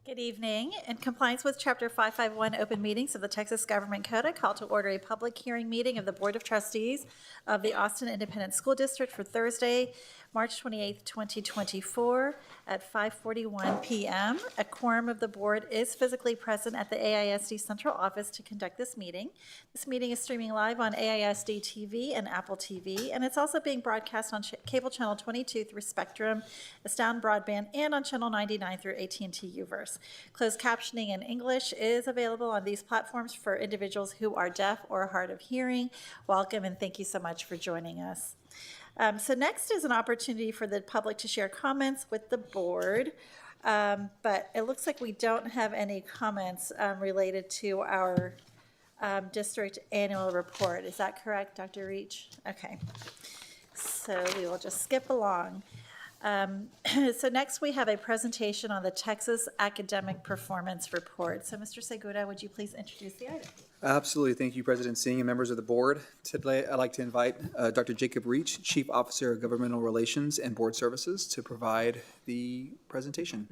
Good evening. In compliance with Chapter 551 Open Meetings of the Texas Government Code, I call to order a public hearing meeting of the Board of Trustees of the Austin Independent School District for Thursday, March 28th, 2024 at 5:41 p.m. A quorum of the board is physically present at the AISD Central Office to conduct this meeting. This meeting is streaming live on AISD TV and Apple TV, and it's also being broadcast on cable channel 22 through Spectrum, Astound Broadband, and on channel 99 through AT&T UVerse. Closed captioning in English is available on these platforms for individuals who are deaf or hard of hearing. Welcome, and thank you so much for joining us. So next is an opportunity for the public to share comments with the board, but it looks like we don't have any comments related to our district annual report. Is that correct, Dr. Reach? Okay, so we will just skip along. So next we have a presentation on the Texas Academic Performance Report. So Mr. Segura, would you please introduce the item? Absolutely. Thank you, President Singh and members of the board. Today, I'd like to invite Dr. Jacob Reach, Chief Officer of Governmental Relations and Board Services, to provide the presentation.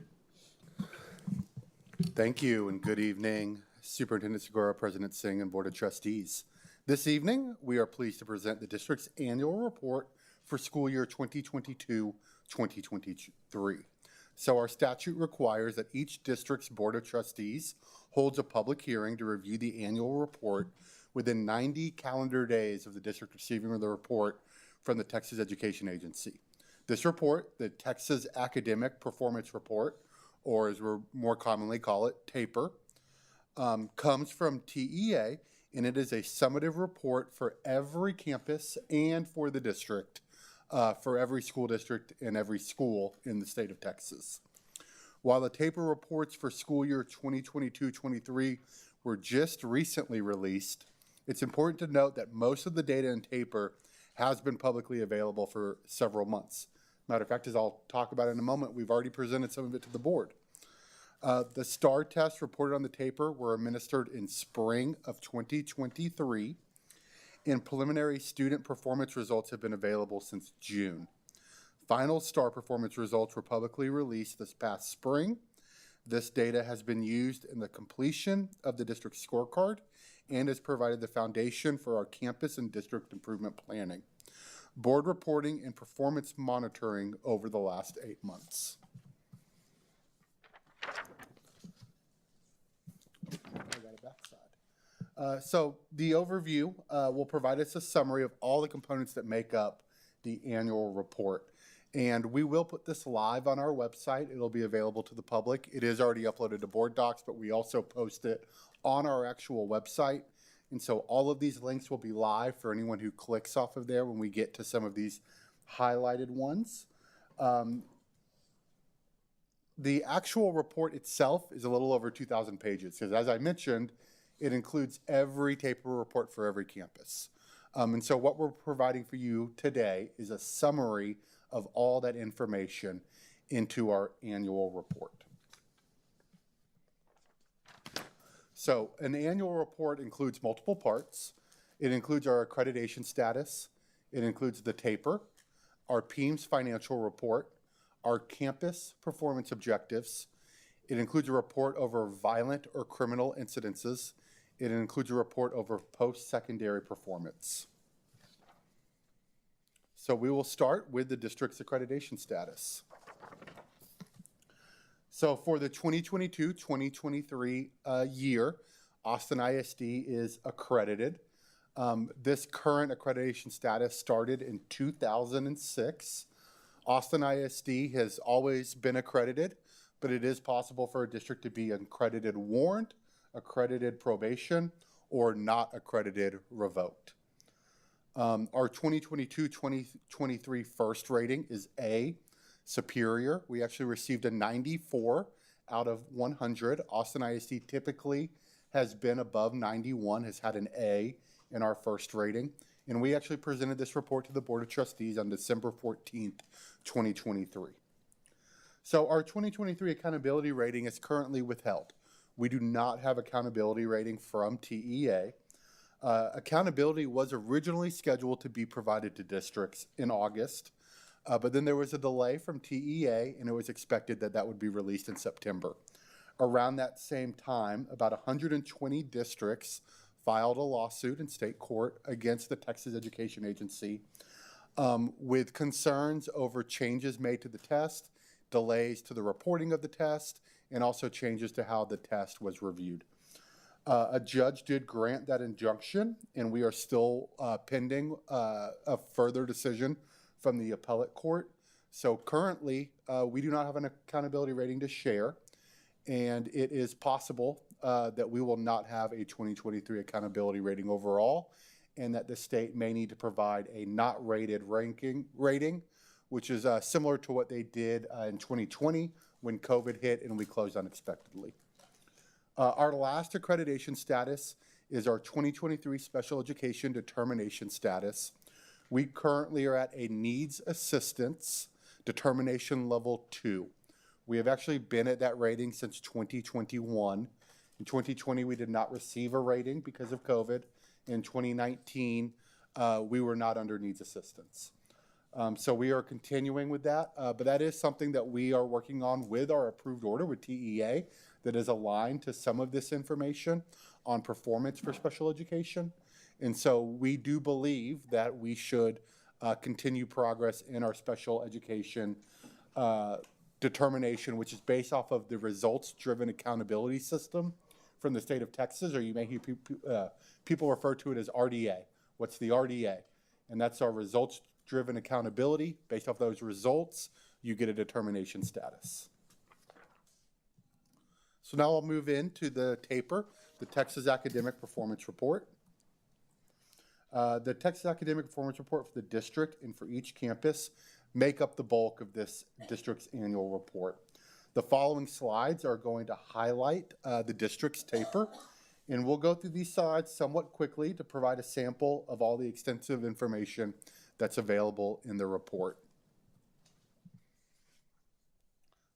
Thank you and good evening, Superintendent Segura, President Singh, and Board of Trustees. This evening, we are pleased to present the district's annual report for school year 2022-2023. So our statute requires that each district's Board of Trustees holds a public hearing to review the annual report within 90 calendar days of the district receiving the report from the Texas Education Agency. This report, the Texas Academic Performance Report, or as we more commonly call it, TAPER, comes from TEA, and it is a summative report for every campus and for the district, for every school district and every school in the state of Texas. While the TAPER reports for school year 2022-23 were just recently released, it's important to note that most of the data in TAPER has been publicly available for several months. Matter of fact, as I'll talk about in a moment, we've already presented some of it to the board. The STAR tests reported on the TAPER were administered in spring of 2023, and preliminary student performance results have been available since June. Final STAR performance results were publicly released this past spring. This data has been used in the completion of the district scorecard and has provided the foundation for our campus and district improvement planning, board reporting, and performance monitoring over the last 8 months. So the overview will provide us a summary of all the components that make up the annual report. And we will put this live on our website. It'll be available to the public. It is already uploaded to Board Docs, but we also post it on our actual website. And so all of these links will be live for anyone who clicks off of there when we get to some of these highlighted ones. The actual report itself is a little over 2,000 pages, because as I mentioned, it includes every TAPER report for every campus. And so what we're providing for you today is a summary of all that information into our annual report. So an annual report includes multiple parts. It includes our accreditation status. It includes the TAPER, our PEIMS financial report, our campus performance objectives. It includes a report over violent or criminal incidences. It includes a report over post-secondary performance. So we will start with the district's accreditation status. So for the 2022-2023 year, Austin ISD is accredited. This current accreditation status started in 2006. Austin ISD has always been accredited, but it is possible for a district to be accredited warned, accredited probation, or not accredited revoked. Our 2022-2023 first rating is A, superior. We actually received a 94 out of 100. Austin ISD typically has been above 91, has had an A in our first rating. And we actually presented this report to the Board of Trustees on December 14th, 2023. So our 2023 accountability rating is currently withheld. We do not have accountability rating from TEA. Accountability was originally scheduled to be provided to districts in August, but then there was a delay from TEA, and it was expected that that would be released in September. Around that same time, about 120 districts filed a lawsuit in state court against the Texas Education Agency with concerns over changes made to the test, delays to the reporting of the test, and also changes to how the test was reviewed. A judge did grant that injunction, and we are still pending a further decision from the appellate court. So currently, we do not have an accountability rating to share, and it is possible that we will not have a 2023 accountability rating overall, and that the state may need to provide a not rated rating, which is similar to what they did in 2020 when COVID hit and we closed unexpectedly. Our last accreditation status is our 2023 special education determination status. We currently are at a needs assistance determination level 2. We have actually been at that rating since 2021. In 2020, we did not receive a rating because of COVID. In 2019, we were not under needs assistance. So we are continuing with that, but that is something that we are working on with our approved order with TEA that is aligned to some of this information on performance for special education. And so we do believe that we should continue progress in our special education determination, which is based off of the results-driven accountability system from the state of Texas, or you may hear people refer to it as RDA. What's the RDA? And that's our results-driven accountability. Based off those results, you get a determination status. So now I'll move into the TAPER, the Texas Academic Performance Report. The Texas Academic Performance Report for the district and for each campus make up the bulk of this district's annual report. The following slides are going to highlight the district's TAPER, and we'll go through these slides somewhat quickly to provide a sample of all the extensive information that's available in the report.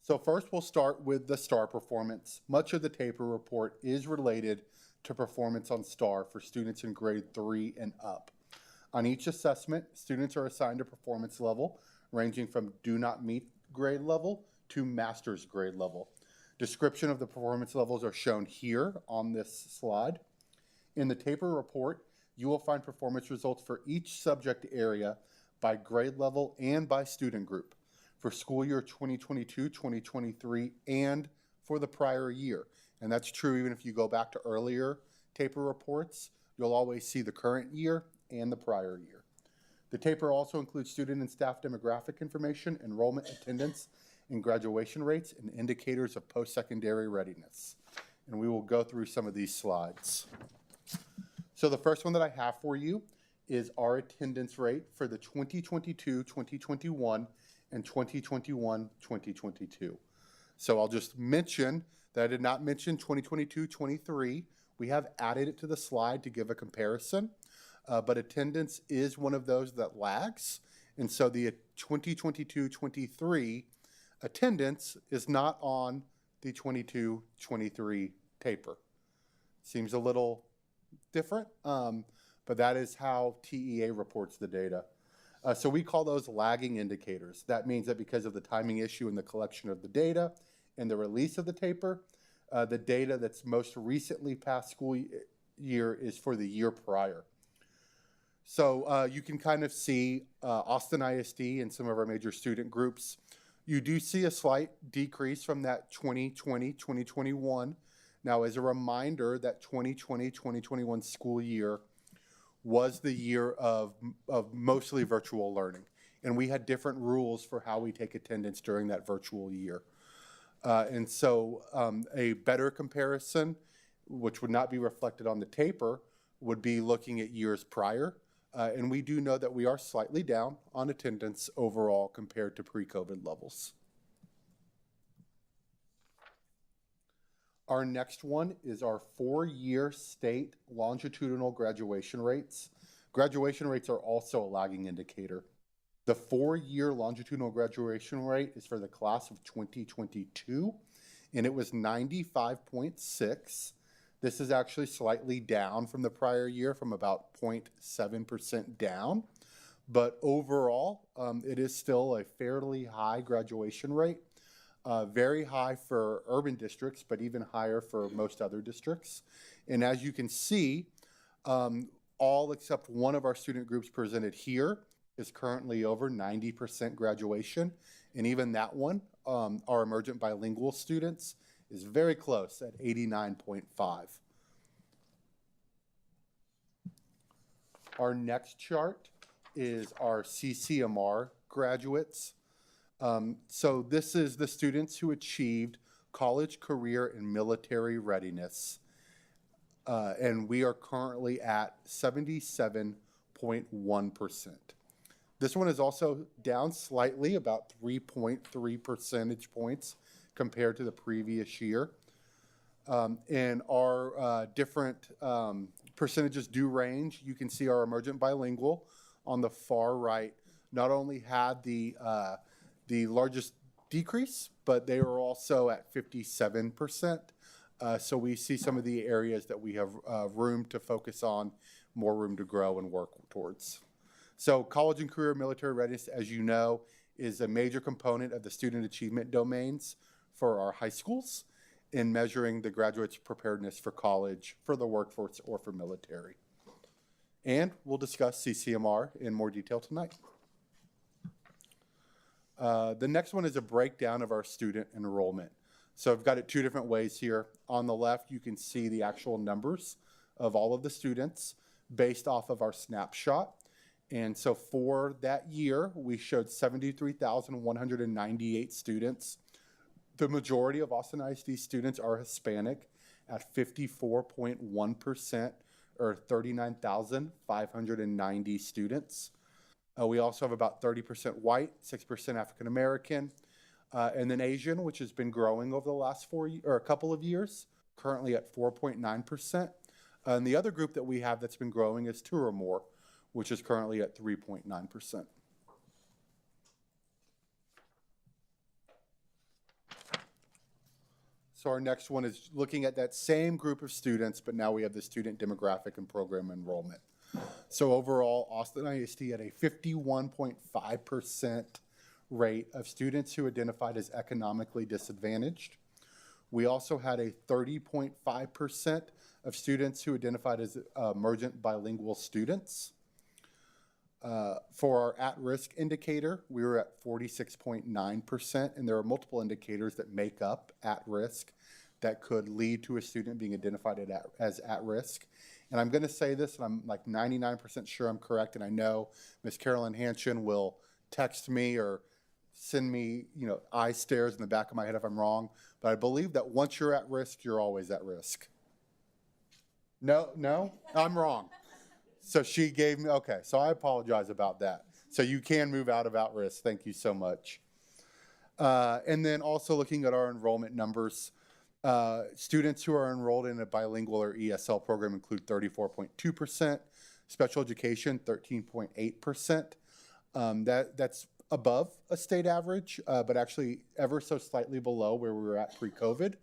So first we'll start with the STAR performance. Much of the TAPER report is related to performance on STAR for students in grade 3 and up. On each assessment, students are assigned a performance level ranging from do not meet grade level to master's grade level. Description of the performance levels are shown here on this slide. In the TAPER report, you will find performance results for each subject area by grade level and by student group for school year 2022-2023 and for the prior year. And that's true even if you go back to earlier TAPER reports, you'll always see the current year and the prior year. The TAPER also includes student and staff demographic information, enrollment, attendance, and graduation rates, and indicators of post-secondary readiness. And we will go through some of these slides. So the first one that I have for you is our attendance rate for the 2022-2021 and 2021-2022. So I'll just mention that I did not mention 2022-23. We have added it to the slide to give a comparison, but attendance is one of those that lags. And so the 2022-23 attendance is not on the 22-23 TAPER. Seems a little different, but that is how TEA reports the data. So we call those lagging indicators. That means that because of the timing issue in the collection of the data and the release of the TAPER, the data that's most recently past school year is for the year prior. So you can kind of see Austin ISD and some of our major student groups. You do see a slight decrease from that 2020-2021. Now, as a reminder, that 2020-2021 school year was the year of mostly virtual learning. And we had different rules for how we take attendance during that virtual year. And so a better comparison, which would not be reflected on the TAPER, would be looking at years prior. And we do know that we are slightly down on attendance overall compared to pre-COVID levels. Our next one is our 4-year state longitudinal graduation rates. Graduation rates are also a lagging indicator. The 4-year longitudinal graduation rate is for the class of 2022, and it was 95.6. This is actually slightly down from the prior year, from about 0.7% down. But overall, it is still a fairly high graduation rate. very high for urban districts, but even higher for most other districts. And as you can see, all except one of our student groups presented here is currently over 90% graduation. And even that one, our emergent bilingual students, is very close at 89.5. Our next chart is our CCMR graduates. So this is the students who achieved college, career, and military readiness. And we are currently at 77.1%. This one is also down slightly, about 3.3 percentage points compared to the previous year. And our different percentages do range. You can see our emergent bilingual on the far right not only had the largest decrease, but they were also at 57%. So we see some of the areas that we have room to focus on, more room to grow and work towards. So college and career military readiness, as you know, is a major component of the student achievement domains for our high schools in measuring the graduates' preparedness for college, for the workforce, or for military. And we'll discuss CCMR in more detail tonight. The next one is a breakdown of our student enrollment. So I've got it two different ways here. On the left, you can see the actual numbers of all of the students based off of our snapshot. And so for that year, we showed 73,198 students. The majority of Austin ISD students are Hispanic at 54.1%, or 39,590 students. We also have about 30% white, 6% African American, and then Asian, which has been growing over the last a couple of years, currently at 4.9%. And the other group that we have that's been growing is two or more, which is currently at 3.9%. So our next one is looking at that same group of students, but now we have the student demographic and program enrollment. So overall, Austin ISD had a 51.5% rate of students who identified as economically disadvantaged. We also had a 30.5% of students who identified as emergent bilingual students. For our at-risk indicator, we were at 46.9%, and there are multiple indicators that make up at-risk that could lead to a student being identified as at-risk. And I'm going to say this, and I'm like 99% sure I'm correct, and I know Ms. Carolyn Hanchin will text me or send me, eye stares in the back of my head if I'm wrong, but I believe that once you're at risk, you're always at risk. No, I'm wrong. So she gave me, okay, so I apologize about that. So you can move out of at-risk. Thank you so much. And then also looking at our enrollment numbers, students who are enrolled in a bilingual or ESL program include 34.2%, special education 13.8%. That's above a state average, but actually ever so slightly below where we were at pre-COVID,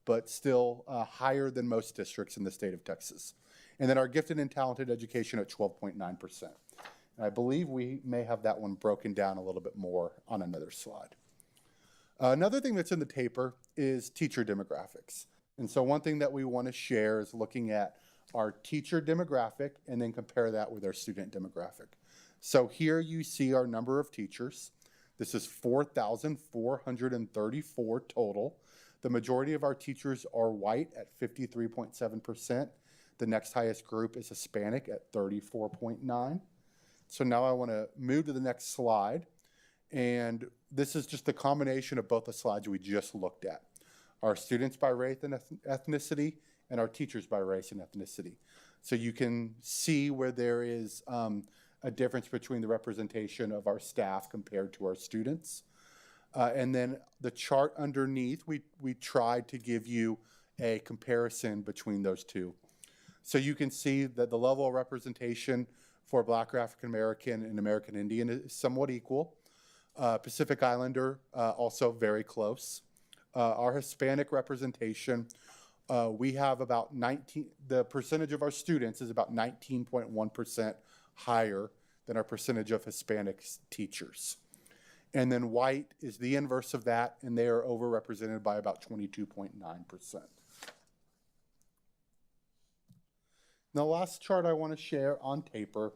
but still higher than most districts in the state of Texas. And then our gifted and talented education at 12.9%. And I believe we may have that one broken down a little bit more on another slide. Another thing that's in the taper is teacher demographics. And so one thing that we want to share is looking at our teacher demographic and then compare that with our student demographic. So here you see our number of teachers. This is 4,434 total. The majority of our teachers are white at 53.7%. The next highest group is Hispanic at 34.9%. So now I want to move to the next slide. And this is just the combination of both the slides we just looked at. Our students by race and ethnicity and our teachers by race and ethnicity. So you can see where there is a difference between the representation of our staff compared to our students. And then the chart underneath, we tried to give you a comparison between those two. So you can see that the level of representation for Black or African American and American Indian is somewhat equal. Pacific Islander, also very close. Our Hispanic representation, we have about the percentage of our students is about 19.1% higher than our percentage of Hispanic teachers. And then white is the inverse of that, and they are overrepresented by about 22.9%. Now, the last chart I want to share on paper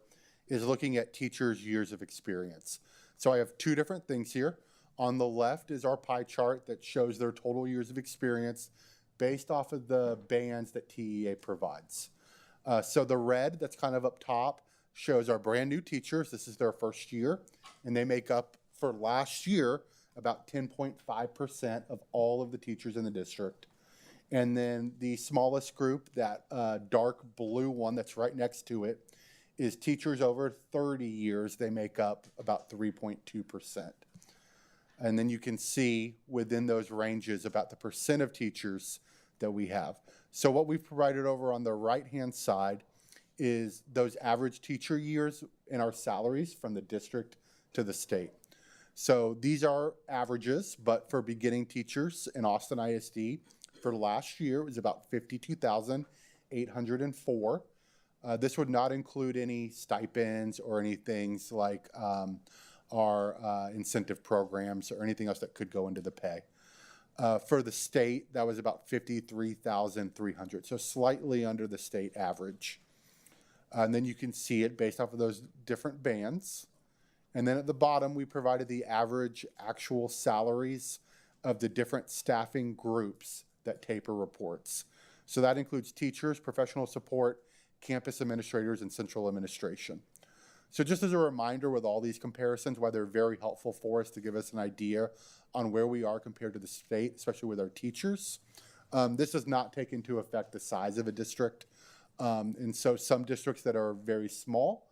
is looking at teachers' years of experience. So I have two different things here. On the left is our pie chart that shows their total years of experience based off of the bands that TEA provides. So the red that's kind of up top shows our brand new teachers. This is their first year, and they make up for last year about 10.5% of all of the teachers in the district. And then the smallest group, that dark blue one that's right next to it, is teachers over 30 years. They make up about 3.2%. And then you can see within those ranges about the percent of teachers that we have. So what we've provided over on the right-hand side is those average teacher years in our salaries from the district to the state. So these are averages, but for beginning teachers in Austin ISD, for last year, it was about 52,804. This would not include any stipends or any things like our incentive programs or anything else that could go into the pay. For the state, that was about 53,300, so slightly under the state average. And then you can see it based off of those different bands. And then at the bottom, we provided the average actual salaries of the different staffing groups that TAPER reports. So that includes teachers, professional support, campus administrators, and central administration. So just as a reminder with all these comparisons, why they're very helpful for us to give us an idea on where we are compared to the state, especially with our teachers. This does not take into effect the size of a district. And so some districts that are very small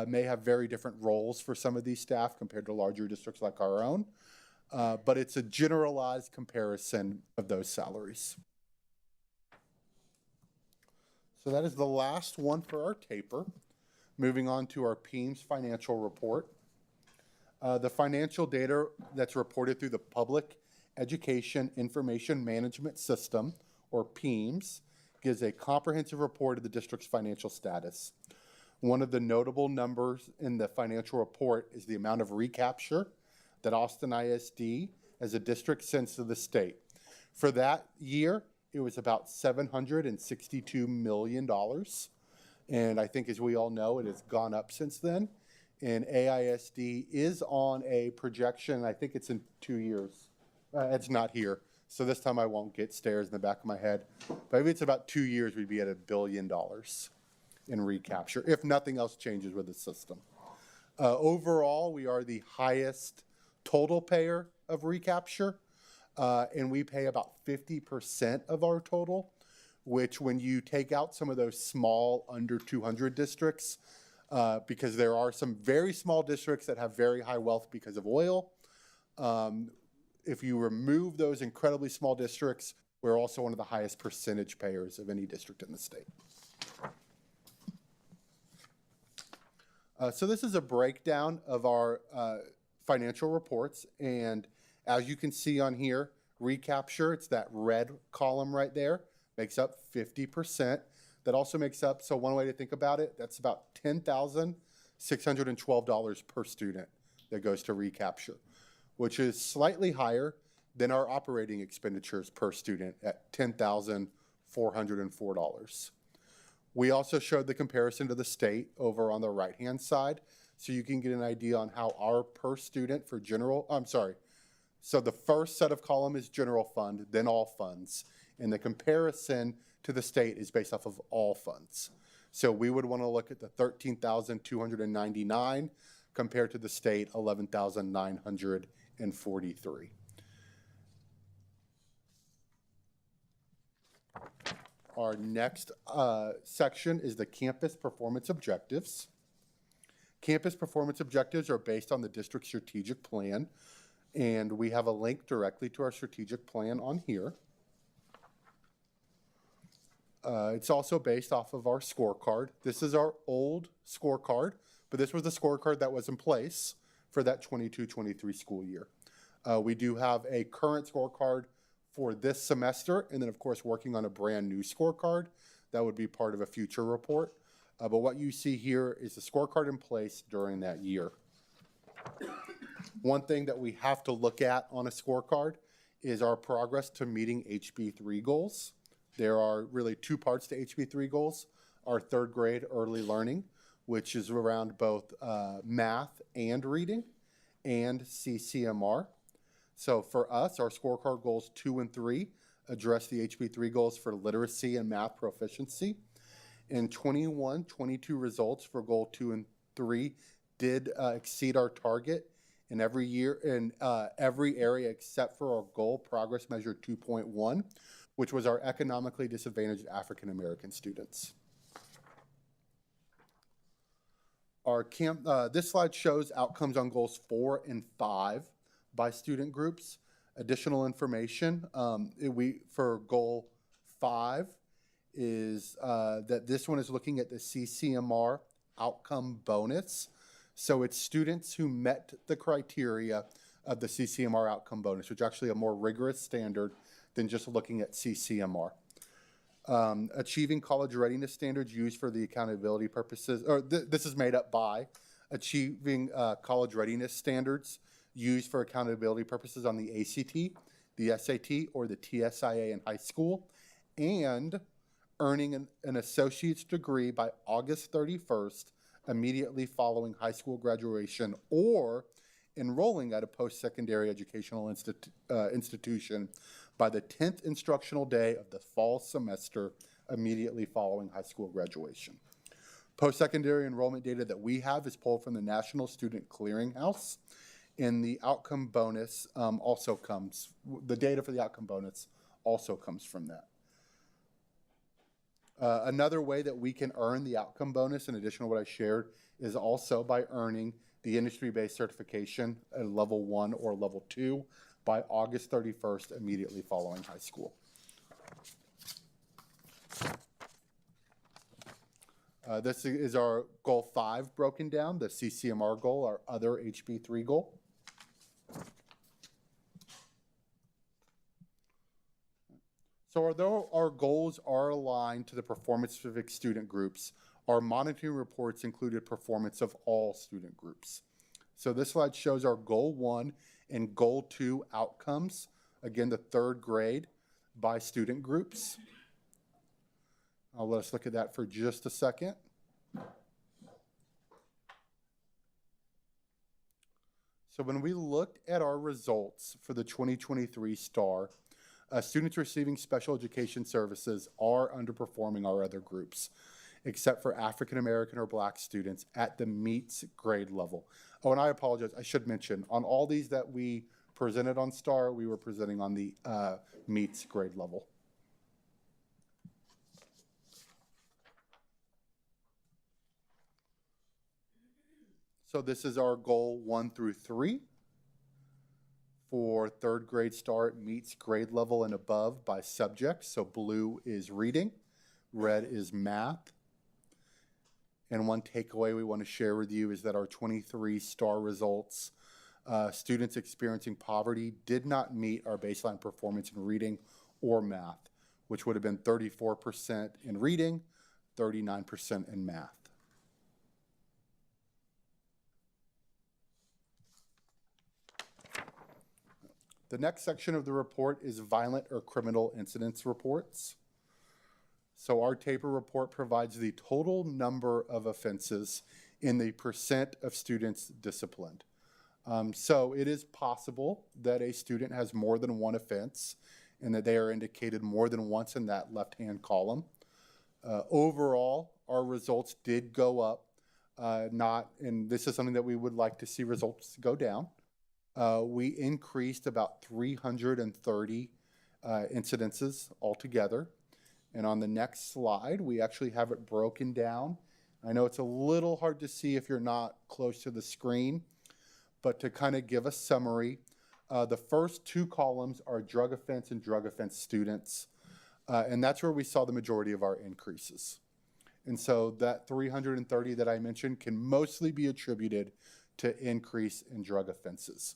may have very different roles for some of these staff compared to larger districts like our own. But it's a generalized comparison of those salaries. So that is the last one for our TAPER. Moving on to our PEIMS financial report. The financial data that's reported through the Public Education Information Management System, or PEIMS, gives a comprehensive report of the district's financial status. One of the notable numbers in the financial report is the amount of recapture that Austin ISD as a district sends to the state. For that year, it was about $762 million. And I think, as we all know, it has gone up since then. And AISD is on a projection, I think it's in 2 years. It's not here. So this time I won't get stares in the back of my head. But maybe it's about 2 years we'd be at $1 billion in recapture, if nothing else changes with the system. Overall, we are the highest total payer of recapture, and we pay about 50% of our total, which when you take out some of those small under 200 districts, because there are some very small districts that have very high wealth because of oil. If you remove those incredibly small districts, we're also one of the highest percentage payers of any district in the state. So this is a breakdown of our financial reports. And as you can see on here, recapture, it's that red column right there, makes up 50%. That also makes up, so one way to think about it, that's about $10,612 per student that goes to recapture, which is slightly higher than our operating expenditures per student at $10,404. We also showed the comparison to the state over on the right-hand side, so you can get an idea on how our per student for so the first set of column is general fund, then all funds, and the comparison to the state is based off of all funds. So we would want to look at the $13,299 compared to the state $11,943. Our next section is the campus performance objectives. Campus performance objectives are based on the district strategic plan, and we have a link directly to our strategic plan on here. It's also based off of our scorecard. This is our old scorecard, but this was the scorecard that was in place for that 22-23 school year. We do have a current scorecard for this semester, and then of course working on a brand new scorecard that would be part of a future report. But what you see here is the scorecard in place during that year. One thing that we have to look at on a scorecard is our progress to meeting HB3 goals. There are really two parts to HB3 goals. Our third grade early learning, which is around both math and reading, and CCMR. So for us, our scorecard goals 2 and 3 address the HB3 goals for literacy and math proficiency. In 21-22 results for goal 2 and 3 did exceed our target in every year in every area except for our goal progress measure 2.1, which was our economically disadvantaged African American students. This slide shows outcomes on goals 4 and 5 by student groups. Additional information for goal 5 is that this one is looking at the CCMR outcome bonus. So it's students who met the criteria of the CCMR outcome bonus, which is actually a more rigorous standard than just looking at CCMR. Achieving college readiness standards used for the accountability purposes, or this is made up by achieving college readiness standards used for accountability purposes on the ACT, the SAT, or the TSIA in high school, and earning an associate's degree by August 31st, immediately following high school graduation, or enrolling at a post-secondary educational institution by the 10th instructional day of the fall semester immediately following high school graduation. Post-secondary enrollment data that we have is pulled from the National Student Clearinghouse, and the outcome bonus the data for the outcome bonus also comes from that. Another way that we can earn the outcome bonus, in addition to what I shared, is also by earning the industry-based certification at level 1 or level 2 by August 31st, immediately following high school. This is our goal 5 broken down, the CCMR goal, our other HB3 goal. So although our goals are aligned to the performance-specific student groups, our monitoring reports included performance of all student groups. So this slide shows our goal 1 and goal 2 outcomes, again, the third grade by student groups. I'll let us look at that for just a second. So when we looked at our results for the 2023 STAR, students receiving special education services are underperforming our other groups, except for African American or Black students at the MEETS grade level. Oh, and I apologize, I should mention, on all these that we presented on STAR, we were presenting on the MEETS grade level. So this is our goal 1 through 3. For third grade STAR, it meets grade level and above by subject. So blue is reading, red is math. And one takeaway we want to share with you is that our 23 STAR results, students experiencing poverty did not meet our baseline performance in reading or math, which would have been 34% in reading, 39% in math. The next section of the report is violent or criminal incidents reports. So our TAPER report provides the total number of offenses in the percent of students disciplined. So it is possible that a student has more than one offense and that they are indicated more than once in that left-hand column. Overall, our results did go up, and this is something that we would like to see results go down. We increased about 330 incidences altogether. And on the next slide, we actually have it broken down. I know it's a little hard to see if you're not close to the screen, but to kind of give a summary, the first two columns are drug offense and drug offense students. And that's where we saw the majority of our increases. And so that 330 that I mentioned can mostly be attributed to increase in drug offenses.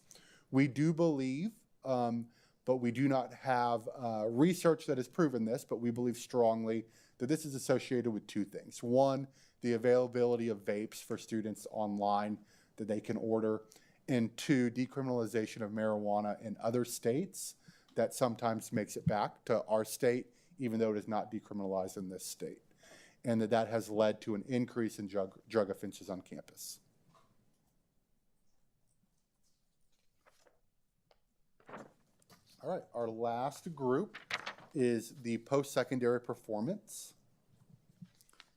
We do believe, but we do not have research that has proven this, but we believe strongly that this is associated with two things. One, the availability of vapes for students online that they can order, and two, decriminalization of marijuana in other states that sometimes makes it back to our state, even though it is not decriminalized in this state. And that has led to an increase in drug offenses on campus. All right, our last group is the post-secondary performance.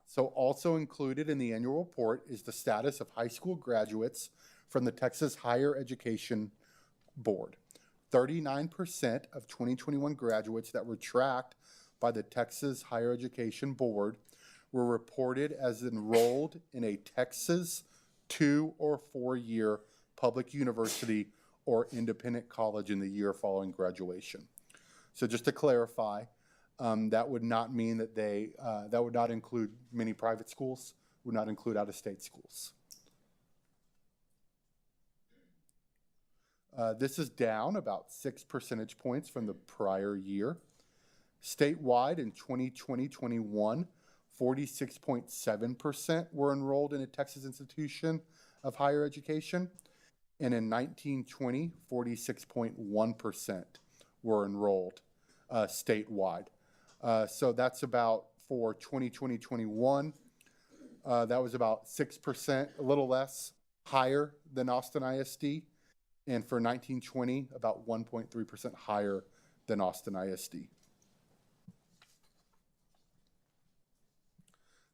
So also included in the annual report is the status of high school graduates from the Texas Higher Education Board. 39% of 2021 graduates that were tracked by the Texas Higher Education Board were reported as enrolled in a Texas 2 or 4-year public university or independent college in the year following graduation. So just to clarify, that would not mean that that would not include many private schools, would not include out-of-state schools. This is down about 6 percentage points from the prior year. Statewide in 2020-21, 46.7% were enrolled in a Texas institution of higher education. And in 1920, 46.1% were enrolled statewide. So that's about, for 2020-21, that was about 6%, a little less, higher than Austin ISD. And for 1920, about 1.3% higher than Austin ISD.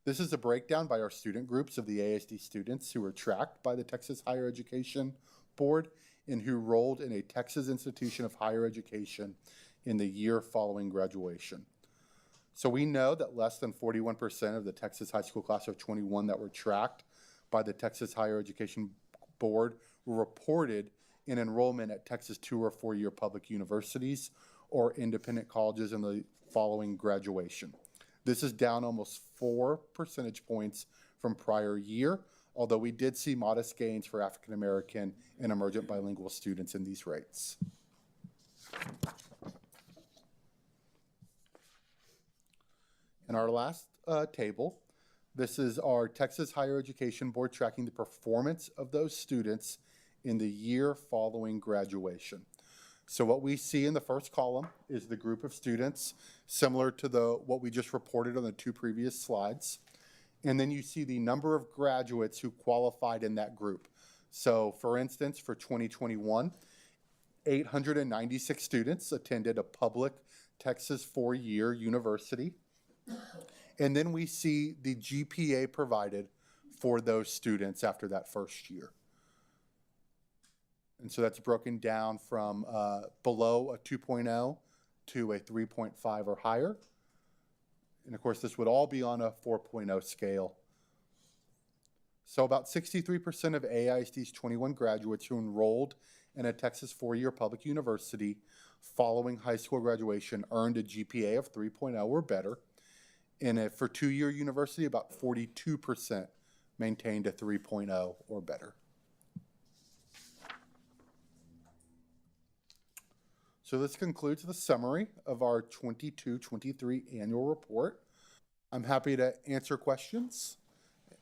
This is a breakdown by our student groups of the ASD students who were tracked by the Texas Higher Education Board and who enrolled in a Texas institution of higher education in the year following graduation. So we know that less than 41% of the Texas high school class of 21 that were tracked by the Texas Higher Education Board were reported in enrollment at Texas 2 or 4-year public universities or independent colleges in the following graduation. This is down almost 4 percentage points from prior year, although we did see modest gains for African American and emergent bilingual students in these rates. In our last table, this is our Texas Higher Education Board tracking the performance of those students in the year following graduation. So what we see in the first column is the group of students similar to what we just reported on the 2 previous slides. And then you see the number of graduates who qualified in that group. So for instance, for 2021, 896 students attended a public Texas 4-year university. And then we see the GPA provided for those students after that first year. And so that's broken down from below a 2.0 to a 3.5 or higher. And of course, this would all be on a 4.0 scale. So about 63% of AISD's 21 graduates who enrolled in a Texas 4-year public university following high school graduation earned a GPA of 3.0 or better. And for 2-year university, about 42% maintained a 3.0 or better. So this concludes the summary of our 22-23 annual report. I'm happy to answer questions, if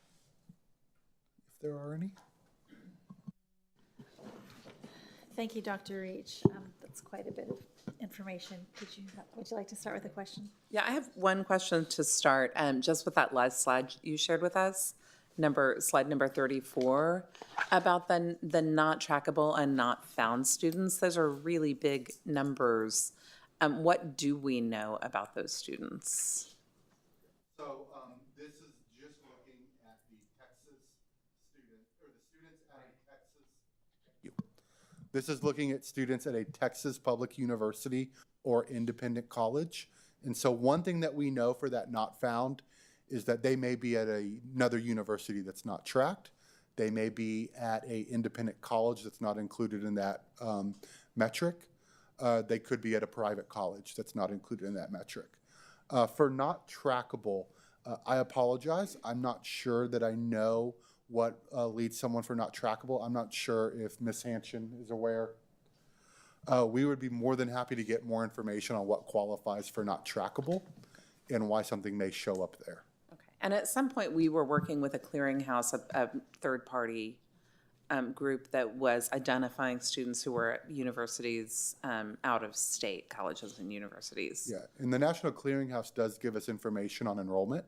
there are any. Thank you, Dr. Reach. That's quite a bit of information. Would you like to start with a question? Yeah, I have one question to start, just with that last slide you shared with us, slide number 34, about the not trackable and not found students. Those are really big numbers. What do we know about those students? So this is just looking at the Texas students, or the students at a Texas. This is looking at students at a Texas public university or independent college. And so one thing that we know for that not found is that they may be at another university that's not tracked. They may be at an independent college that's not included in that metric. They could be at a private college that's not included in that metric. For not trackable, I apologize. I'm not sure that I know what leads someone for not trackable. I'm not sure if Ms. Hanshin is aware. We would be more than happy to get more information on what qualifies for not trackable and why something may show up there. Okay. And at some point, we were working with a clearinghouse, a third-party group that was identifying students who were at universities, out of state, colleges and universities. Yeah, and the National Clearinghouse does give us information on enrollment,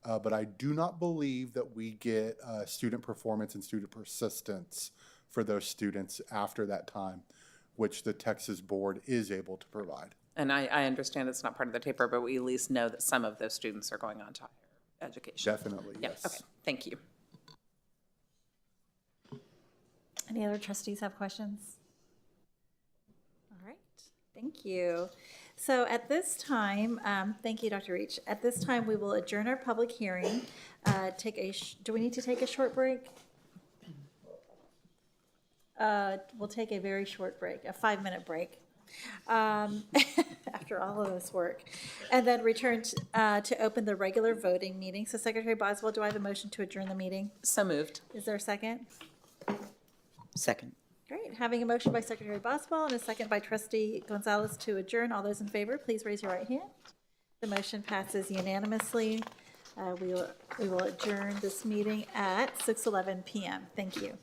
but I do not believe that we get student performance and student persistence for those students after that time, which the Texas Board is able to provide. And I understand it's not part of the paper, but we at least know that some of those students are going on to higher education. Definitely, Yeah, yes. okay, thank you. Any other trustees have questions? All right, thank you. So at this time, thank you, Dr. Reach. At this time, we will adjourn our public hearing. Do we need to take a short break? We'll take a very short break, a 5-minute break, after all of this work, and then return to open the regular voting meeting. So Secretary Boswell, do I have a motion to adjourn the meeting? So moved. Is there a second? Second. Great. Having a motion by Secretary Boswell and a second by Trustee Gonzalez to adjourn. All those in favor, please raise your right hand. The motion passes unanimously. We will adjourn this meeting at 6:11 p.m. Thank you.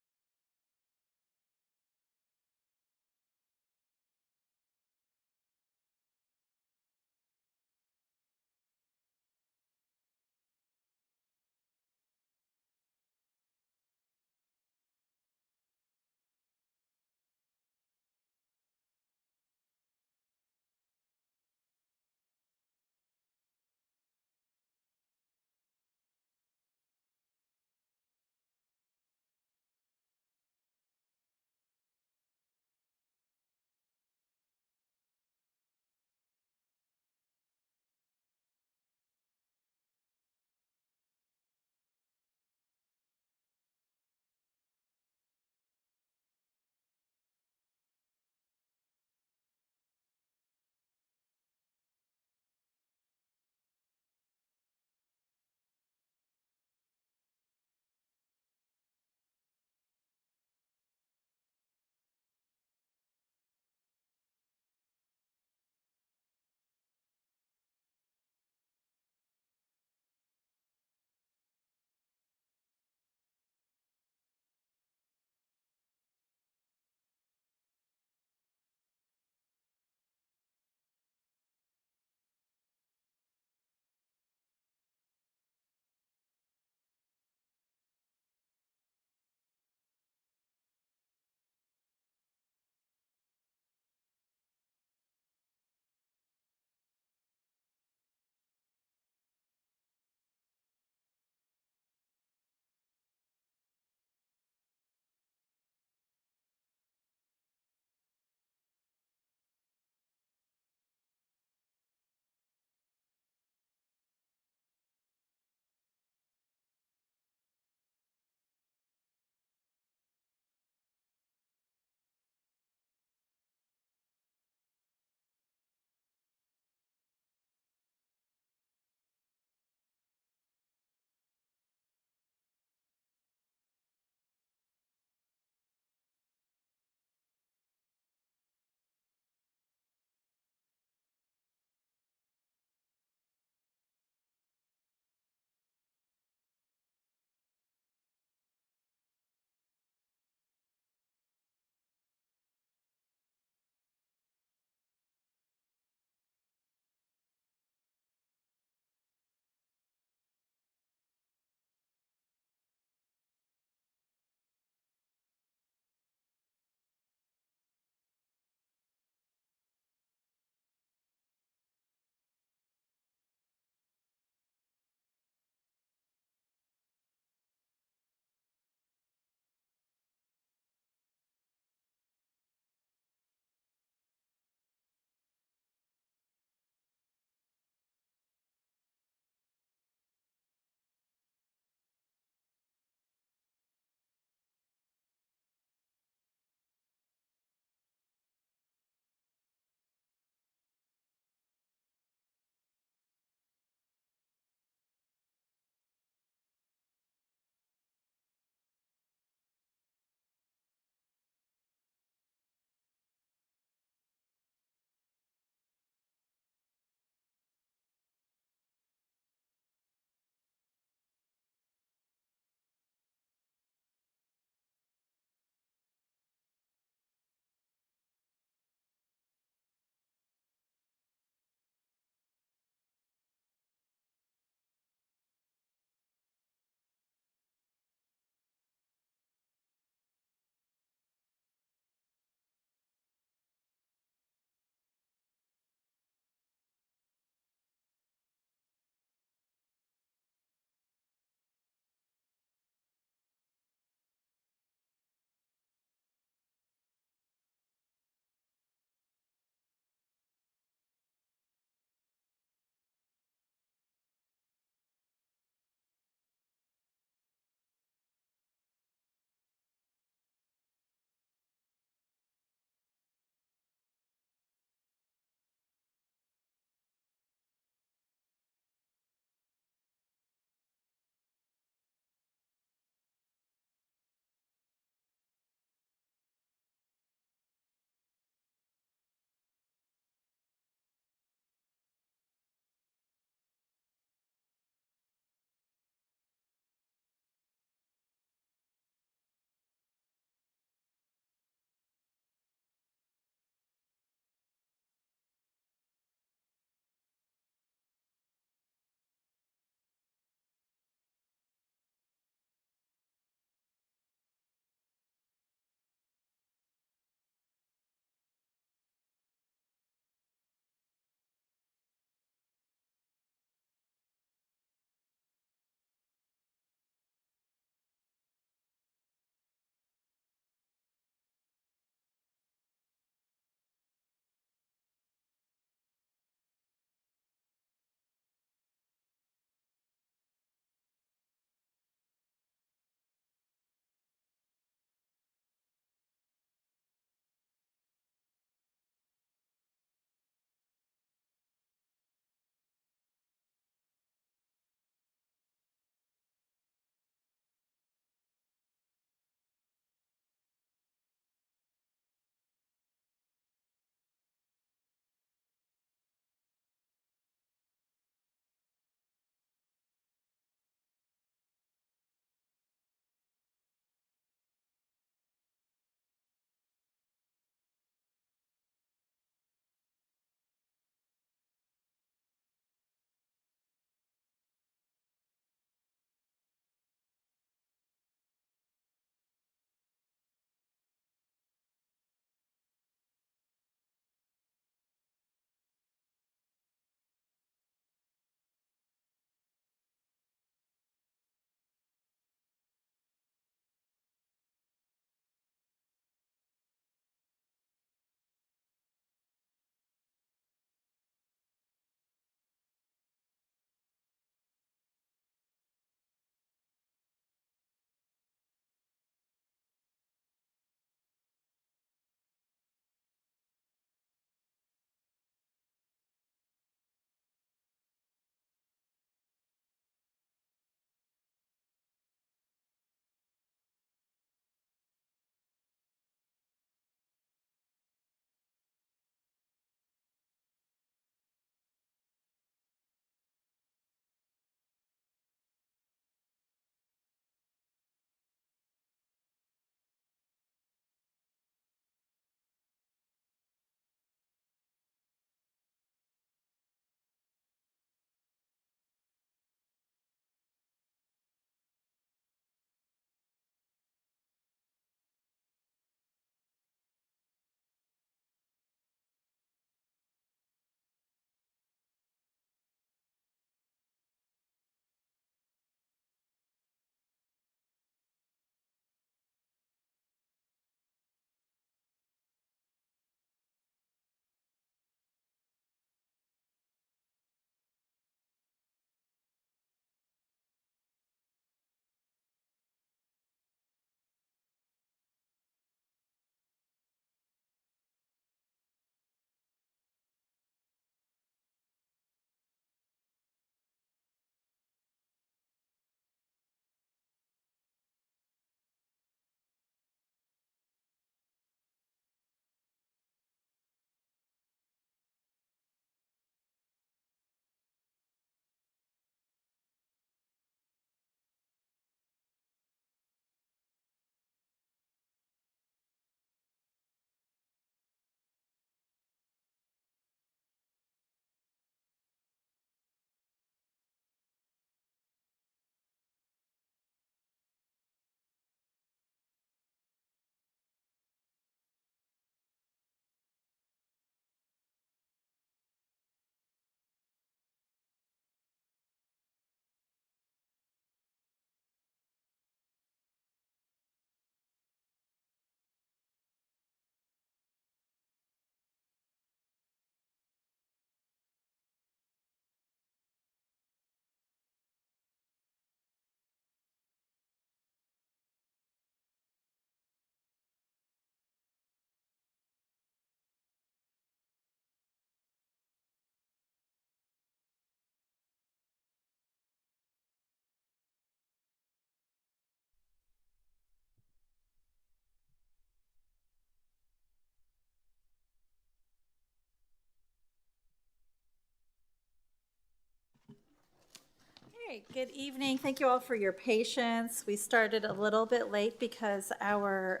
right, good evening. Thank you all for your patience. We started a little bit late because our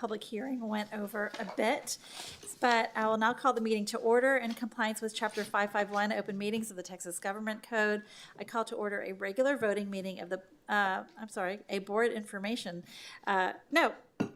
public hearing went over a bit. But I will now call the meeting to order in compliance with Chapter 551, Open Meetings of the Texas Government Code. I call to order a regular voting meeting of the, a board information,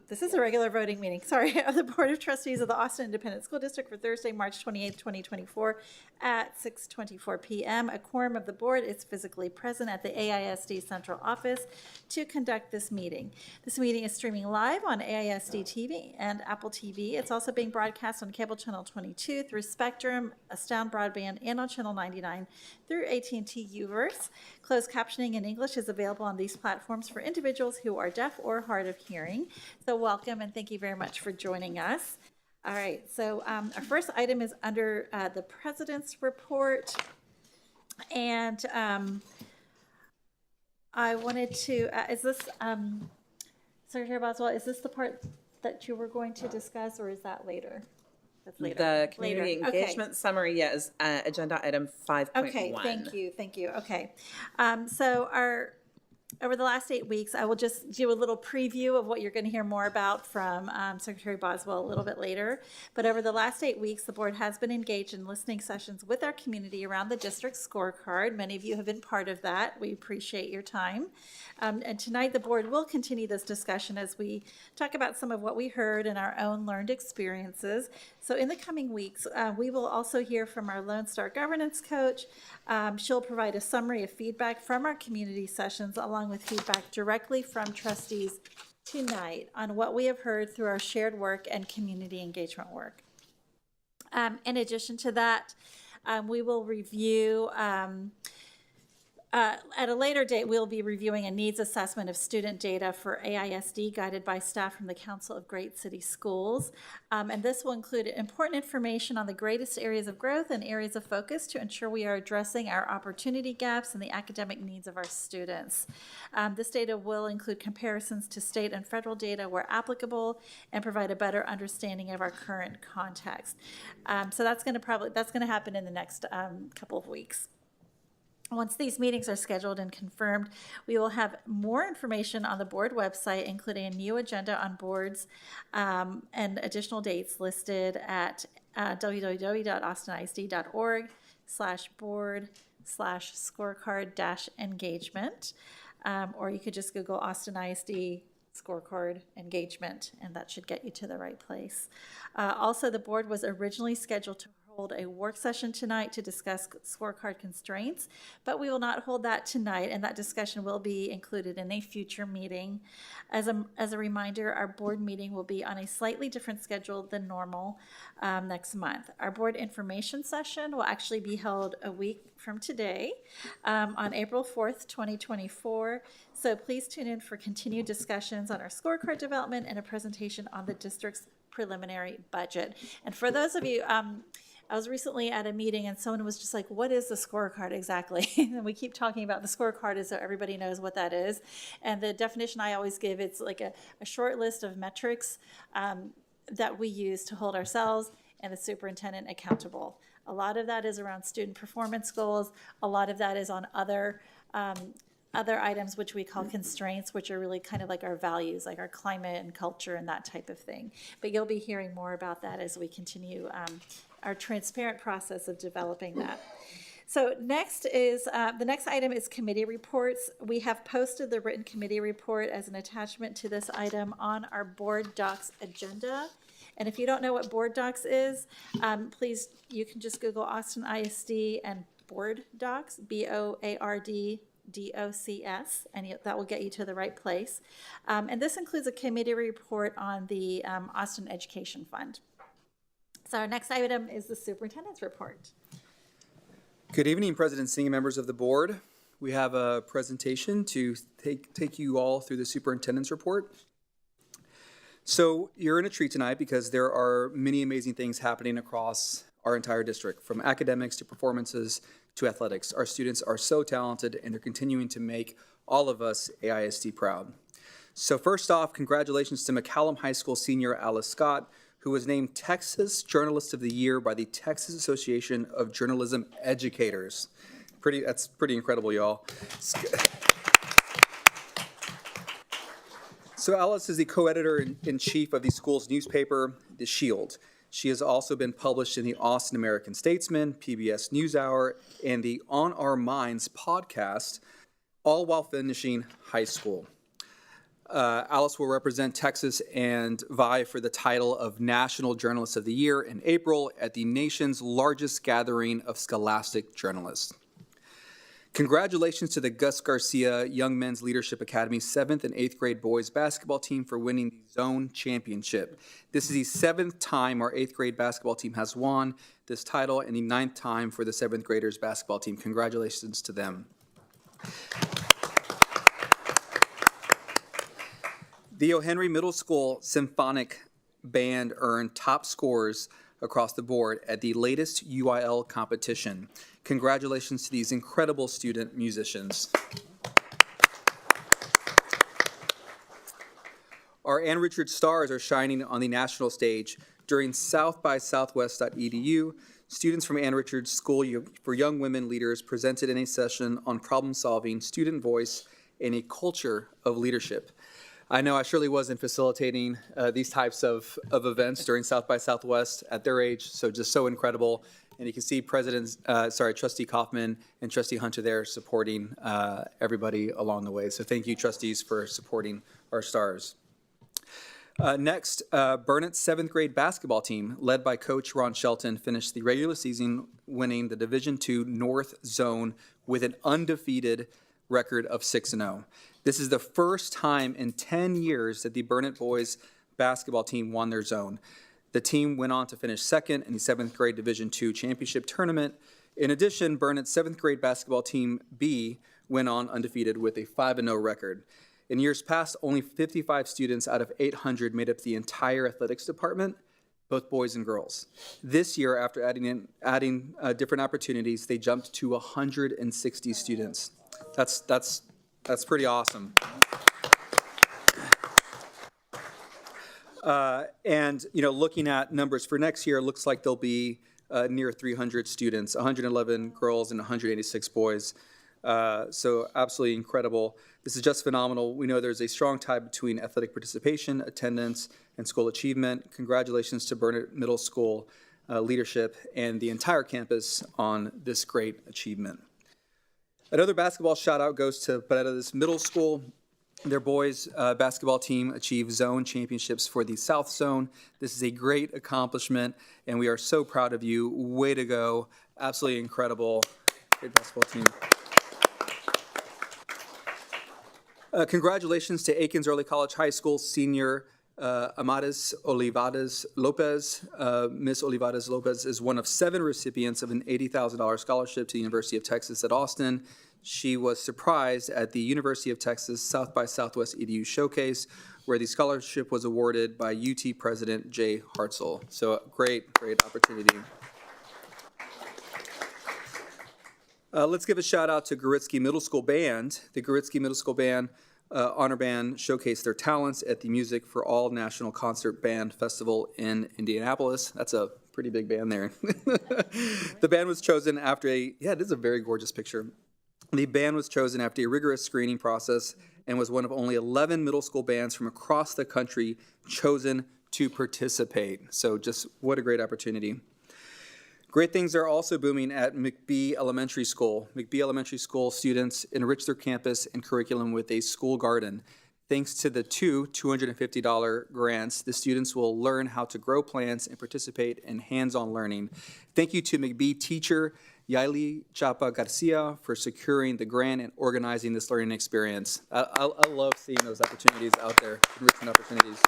this is a regular voting meeting, of the Board of Trustees of the Austin Independent School District for Thursday, March 28th, 2024 at 6:24 p.m. A quorum of the board is physically present at the AISD Central Office to conduct this meeting. This meeting is streaming live on AISD TV and Apple TV. It's also being broadcast on cable channel 22 through Spectrum, Astound Broadband, and on channel 99 through AT&T UVerse. Closed captioning in English is available on these platforms for individuals who are deaf or hard of hearing. So welcome and thank you very much for joining us. All right, so our first item is under the President's Report. And I wanted to, is this, Secretary Boswell, is this the part that you were going to discuss or is that later? That's later. The community Later. Okay. engagement summary, yes, agenda item 5.1. Okay, thank you. Okay. So over the last 8 weeks, I will just do a little preview of what you're going to hear more about from Secretary Boswell a little bit later. But over the last 8 weeks, the board has been engaged in listening sessions with our community around the district scorecard. Many of you have been part of that. We appreciate your time. And tonight, the board will continue this discussion as we talk about some of what we heard and our own learned experiences. So in the coming weeks, we will also hear from our Lone Star governance coach. She'll provide a summary of feedback from our community sessions along with feedback directly from trustees tonight on what we have heard through our shared work and community engagement work. In addition to that, we will review at a later date, we'll be reviewing a needs assessment of student data for AISD guided by staff from the Council of Great City Schools. And this will include important information on the greatest areas of growth and areas of focus to ensure we are addressing our opportunity gaps and the academic needs of our students. This data will include comparisons to state and federal data where applicable and provide a better understanding of our current context. So that's going to happen in the next couple of weeks. Once these meetings are scheduled and confirmed, we will have more information on the board website, including a new agenda on boards and additional dates listed at www.austinisd.org/board/scorecard-engagement. Or you could just Google Austin ISD scorecard engagement, and that should get you to the right place. Also, the board was originally scheduled to hold a work session tonight to discuss scorecard constraints, but we will not hold that tonight, and that discussion will be included in a future meeting. As a reminder, our board meeting will be on a slightly different schedule than normal next month. Our board information session will actually be held a week from today on April 4th, 2024. So please tune in for continued discussions on our scorecard development and a presentation on the district's preliminary budget. And for those of you, I was recently at a meeting and someone was just like, what is the scorecard exactly? And we keep talking about the scorecard as so everybody knows what that is. And the definition I always give, it's like a short list of metrics that we use to hold ourselves and the superintendent accountable. A lot of that is around student performance goals. A lot of that is on other items which we call constraints, which are really kind of like our values, like our climate and culture and that type of thing. But you'll be hearing more about that as we continue our transparent process of developing that. So next is, the next item is committee reports. We have posted the written committee report as an attachment to this item on our board docs agenda. And if you don't know what board docs is, please, you can just Google Austin ISD and board docs, BOARD.DOCS, and that will get you to the right place. And this includes a committee report on the Austin Education Fund. So our next item is the superintendent's report. Good evening, President Singh and members of the board. We have a presentation to take you all through the superintendent's report. So you're in a treat tonight because there are many amazing things happening across our entire district, from academics to performances to athletics. Our students are so talented and they're continuing to make all of us AISD proud. So first off, congratulations to McCallum High School senior Alice Scott, who was named Texas Journalist of the Year by the Texas Association of Journalism Educators. That's pretty incredible, y'all. So Alice is the co-editor-in-chief of the school's newspaper, The Shield. She has also been published in the Austin American Statesman, PBS NewsHour, and the On Our Minds podcast, all while finishing high school. Alice will represent Texas and vie for the title of National Journalist of the Year in April at the nation's largest gathering of scholastic journalists. Congratulations to the Gus Garcia Young Men's Leadership Academy 7th and 8th grade boys basketball team for winning the zone championship. This is the 7th time our 8th grade basketball team has won this title and the 9th time for the 7th graders basketball team. Congratulations to them. The O. Henry Middle School Symphonic Band earned top scores across the board at the latest UIL competition. Congratulations to these incredible student musicians. Our Ann Richards stars are shining on the national stage. During southbysouthwest.edu, students from Ann Richards School for Young Women Leaders presented in a session on problem solving, student voice, and a culture of leadership. I know I surely wasn't facilitating these types of events during South by Southwest at their age, so just so incredible. And you can see Trustee Kaufman and Trustee Hunter there supporting everybody along the way. So thank you, trustees, for supporting our stars. Next, Burnett's 7th grade basketball team, led by Coach Ron Shelton, finished the regular season winning the Division II North Zone with an undefeated record of 6-0. This is the first time in 10 years that the Burnett boys basketball team won their zone. The team went on to finish second in the 7th grade Division II championship tournament. In addition, Burnett's 7th grade basketball team B went on undefeated with a 5-0 record. In years past, only 55 students out of 800 made up the entire athletics department, both boys and girls. This year, after adding different opportunities, they jumped to 160 students. That's pretty awesome. And looking at numbers for next year, it looks like there'll be near 300 students, 111 girls and 186 boys. So absolutely incredible. This is just phenomenal. We know there's a strong tie between athletic participation, attendance, and school achievement. Congratulations to Burnett Middle School leadership and the entire campus on this great achievement. Another basketball shout out goes to Paredes Middle School. Their boys basketball team achieved zone championships for the South Zone. This is a great accomplishment, and we are so proud of you. Way to go. Absolutely incredible. Great basketball team. Congratulations to Aikens Early College High School senior Amadis Olivares Lopez. Miss Olivares Lopez is one of 7 recipients of an $80,000 scholarship to the University of Texas at Austin. She was surprised at the University of Texas South by Southwest EDU Showcase, where the scholarship was awarded by UT President Jay Hartzell. So great opportunity. Let's give a shout out to Goritsky Middle School Band. The Goritsky Middle School Band Honor Band showcased their talents at the Music for All National Concert Band Festival in Indianapolis. That's a pretty big band there. The band was chosen after it is a very gorgeous picture. The band was chosen after a rigorous screening process and was one of only 11 middle school bands from across the country chosen to participate. So just what a great opportunity. Great things are also booming at McBee Elementary School. McBee Elementary School students enrich their campus and curriculum with a school garden. Thanks to the two $250 grants, the students will learn how to grow plants and participate in hands-on learning. Thank you to McBee teacher Yaeli Chapa Garcia for securing the grant and organizing this learning experience. I love seeing those opportunities out there, enrichment opportunities.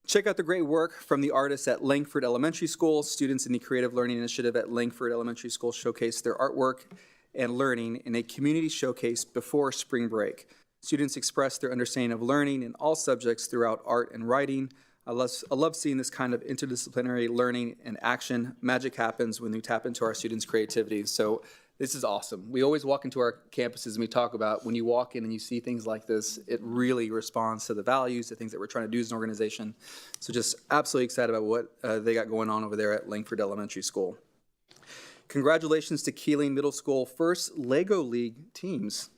Check out the great work from the artists at Langford Elementary School. Students in the Creative Learning Initiative at Langford Elementary School showcased their artwork and learning in a community showcase before spring break. Students expressed their understanding of learning in all subjects throughout art and writing. I love seeing this kind of interdisciplinary learning and action. Magic happens when we tap into our students' creativity. So this is awesome. We always walk into our campuses and we talk about when you walk in and you see things like this, it really responds to the values, the things that we're trying to do as an organization. So just absolutely excited about what they got going on over there at Langford Elementary School. Congratulations to Keeling Middle School first LEGO League teams.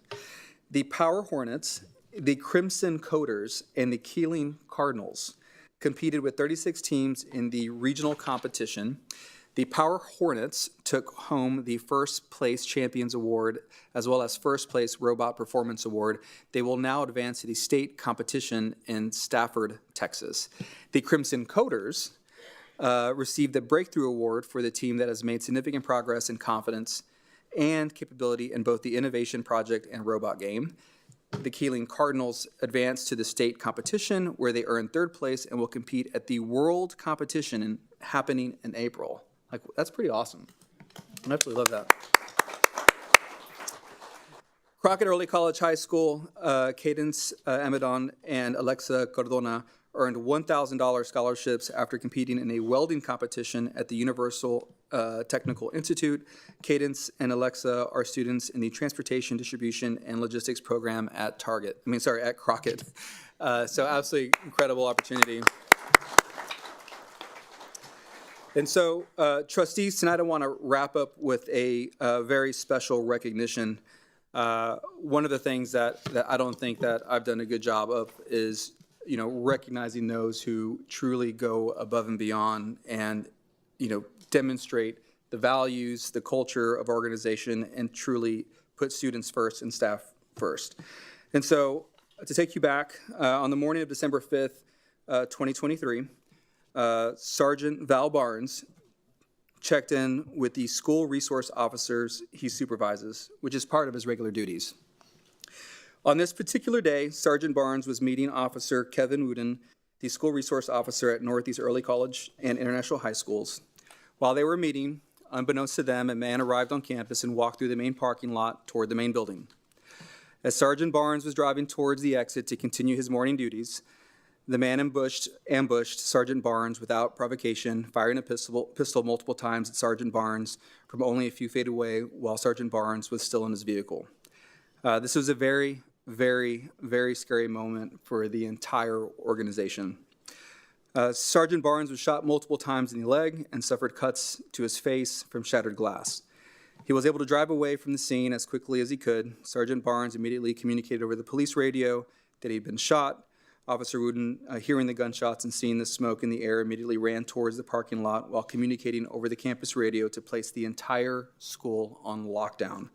The Power Hornets, the Crimson Coders, and the Keeling Cardinals competed with 36 teams in the regional competition. The Power Hornets took home the first place champions award as well as first place robot performance award. They will now advance to the state competition in Stafford, Texas. The Crimson Coders received the Breakthrough Award for the team that has made significant progress in confidence and capability in both the innovation project and robot game. The Keeling Cardinals advanced to the state competition where they earned third place and will compete at the world competition happening in April. Like, that's pretty awesome. I absolutely love that. Crockett Early College High School, Cadence Amadon and Alexa Cardona earned $1,000 scholarships after competing in a welding competition at the Universal Technical Institute. Cadence and Alexa are students in the Transportation, Distribution, and Logistics program at Crockett. So absolutely incredible opportunity. And so, trustees, tonight I want to wrap up with a very special recognition. One of the things that I don't think that I've done a good job of is, recognizing those who truly go above and beyond and, demonstrate the values, the culture of organization, and truly put students first and staff first. And so, to take you back, on the morning of December 5th, 2023, Sergeant Val Barnes checked in with the school resource officers he supervises, which is part of his regular duties. On this particular day, Sergeant Barnes was meeting Officer Kevin Wooden, the school resource officer at Northeast Early College and International High Schools. While they were meeting, unbeknownst to them, a man arrived on campus and walked through the main parking lot toward the main building. As Sergeant Barnes was driving towards the exit to continue his morning duties, the man ambushed Sergeant Barnes without provocation, firing a pistol multiple times at Sergeant Barnes from only a few feet away while Sergeant Barnes was still in his vehicle. This was a very, very, very scary moment for the entire organization. Sergeant Barnes was shot multiple times in the leg and suffered cuts to his face from shattered glass. He was able to drive away from the scene as quickly as he could. Sergeant Barnes immediately communicated over the police radio that he'd been shot. Officer Wooden, hearing the gunshots and seeing the smoke in the air, immediately ran towards the parking lot while communicating over the campus radio to place the entire school on lockdown.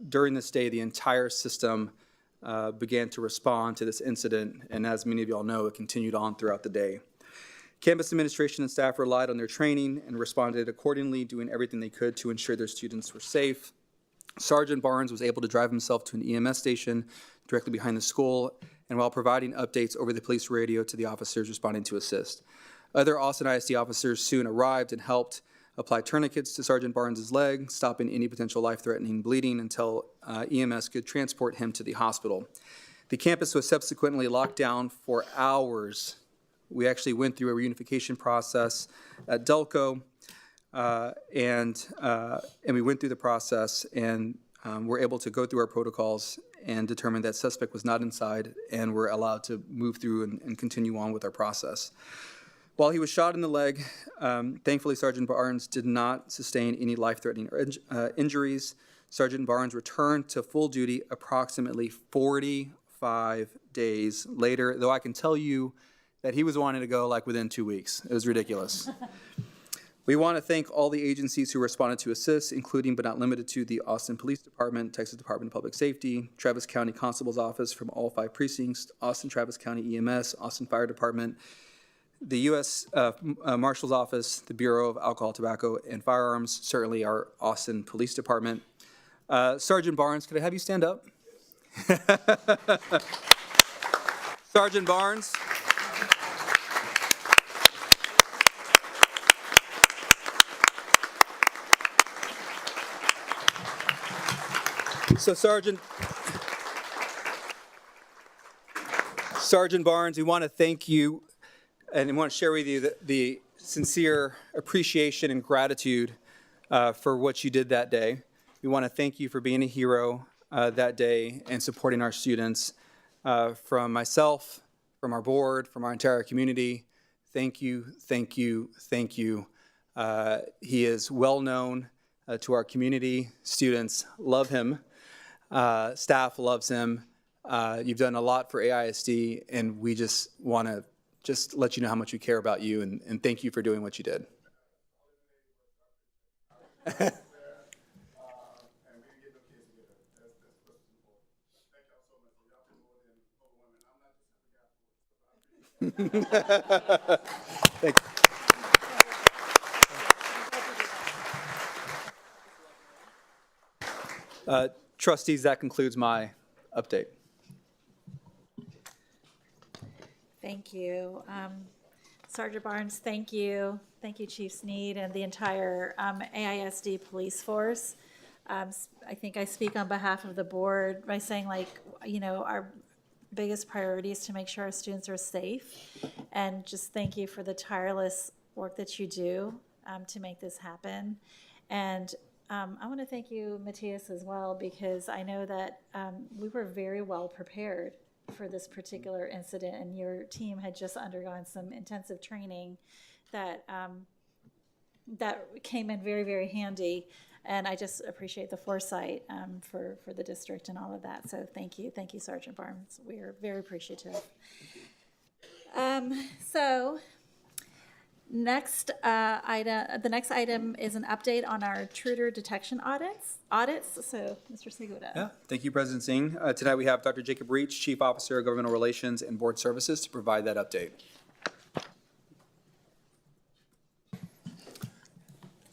During this day, the entire system began to respond to this incident, and as many of y'all know, it continued on throughout the day. Campus administration and staff relied on their training and responded accordingly, doing everything they could to ensure their students were safe. Sergeant Barnes was able to drive himself to an EMS station directly behind the school, and while providing updates over the police radio to the officers responding to assist. Other Austin ISD officers soon arrived and helped apply tourniquets to Sergeant Barnes' leg, stopping any potential life-threatening bleeding until EMS could transport him to the hospital. The campus was subsequently locked down for hours. We actually went through a reunification process at Delco, and we went through the process and were able to go through our protocols and determine that suspect was not inside, and were allowed to move through and continue on with our process. While he was shot in the leg, thankfully Sergeant Barnes did not sustain any life-threatening injuries. Sergeant Barnes returned to full duty approximately 45 days later, though I can tell you that he was wanting to go like within 2 weeks. It was ridiculous. We want to thank all the agencies who responded to assist, including but not limited to the Austin Police Department, Texas Department of Public Safety, Travis County Constable's Office from all 5 precincts, Austin Travis County EMS, Austin Fire Department, the U.S. Marshal's Office, the Bureau of Alcohol, Tobacco, and Firearms, certainly our Austin Police Department. Sergeant Barnes, could I have you stand up? Sergeant Barnes. So Sergeant Barnes, we want to thank you and I want to share with you the sincere appreciation and gratitude for what you did that day. We want to thank you for being a hero that day and supporting our students. From myself, from our board, from our entire community, thank you, thank you, thank you. He is well known to our community. Students love him. Staff loves him. You've done a lot for AISD, and we just want to just let you know how much we care about you, and thank you for doing what you did. Thank you. Trustees, that concludes my update. Thank you. Sergeant Barnes, thank you. Thank you, Chief Sneed, and the entire AISD police force. I think I speak on behalf of the board by saying, our biggest priority is to make sure our students are safe. And just thank you for the tireless work that you do to make this happen. And I want to thank you, Matthias, as well, because I know that we were very well prepared for this particular incident, and your team had just undergone some intensive training that came in very, very handy. And I just appreciate the foresight for the district and all of that. So thank you, Sergeant Barnes. We are very appreciative. So the next item is an update on our intruder detection audits. So, Mr. Segura. Yeah, thank you, President Singh. Tonight we have Dr. Jacob Reach, Chief Officer of Governmental Relations and Board Services, to provide that update.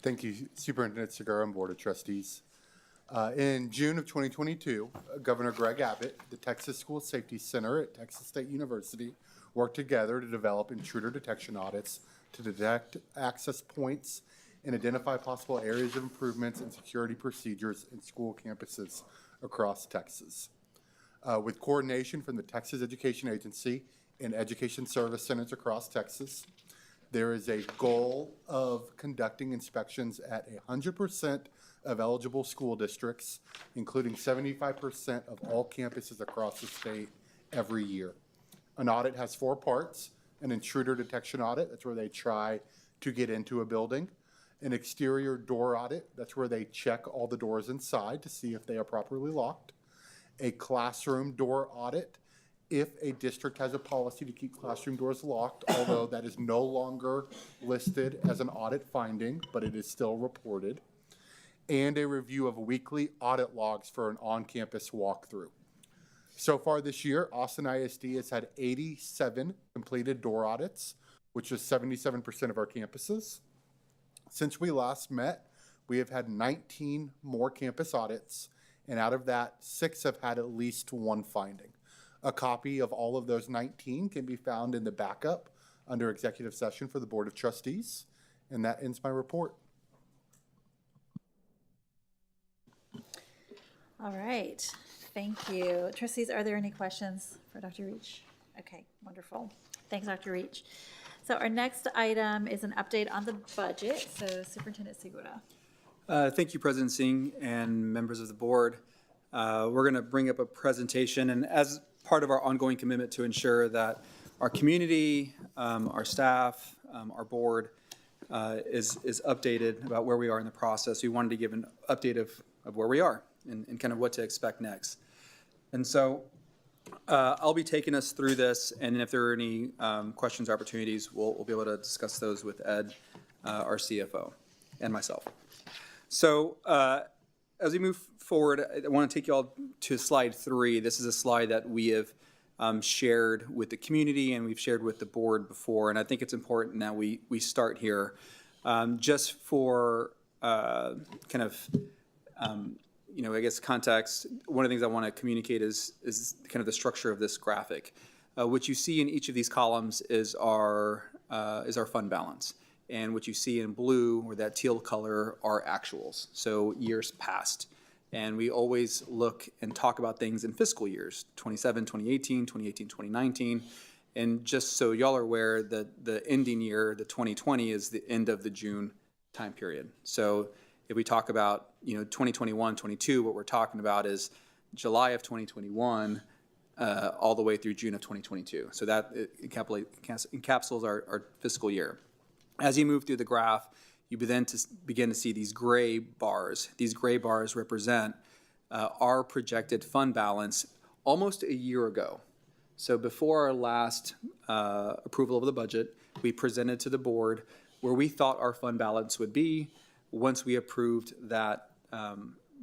Thank you, Superintendent Segura and Board of Trustees. In June of 2022, Governor Greg Abbott, the Texas School Safety Center at Texas State University, worked together to develop intruder detection audits to detect access points and identify possible areas of improvements and security procedures in school campuses across Texas. With coordination from the Texas Education Agency and Education Service Centers across Texas, there is a goal of conducting inspections at 100% of eligible school districts, including 75% of all campuses across the state every year. An audit has 4 parts: an intruder detection audit, that's where they try to get into a building; an exterior door audit, that's where they check all the doors inside to see if they are properly locked; a classroom door audit, if a district has a policy to keep classroom doors locked, although that is no longer listed as an audit finding, but it is still reported; and a review of weekly audit logs for an on-campus walkthrough. So far this year, Austin ISD has had 87 completed door audits, which is 77% of our campuses. Since we last met, we have had 19 more campus audits, and out of that, 6 have had at least 1 finding. A copy of all of those 19 can be found in the backup under executive session for the Board of Trustees, and that ends my report. All right, thank you. Trustees, are there any questions for Dr. Reach? Okay, wonderful. Thanks, Dr. Reach. So our next item is an update on the budget. So Superintendent Segura. Thank you, President Singh and members of the board. We're going to bring up a presentation, and as part of our ongoing commitment to ensure that our community, our staff, our board is updated about where we are in the process, we wanted to give an update of where we are and kind of what to expect next. And so I'll be taking us through this, and if there are any questions or opportunities, we'll be able to discuss those with Ed, our CFO, and myself. So as we move forward, I want to take you all to slide 3. This is a slide that we have shared with the community and we've shared with the board before, and I think it's important that we start here. Just for kind of, I guess context, one of the things I want to communicate is kind of the structure of this graphic. What you see in each of these columns is our fund balance. And what you see in blue, or that teal color, are actuals, so years past. And we always look and talk about things in fiscal years, 2017, 2018, 2019. And just so y'all are aware, the ending year, the 2020, is the end of the June time period. So if we talk about 2021, 22, what we're talking about is July of 2021 all the way through June of 2022. So that encapsulates our fiscal year. As you move through the graph, you begin to see these gray bars. These gray bars represent our projected fund balance almost a year ago. So before our last approval of the budget, we presented to the board where we thought our fund balance would be once we approved that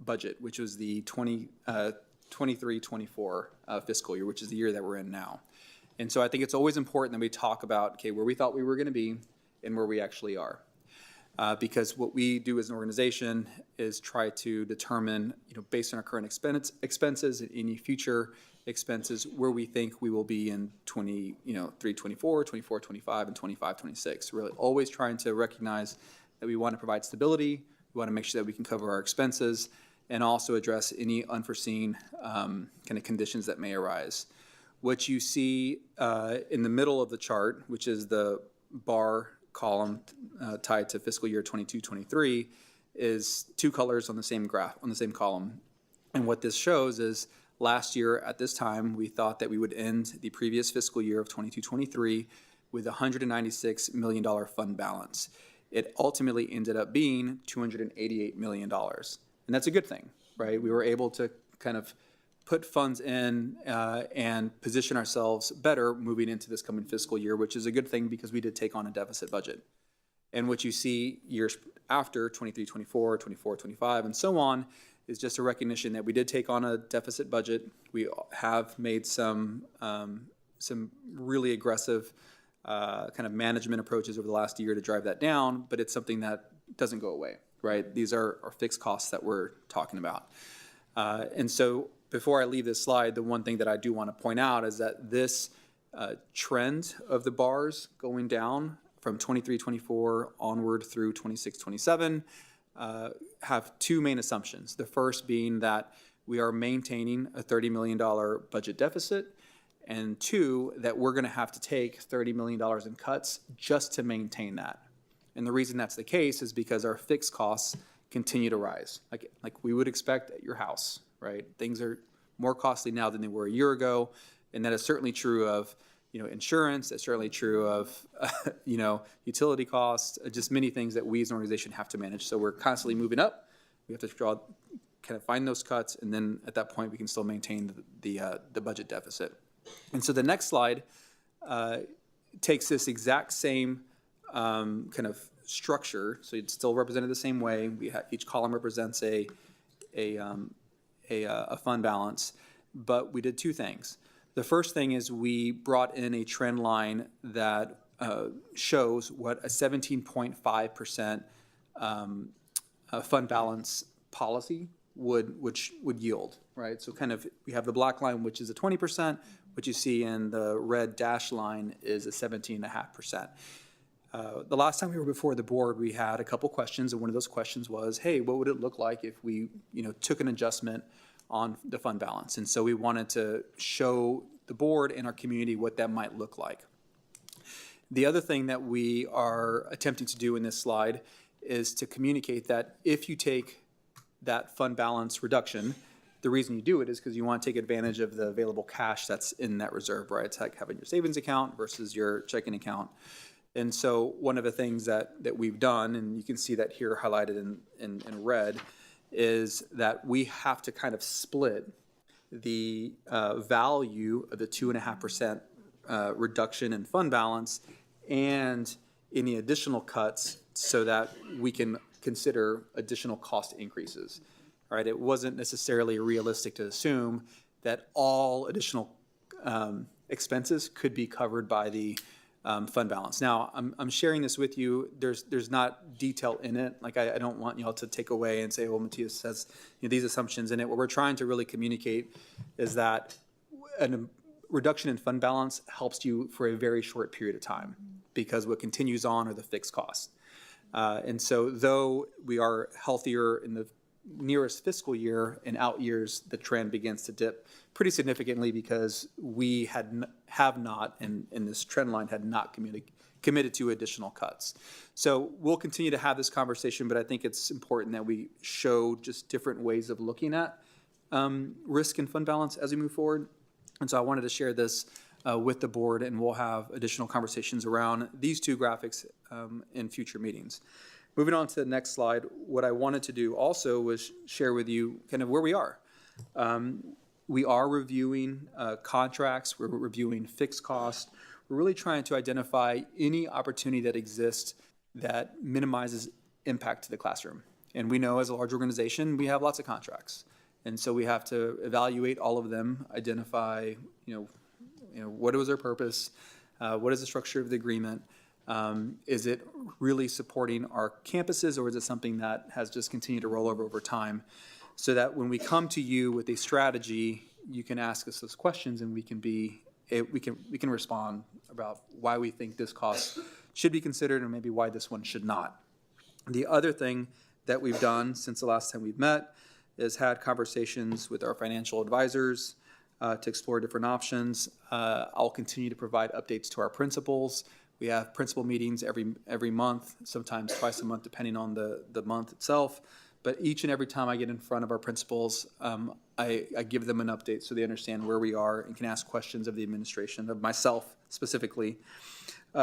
budget, which was the 23-24 fiscal year, which is the year that we're in now. And so I think it's always important that we talk about, okay, where we thought we were going to be and where we actually are. Because what we do as an organization is try to determine, based on our current expenses and any future expenses, where we think we will be in 23-24, 24-25, and 25-26. Really always trying to recognize that we want to provide stability, we want to make sure that we can cover our expenses, and also address any unforeseen kind of conditions that may arise. What you see in the middle of the chart, which is the bar column tied to fiscal year 22-23, is two colors on the same graph, on the same column. And what this shows is last year at this time, we thought that we would end the previous fiscal year of 22-23 with a $196 million fund balance. It ultimately ended up being $288 million. And that's a good thing, right? We were able to kind of put funds in and position ourselves better moving into this coming fiscal year, which is a good thing because we did take on a deficit budget. And what you see years after, 23-24, 24-25, and so on, is just a recognition that we did take on a deficit budget. We have made some really aggressive kind of management approaches over the last year to drive that down, but it's something that doesn't go away, right? These are fixed costs that we're talking about. And so before I leave this slide, the one thing that I do want to point out is that this trend of the bars going down from 23-24 onward through 26-27 have two main assumptions. The first being that we are maintaining a $30 million budget deficit, and two, that we're going to have to take $30 million in cuts just to maintain that. And the reason that's the case is because our fixed costs continue to rise, like we would expect at your house, right? Things are more costly now than they were a year ago, and that is certainly true of insurance. That's certainly true of utility costs, just many things that we as an organization have to manage. So we're constantly moving up. We have to kind of find those cuts, and then at that point we can still maintain the budget deficit. And so the next slide takes this exact same kind of structure. So it's still represented the same way. Each column represents a fund balance, but we did two things. The first thing is we brought in a trend line that shows what a 17.5% fund balance policy would yield, right? So kind of we have the black line, which is a 20%. What you see in the red dash line is a 17.5%. The last time we were before the board, we had a couple questions, and one of those questions was, hey, what would it look like if we took an adjustment on the fund balance? And so we wanted to show the board and our community what that might look like. The other thing that we are attempting to do in this slide is to communicate that if you take that fund balance reduction, the reason you do it is because you want to take advantage of the available cash that's in that reserve, right? It's like having your savings account versus your checking account. And so one of the things that we've done, and you can see that here highlighted in red, is that we have to kind of split the value of the 2.5% reduction in fund balance and any additional cuts so that we can consider additional cost increases. All right, it wasn't necessarily realistic to assume that all additional expenses could be covered by the fund balance. Now, I'm sharing this with you. There's not detail in it. Like I don't want y'all to take away and say, well, Matthias says these assumptions in it. What we're trying to really communicate is that a reduction in fund balance helps you for a very short period of time because what continues on are the fixed costs. And so though we are healthier in the nearest fiscal year, in out years, the trend begins to dip pretty significantly because we have not, and this trend line had not committed to additional cuts. So we'll continue to have this conversation, but I think it's important that we show just different ways of looking at risk and fund balance as we move forward. And so I wanted to share this with the board, and we'll have additional conversations around these two graphics in future meetings. Moving on to the next slide, what I wanted to do also was share with you kind of where we are. We are reviewing contracts, we're reviewing fixed costs. We're really trying to identify any opportunity that exists that minimizes impact to the classroom. And we know as a large organization, we have lots of contracts. And so we have to evaluate all of them, identify, what was their purpose, what is the structure of the agreement, is it really supporting our campuses, or is it something that has just continued to roll over time? So that when we come to you with a strategy, you can ask us those questions and we can respond about why we think this cost should be considered and maybe why this one should not. The other thing that we've done since the last time we've met is had conversations with our financial advisors to explore different options. I'll continue to provide updates to our principals. We have principal meetings every month, sometimes twice a month, depending on the month itself. But each and every time I get in front of our principals, I give them an update so they understand where we are and can ask questions of the administration, of myself specifically.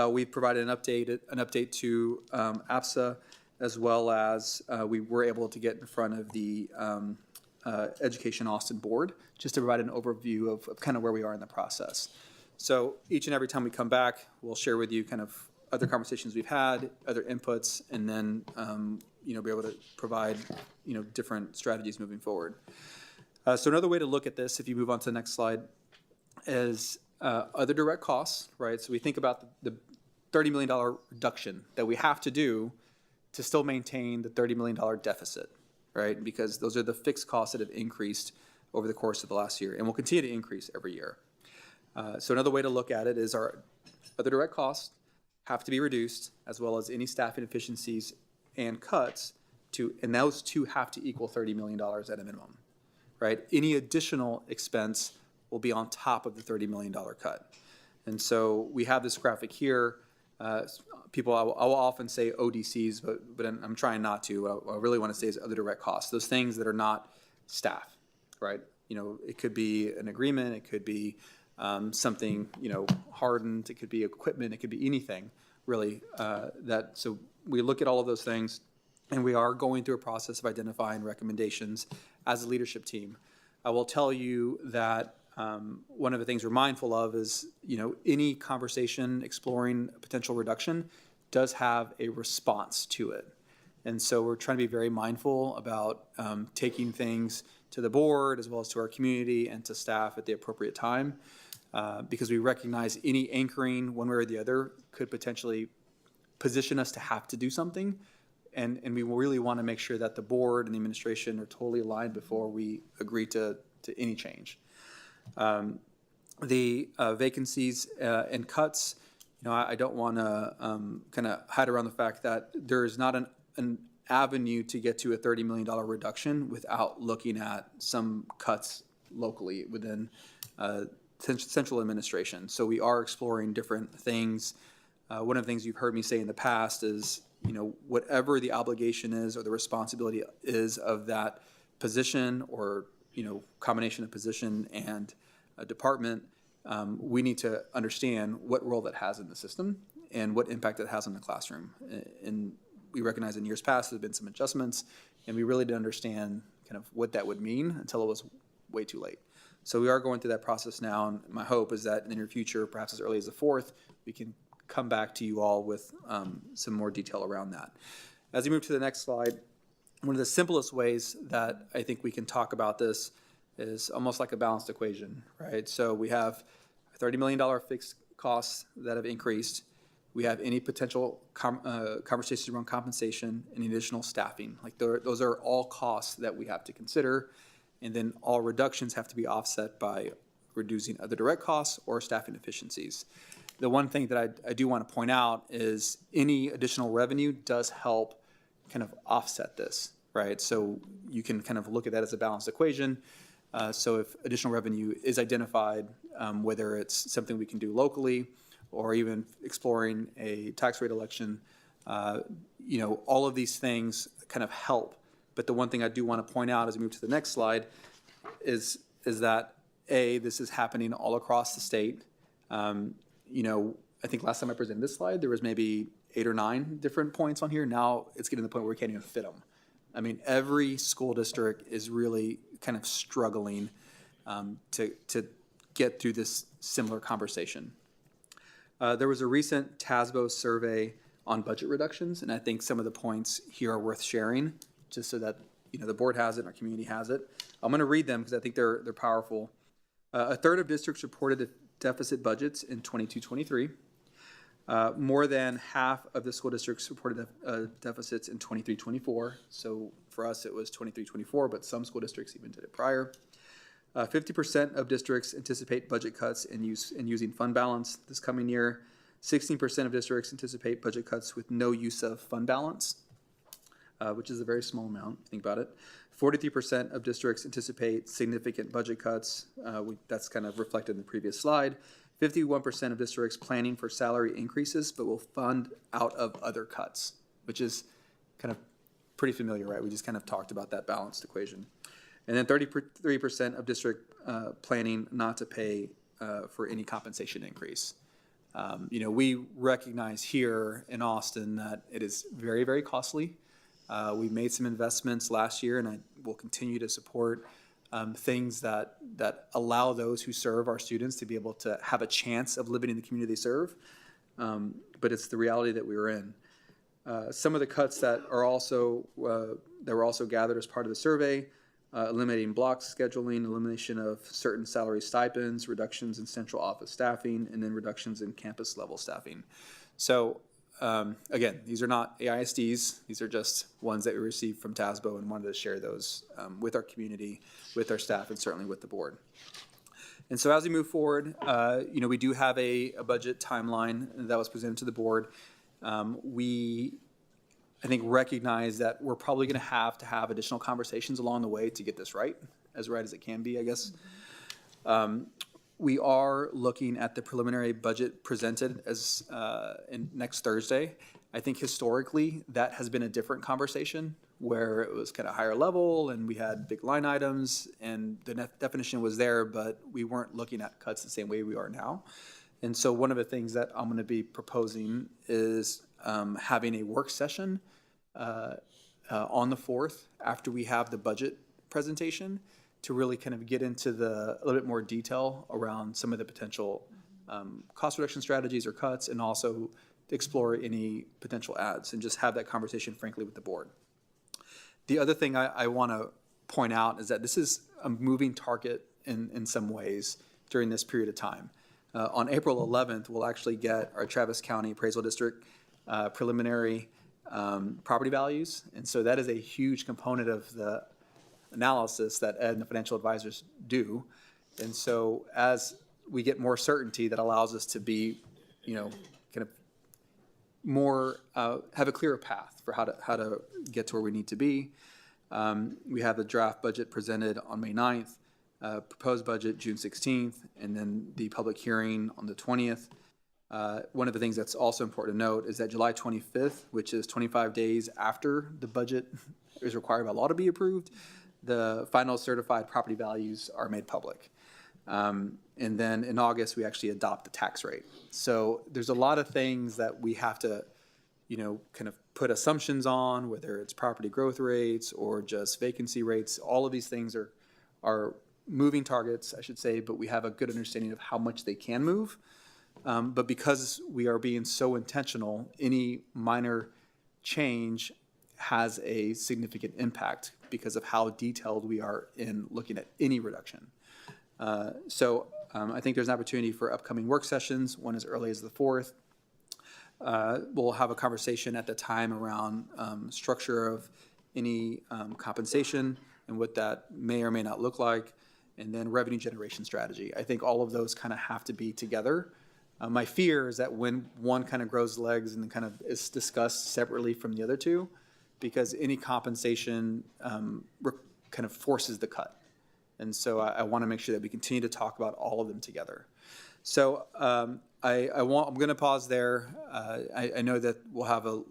We've provided an update to APSA, as well as we were able to get in front of the Education Austin Board, just to provide an overview of kind of where we are in the process. So each and every time we come back, we'll share with you kind of other conversations we've had, other inputs, and then be able to provide different strategies moving forward. So another way to look at this, if you move on to the next slide, is other direct costs, right? So we think about the $30 million reduction that we have to do to still maintain the $30 million deficit, right? Because those are the fixed costs that have increased over the course of the last year and will continue to increase every year. So another way to look at it is our other direct costs have to be reduced, as well as any staffing efficiencies and cuts, and those two have to equal $30 million at a minimum, right? Any additional expense will be on top of the $30 million cut. And so we have this graphic here. I will often say ODCs, but I'm trying not to. What I really want to say is other direct costs, those things that are not staff, right? It could be an agreement, it could be something, hardened, it could be equipment, it could be anything, really. So we look at all of those things, and we are going through a process of identifying recommendations as a leadership team. I will tell you that one of the things we're mindful of is, any conversation exploring a potential reduction does have a response to it. And so we're trying to be very mindful about taking things to the board as well as to our community and to staff at the appropriate time, because we recognize any anchoring one way or the other could potentially position us to have to do something. And we really want to make sure that the board and the administration are totally aligned before we agree to any change. The vacancies and cuts, I don't want to kind of hide around the fact that there is not an avenue to get to a $30 million reduction without looking at some cuts locally within central administration. So we are exploring different things. One of the things you've heard me say in the past is, whatever the obligation is or the responsibility is of that position or, combination of position and a department, we need to understand what role that has in the system and what impact it has on the classroom. And we recognize in years past there have been some adjustments, and we really didn't understand kind of what that would mean until it was way too late. So we are going through that process now, and my hope is that in the near future, perhaps as early as the 4th, we can come back to you all with some more detail around that. As we move to the next slide, one of the simplest ways that I think we can talk about this is almost like a balanced equation, right? So we have $30 million fixed costs that have increased. We have any potential conversations around compensation and additional staffing. Like those are all costs that we have to consider. And then all reductions have to be offset by reducing other direct costs or staffing efficiencies. The one thing that I do want to point out is any additional revenue does help kind of offset this, right? So you can kind of look at that as a balanced equation. So if additional revenue is identified, whether it's something we can do locally or even exploring a tax rate election, all of these things kind of help. But the one thing I do want to point out as we move to the next slide is that, this is happening all across the state. I think last time I presented this slide, there was maybe 8 or 9 different points on here. Now it's getting to the point where we can't even fit them. I mean, every school district is really kind of struggling to get through this similar conversation. There was a recent TASBO survey on budget reductions, and I think some of the points here are worth sharing, just so that the board has it and our community has it. I'm going to read them because I think they're powerful. A third of districts reported deficit budgets in 22-23. More than half of the school districts reported deficits in 23-24. So for us, it was 23-24, but some school districts even did it prior. 50% of districts anticipate budget cuts in using fund balance this coming year. 16% of districts anticipate budget cuts with no use of fund balance, which is a very small amount, think about it. 43% of districts anticipate significant budget cuts. That's kind of reflected in the previous slide. 51% of districts planning for salary increases, but will fund out of other cuts, which is kind of pretty familiar, right? We just kind of talked about that balanced equation. And then 33% of district planning not to pay for any compensation increase. We recognize here in Austin that it is very, very costly. We made some investments last year, and I will continue to support things that allow those who serve our students to be able to have a chance of living in the community they serve. But it's the reality that we were in. Some of the cuts that were also gathered as part of the survey: eliminating block scheduling, elimination of certain salary stipends, reductions in central office staffing, and then reductions in campus level staffing. So again, these are not AISDs. These are just ones that we received from TASBO, and wanted to share those with our community, with our staff, and certainly with the board. And so as we move forward, we do have a budget timeline that was presented to the board. We, I think, recognize that we're probably going to have additional conversations along the way to get this right as it can be, I guess. We are looking at the preliminary budget presented as next Thursday. I think historically that has been a different conversation, where it was kind of higher level and we had big line items and the definition was there, but we weren't looking at cuts the same way we are now. And so one of the things that I'm going to be proposing is having a work session on the 4th after we have the budget presentation, to really kind of get into a little bit more detail around some of the potential cost reduction strategies or cuts, and also explore any potential adds, and just have that conversation frankly with the board. The other thing I want to point out is that this is a moving target in some ways during this period of time. On April 11th, we'll actually get our Travis County Appraisal District preliminary property values, and so that is a huge component of the analysis that Ed and the financial advisors do. And so as we get more certainty, that allows us to be, kind of more, have a clearer path for how to get to where we need to be. We have the draft budget presented on May 9th, proposed budget June 16th, and then the public hearing on the 20th. One of the things that's also important to note is that July 25th, which is 25 days after the budget is required by law to be approved, the final certified property values are made public. And then in August, we actually adopt the tax rate. So there's a lot of things that we have to, kind of put assumptions on, whether it's property growth rates or just vacancy rates. All of these things are moving targets, I should say, but we have a good understanding of how much they can move. But because we are being so intentional, any minor change has a significant impact because of how detailed we are in looking at any reduction. So I think there's an opportunity for upcoming work sessions, one as early as the 4th. We'll have a conversation at the time around structure of any compensation and what that may or may not look like, and then revenue generation strategy. I think all of those kind of have to be together. My fear is that when one kind of grows legs and then kind of is discussed separately from the other two, because any compensation kind of forces the cut. And so I want to make sure that we continue to talk about all of them together. So I'm going to pause there. I know that we'll have a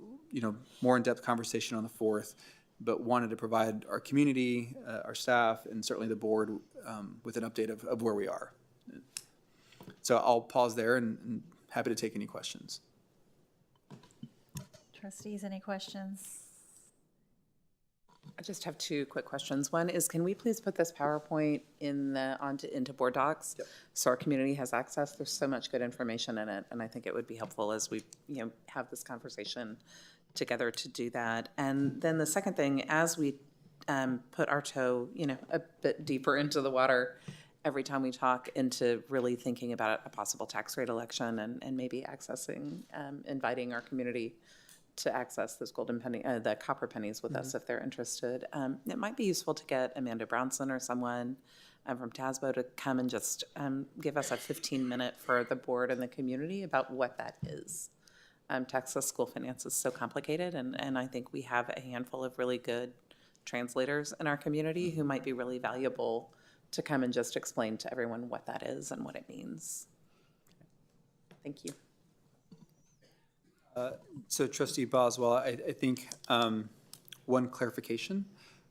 more in-depth conversation on the 4th, but wanted to provide our community, our staff, and certainly the board with an update of where we are. So I'll pause there and happy to take any questions. Trustees, any questions? I just have two quick questions. One is, can we please put this PowerPoint into Board Docs? So our community has access. There's so much good information in it, and I think it would be helpful as we, have this conversation together to do that. And then the second thing, as we put our toe, a bit deeper into the water every time we talk into really thinking about a possible tax rate election and maybe accessing, inviting our community to access those golden penny, the copper pennies with us if they're interested. It might be useful to get Amanda Brownson or someone from TASBO to come and just give us a 15-minute for the board and the community about what that is. Texas school finance is so complicated, and I think we have a handful of really good translators in our community who might be really valuable to come and just explain to everyone what that is and what it means. Thank you. So Trustee Boswell, I think one clarification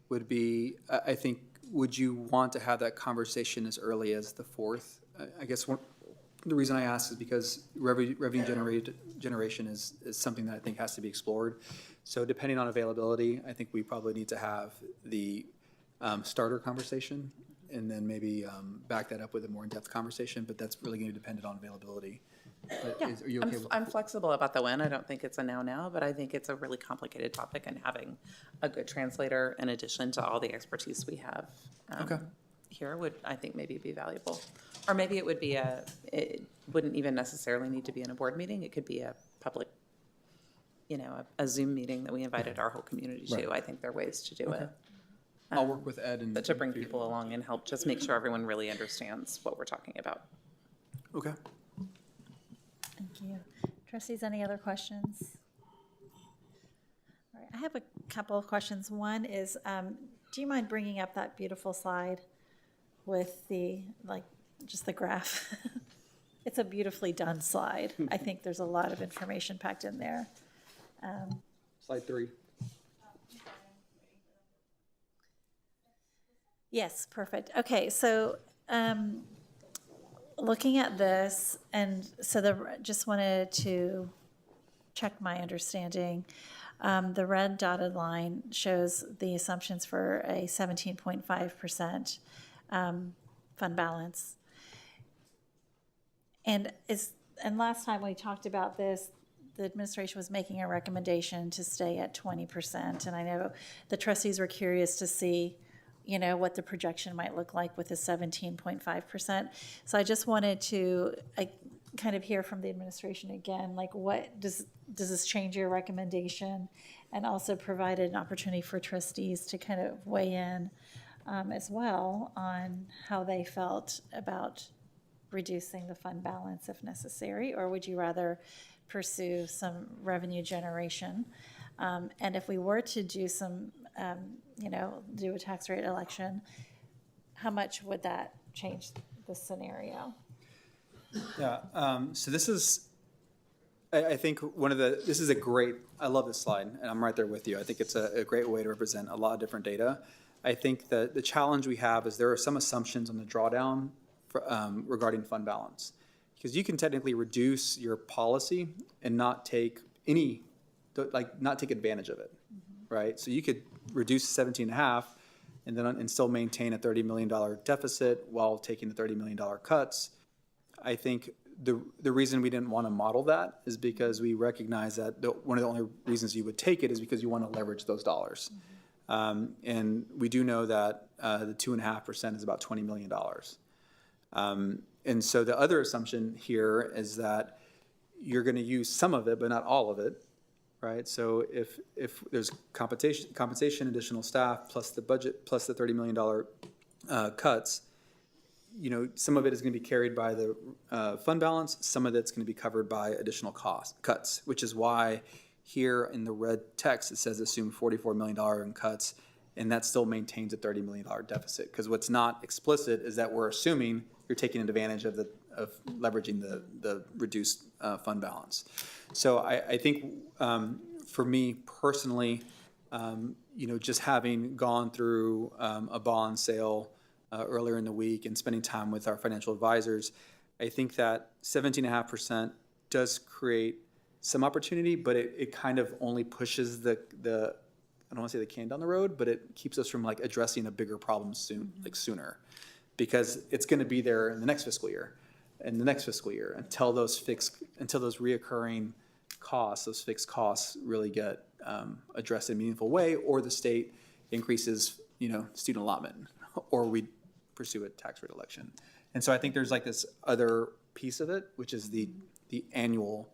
would be, I think, would you want to have that conversation as early as the 4th? I guess the reason I ask is because revenue generation is something that I think has to be explored. So depending on availability, I think we probably need to have the starter conversation and then maybe back that up with a more in-depth conversation, but that's really going to depend on availability. But are you okay with I'm flexible about the when. I don't think it's a now, but I think it's a really complicated topic, and having a good translator in addition to all the expertise we have here would, I think, maybe be valuable. Or maybe it would be it wouldn't even necessarily need to be in a board meeting. It could be a public, a Zoom meeting that we invited our whole community to. I think there are ways to do it. I'll work with Ed and But to bring people along and help just make sure everyone really understands what we're talking about. Okay. Thank you. Trustees, any other questions? All right, I have a couple of questions. One is, do you mind bringing up that beautiful slide with just the graph? It's a beautifully done slide. I think there's a lot of information packed in there. Slide 3. Yes, perfect. Okay, so looking at this, and so just wanted to check my understanding. The red dotted line shows the assumptions for a 17.5% fund balance. And last time we talked about this, the administration was making a recommendation to stay at 20%. And I know the trustees were curious to see, what the projection might look like with the 17.5%. So I just wanted to kind of hear from the administration again, what does this change your recommendation? And also provide an opportunity for trustees to kind of weigh in as well on how they felt about reducing the fund balance if necessary, or would you rather pursue some revenue generation? And if we were to do some, do a tax rate election, how much would that change the scenario? Yeah, so this is, I think this is a great, I love this slide, and I'm right there with you. I think it's a great way to represent a lot of different data. I think that the challenge we have is there are some assumptions on the drawdown regarding fund balance. Because you can technically reduce your policy and not take advantage of it, right? So you could reduce 17.5 and still maintain a $30 million deficit while taking the $30 million cuts. I think the reason we didn't want to model that is because we recognize that one of the only reasons you would take it is because you want to leverage those dollars. And we do know that the 2.5% is about $20 million. And so the other assumption here is that you're going to use some of it, but not all of it, right? So if there's compensation, additional staff, plus the budget, plus the $30 million cuts, some of it is going to be carried by the fund balance. Some of it's going to be covered by additional cuts, which is why here in the red text it says assume $44 million in cuts, and that still maintains a $30 million deficit. Because what's not explicit is that we're assuming you're taking advantage of leveraging the reduced fund balance. So I think for me personally, just having gone through a bond sale earlier in the week and spending time with our financial advisors, I think that 17.5% does create some opportunity, but it kind of only pushes the I don't want to say the can down the road, but it keeps us from like addressing a bigger problem sooner, because it's going to be there in the next fiscal year, and the next fiscal year until those reoccurring costs, those fixed costs really get addressed in a meaningful way, or the state increases, student allotment, or we pursue a tax rate election. And so I think there's like this other piece of it, which is the annual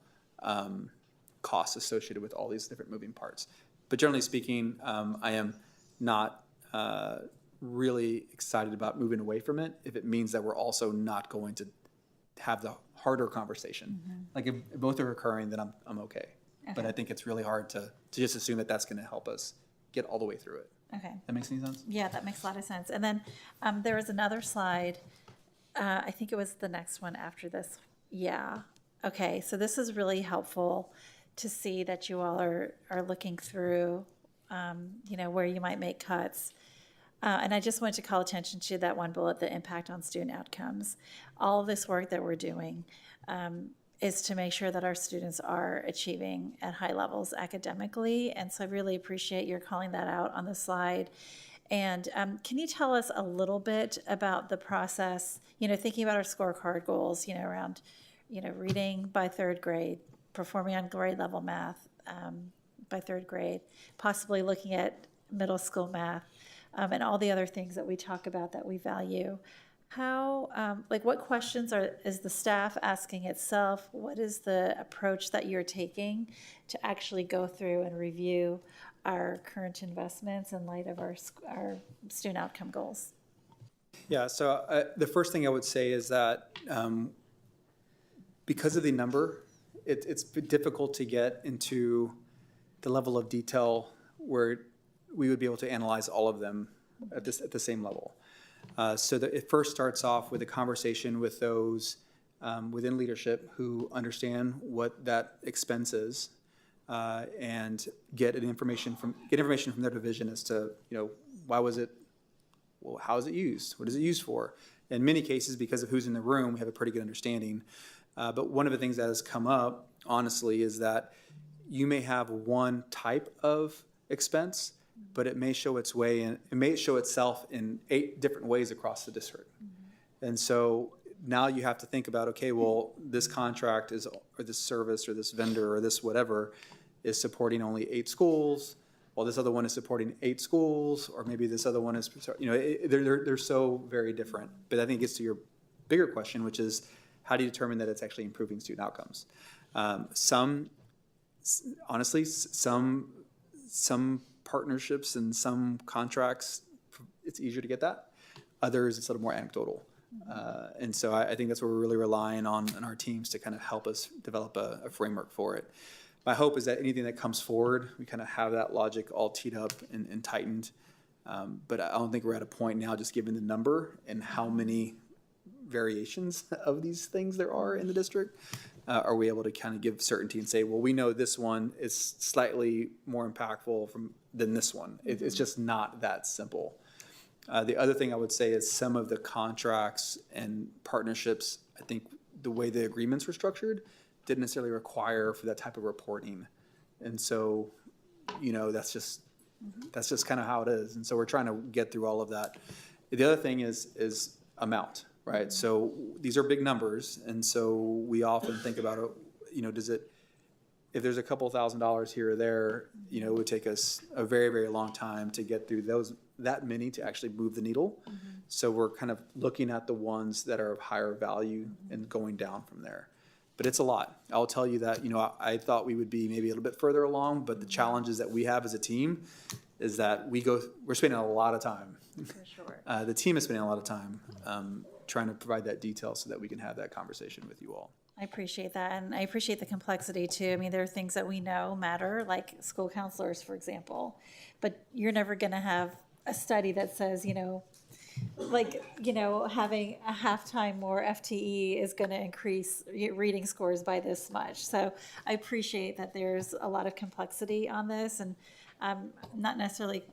costs associated with all these different moving parts. But generally speaking, I am not really excited about moving away from it if it means that we're also not going to have the harder conversation. Like if both are occurring, then I'm okay. But I think it's really hard to just assume that that's going to help us get all the way through it. Okay. That makes any sense? Yeah, that makes a lot of sense. And then there was another slide, I think it was the next one after this. Yeah. Okay, so this is really helpful to see that you all are looking through, where you might make cuts. And I just wanted to call attention to that one bullet, the impact on student outcomes. All of this work that we're doing is to make sure that our students are achieving at high levels academically. And so I really appreciate your calling that out on the slide. And can you tell us a little bit about the process, thinking about our scorecard goals, around, reading by third grade, performing on grade level math by third grade, possibly looking at middle school math, and all the other things that we talk about that we value. How, what questions is the staff asking itself? What is the approach that you're taking to actually go through and review our current investments in light of our student outcome goals? Yeah, so the first thing I would say is that because of the number, it's difficult to get into the level of detail where we would be able to analyze all of them at the same level. So that it first starts off with a conversation with those within leadership who understand what that expense is, and get information from their division as to why was it, well, how is it used, what is it used for? In many cases, because of who's in the room, we have a pretty good understanding. But one of the things that has come up, honestly, is that you may have one type of expense, but it may show itself in 8 different ways across the district. And so now you have to think about, okay, well, this contract or this service or this vendor or this whatever is supporting only 8 schools, while this other one is supporting 8 schools, or maybe this other one is, they're so very different. But I think it gets to your bigger question, which is, how do you determine that it's actually improving student outcomes? Honestly, some partnerships and some contracts, it's easier to get that. Others, it's a little more anecdotal. And so I think that's where we're really relying on our teams to kind of help us develop a framework for it. My hope is that anything that comes forward, we kind of have that logic all teed up and tightened. But I don't think we're at a point now, just given the number and how many variations of these things there are in the district, are we able to kind of give certainty and say, well, we know this one is slightly more impactful than this one. It's just not that simple. The other thing I would say is some of the contracts and partnerships, I think the way the agreements were structured didn't necessarily require for that type of reporting. And so, that's just kind of how it is. And so we're trying to get through all of that. The other thing is amount. Right, so these are big numbers, and so we often think about if there's a couple $1,000s here or there, it would take us a very, very long time to get through that many to actually move the needle. So we're kind of looking at the ones that are of higher value and going down from there. But it's a lot. I'll tell you that, I thought we would be maybe a little bit further along, but the challenges that we have as a team is that we're spending a lot of time. For sure. The team is spending a lot of time trying to provide that detail so that we can have that conversation with you all. I appreciate that, and I appreciate the complexity too. I mean, there are things that we know matter, like school counselors, for example, but you're never going to have a study that says, having a half-time more FTE is going to increase reading scores by this much. So I appreciate that there's a lot of complexity on this, and not necessarily,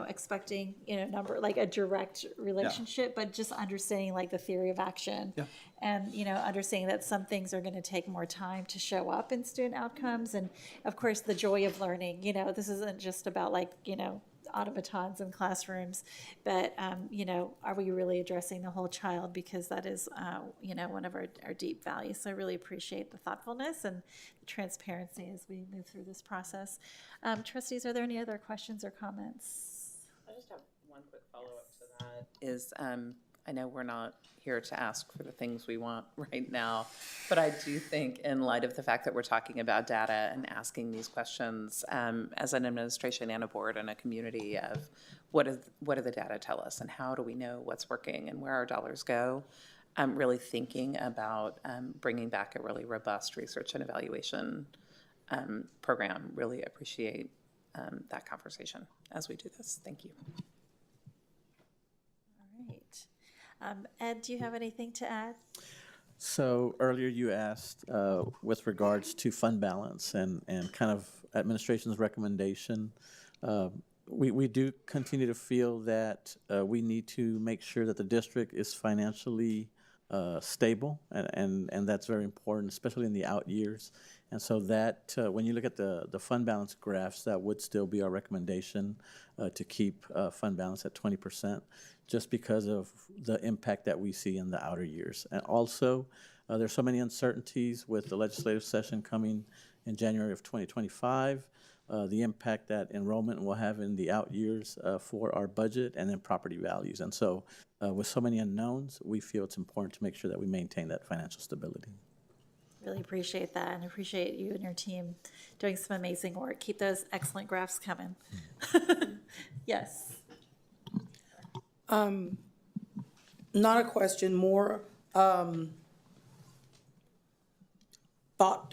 expecting, number, like a direct relationship, but just understanding like the theory of action. Yeah. And, understanding that some things are going to take more time to show up in student outcomes. And of course, the joy of learning, this isn't just about like, automatons in classrooms, but, are we really addressing the whole child? Because that is, one of our deep values. So I really appreciate the thoughtfulness and the transparency as we move through this process. Trustees, are there any other questions or comments? I just have one quick follow-up to that. Is, I know we're not here to ask for the things we want right now, but I do think in light of the fact that we're talking about data and asking these questions, as an administration and a board and a community of what do the data tell us and how do we know what's working and where our dollars go, I'm really thinking about bringing back a really robust research and evaluation program. Really appreciate that conversation as we do this. Thank you. All right. Ed, do you have anything to add? So earlier you asked with regards to fund balance and kind of administration's recommendation. We do continue to feel that we need to make sure that the district is financially stable, and that's very important, especially in the out years. And so that when you look at the fund balance graphs, that would still be our recommendation to keep fund balance at 20%, just because of the impact that we see in the outer years. And also, there's so many uncertainties with the legislative session coming in January of 2025, the impact that enrollment will have in the out years for our budget, and then property values. And so with so many unknowns, we feel it's important to make sure that we maintain that financial stability. Really appreciate that, and appreciate you and your team doing some amazing work. Keep those excellent graphs coming. Yes. Not a question, more thought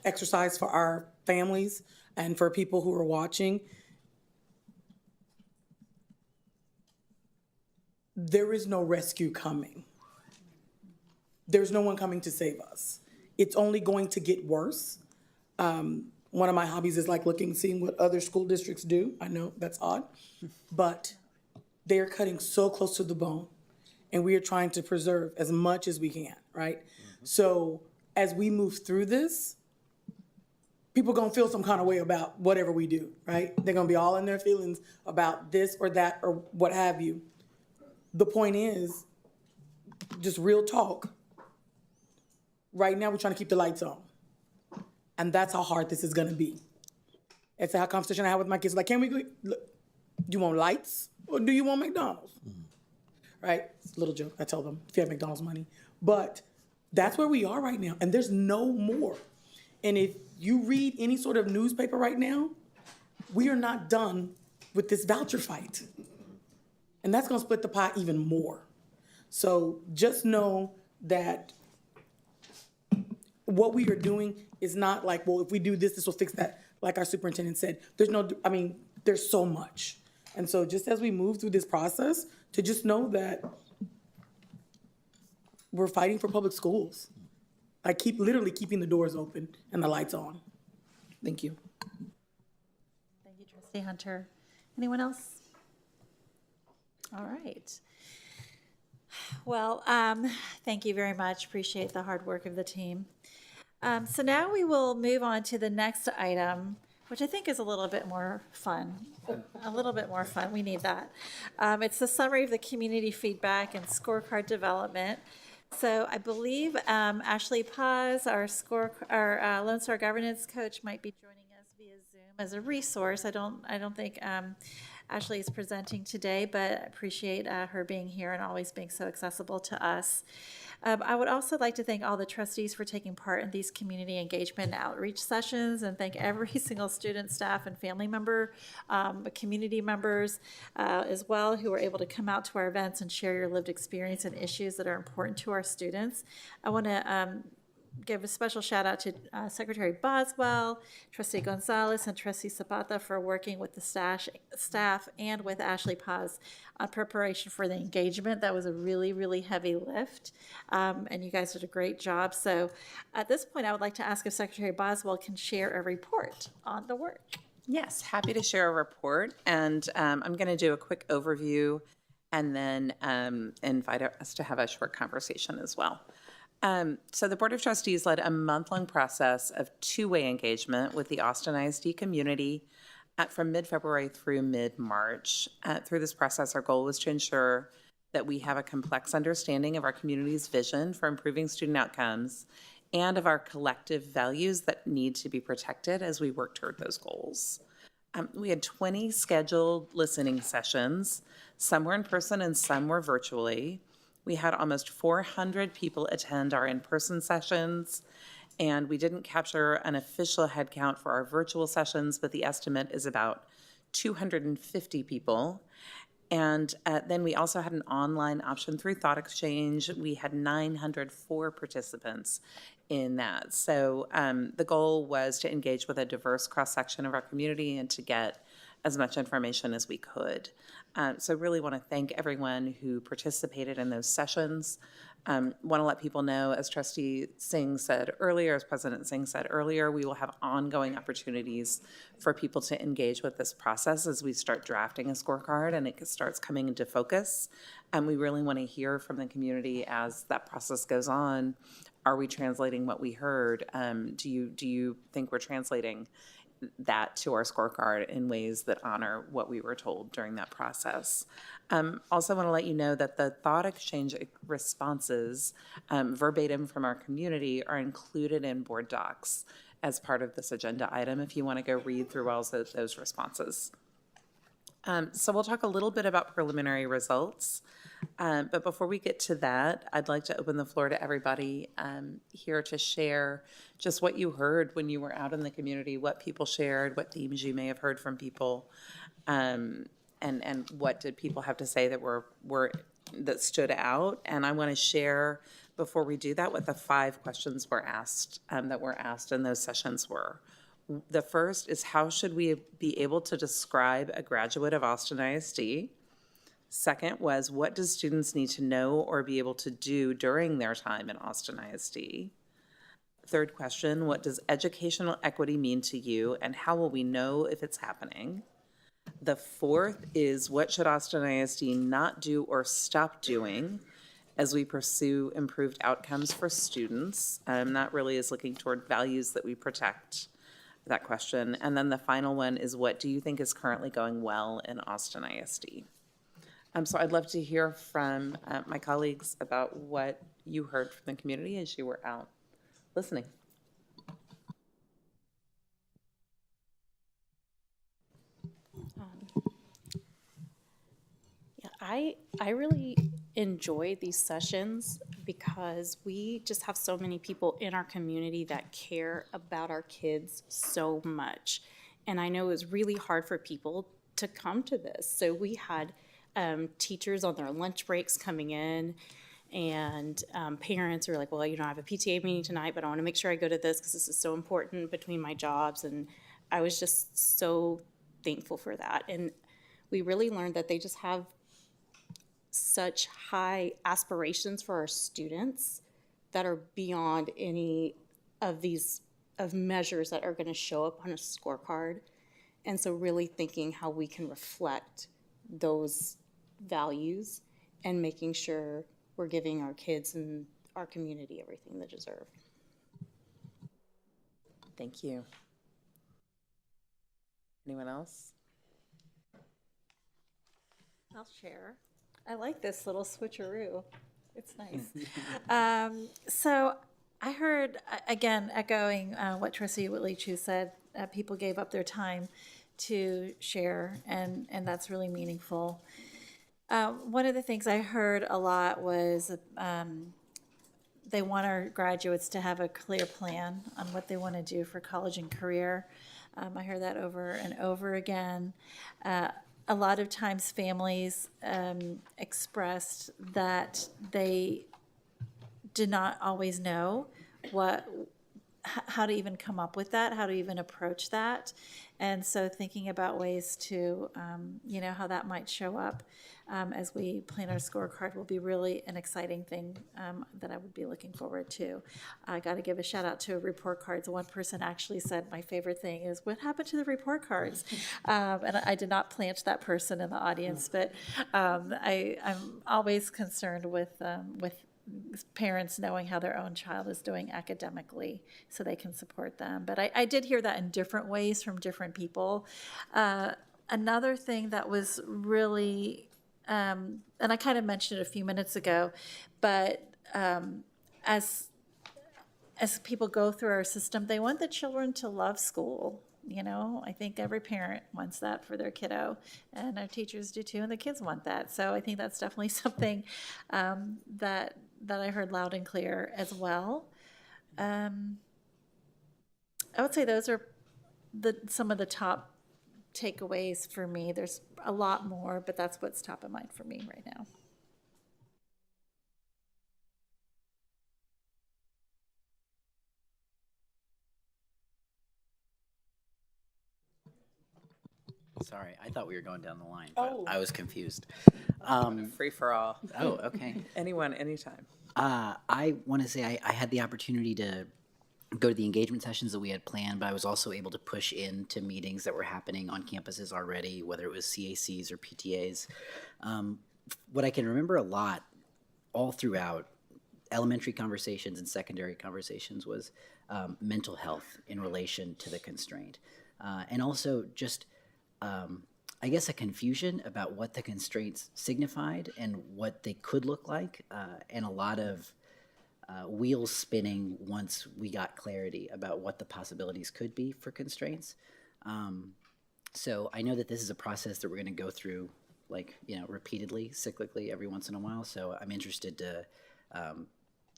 exercise for our families and for people who are watching. There is no rescue coming. There's no one coming to save us. It's only going to get worse. One of my hobbies is like seeing what other school districts do. I know that's odd, but they're cutting so close to the bone, and we are trying to preserve as much as we can, right? So as we move through this, people are gonna feel some kind of way about whatever we do, right? They're gonna be all in their feelings about this or that or what have you. The point is, just real talk. Right now, we're trying to keep the lights on. And that's how hard this is gonna be. It's a conversation I have with my kids, like, can we go, look, do you want lights or do you want McDonald's? Right? It's a little joke, I tell them, if you have McDonald's money. But that's where we are right now, and there's no more. And if you read any sort of newspaper right now, we are not done with this voucher fight. And that's gonna split the pie even more. So just know that what we are doing is not like, well, if we do this, this will fix that. Like our superintendent said, there's so much. And so just as we move through this process, to just know that we're fighting for public schools. I keep literally keeping the doors open and the lights on. Thank you. Thank you, Trustee Hunter. Anyone else? All right. Well, thank you very much. Appreciate the hard work of the team. So now we will move on to the next item, which I think is a little bit more fun. A little bit more fun. We need that. It's the summary of the community feedback and scorecard development. So I believe Ashley Paz, our Lone Star governance coach, might be joining us via Zoom as a resource. I don't think Ashley is presenting today, but I appreciate her being here and always being so accessible to us. I would also like to thank all the trustees for taking part in these community engagement and outreach sessions, and thank every single student, staff, and family member, community members as well, who were able to come out to our events and share your lived experience and issues that are important to our students. I want to give a special shout out to Secretary Boswell, Trustee Gonzalez, and Trustee Zapata for working with the staff and with Ashley Paz on preparation for the engagement. That was a really, really heavy lift, and you guys did a great job. So at this point, I would like to ask if Secretary Boswell can share a report on the work. Yes, happy to share a report, and I'm going to do a quick overview and then invite us to have a short conversation as well. So the Board of Trustees led a month-long process of two-way engagement with the Austin ISD community from mid-February through mid-March. Through this process, our goal was to ensure that we have a complex understanding of our community's vision for improving student outcomes and of our collective values that need to be protected as we work toward those goals. We had 20 scheduled listening sessions. Some were in person and some were virtually. We had almost 400 people attend our in-person sessions, and we didn't capture an official head count for our virtual sessions, but the estimate is about 250 people. And then we also had an online option through Thought Exchange. We had 904 participants in that. So the goal was to engage with a diverse cross-section of our community and to get as much information as we could. So really want to thank everyone who participated in those sessions. Want to let people know, as Trustee Singh said earlier, as President Singh said earlier, we will have ongoing opportunities for people to engage with this process as we start drafting a scorecard and it starts coming into focus. We really want to hear from the community as that process goes on. Are we translating what we heard? Do you think we're translating that to our scorecard in ways that honor what we were told during that process? Also want to let you know that the Thought Exchange responses verbatim from our community are included in board docs as part of this agenda item if you want to go read through all of those responses. So we'll talk a little bit about preliminary results. But before we get to that, I'd like to open the floor to everybody here to share just what you heard when you were out in the community, what people shared, what themes you may have heard from people, and what did people have to say that stood out. And I want to share, before we do that, what the 5 questions were asked that were asked in those sessions were. The first is, how should we be able to describe a graduate of Austin ISD? Second was, what do students need to know or be able to do during their time in Austin ISD? Third question, what does educational equity mean to you and how will we know if it's happening? The fourth is, what should Austin ISD not do or stop doing as we pursue improved outcomes for students? That really is looking toward values that we protect, that question. And then the final one is, what do you think is currently going well in Austin ISD? So I'd love to hear from my colleagues about what you heard from the community as you were out listening. Yeah, I really enjoy these sessions because we just have so many people in our community that care about our kids so much. And I know it was really hard for people to come to this. So we had teachers on their lunch breaks coming in, and parents were like, well, I have a PTA meeting tonight, but I want to make sure I go to this because this is so important between my jobs. And I was just so thankful for that. And we really learned that they just have such high aspirations for our students that are beyond any of these measures that are going to show up on a scorecard. And so really thinking how we can reflect those values and making sure we're giving our kids and our community everything they deserve. Thank you. Anyone else? I'll share. I like this little switcheroo. It's nice. So I heard, again, echoing what Trustee Whitley-Chu said, people gave up their time to share, and that's really meaningful. One of the things I heard a lot was they want our graduates to have a clear plan on what they want to do for college and career. I heard that over and over again. A lot of times families expressed that they did not always know what how to even come up with that, how to even approach that. And so thinking about ways to, how that might show up as we plan our scorecard will be really an exciting thing that I would be looking forward to. I got to give a shout out to report cards. One person actually said, my favorite thing is, what happened to the report cards? And I did not plant that person in the audience, but I'm always concerned with parents knowing how their own child is doing academically so they can support them. But I did hear that in different ways from different people. Another thing that was really, and I kind of mentioned it a few minutes ago, but as people go through our system, they want the children to love school. I think every parent wants that for their kiddo, and our teachers do too, and the kids want that. So I think that's definitely something that I heard loud and clear as well. I would say those are some of the top takeaways for me. There's a lot more, but that's what's top of mind for me right now. Sorry, I thought we were going down the line, but I was confused. Free for all. Oh, okay. Anyone, anytime. I want to say I had the opportunity to go to the engagement sessions that we had planned, but I was also able to push into meetings that were happening on campuses already, whether it was CACs or PTAs. What I can remember a lot all throughout elementary conversations and secondary conversations was mental health in relation to the constraint. And also just, I guess, a confusion about what the constraints signified and what they could look like, and a lot of wheels spinning once we got clarity about what the possibilities could be for constraints. So I know that this is a process that we're going to go through, repeatedly, cyclically, every once in a while. So I'm interested to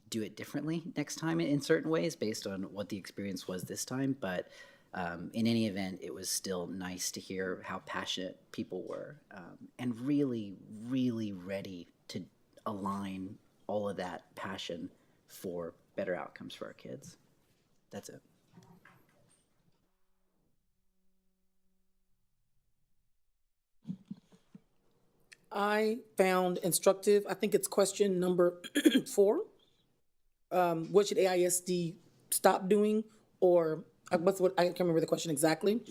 do it differently next time in certain ways based on what the experience was this time. But in any event, it was still nice to hear how passionate people were, and really, really ready to align all of that passion for better outcomes for our kids. That's it. I found instructive, I think it's question number 4. What should AISD stop doing, or I can't remember the question exactly.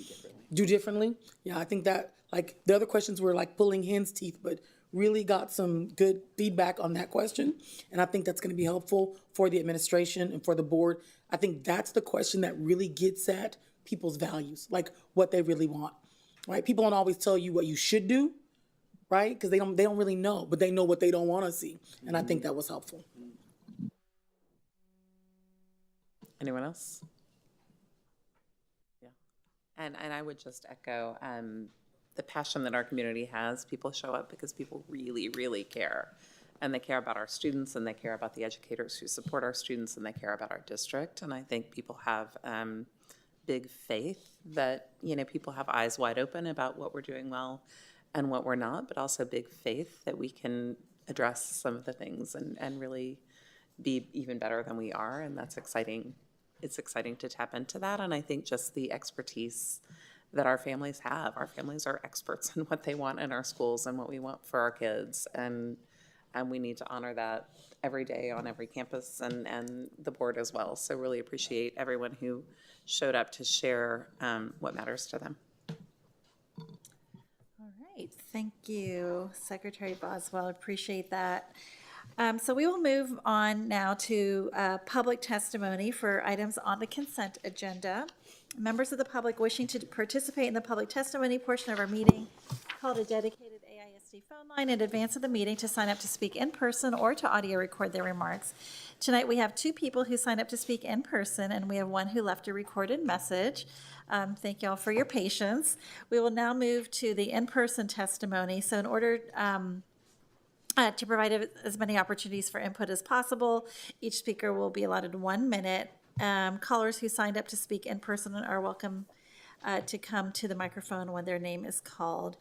Do differently. Yeah, I think that, the other questions were pulling hen's teeth, but really got some good feedback on that question. And I think that's going to be helpful for the administration and for the board. I think that's the question that really gets at people's values, what they really want, right? People don't always tell you what you should do, right? Because they don't really know, but they know what they don't want to see. And I think that was helpful. Anyone else? Yeah. And I would just echo the passion that our community has. People show up because people really, really care. And they care about our students, and they care about the educators who support our students, and they care about our district. And I think people have big faith that, people have eyes wide open about what we're doing well and what we're not, but also big faith that we can address some of the things and really be even better than we are. And that's exciting. It's exciting to tap into that. And I think just the expertise that our families have. Our families are experts in what they want in our schools and what we want for our kids. And we need to honor that every day on every campus, and the board as well. So really appreciate everyone who showed up to share what matters to them. All right, thank you, Secretary Boswell, appreciate that. So we will move on now to public testimony for items on the consent agenda. Members of the public wishing to participate in the public testimony portion of our meeting called a dedicated AISD phone line in advance of the meeting to sign up to speak in person or to audio record their remarks. Tonight we have 2 people who signed up to speak in person, and we have 1 who left a recorded message. Thank you all for your patience. We will now move to the in-person testimony. So in order to provide as many opportunities for input as possible, each speaker will be allotted 1 minute. Callers who signed up to speak in person are welcome to come to the microphone when their name is called.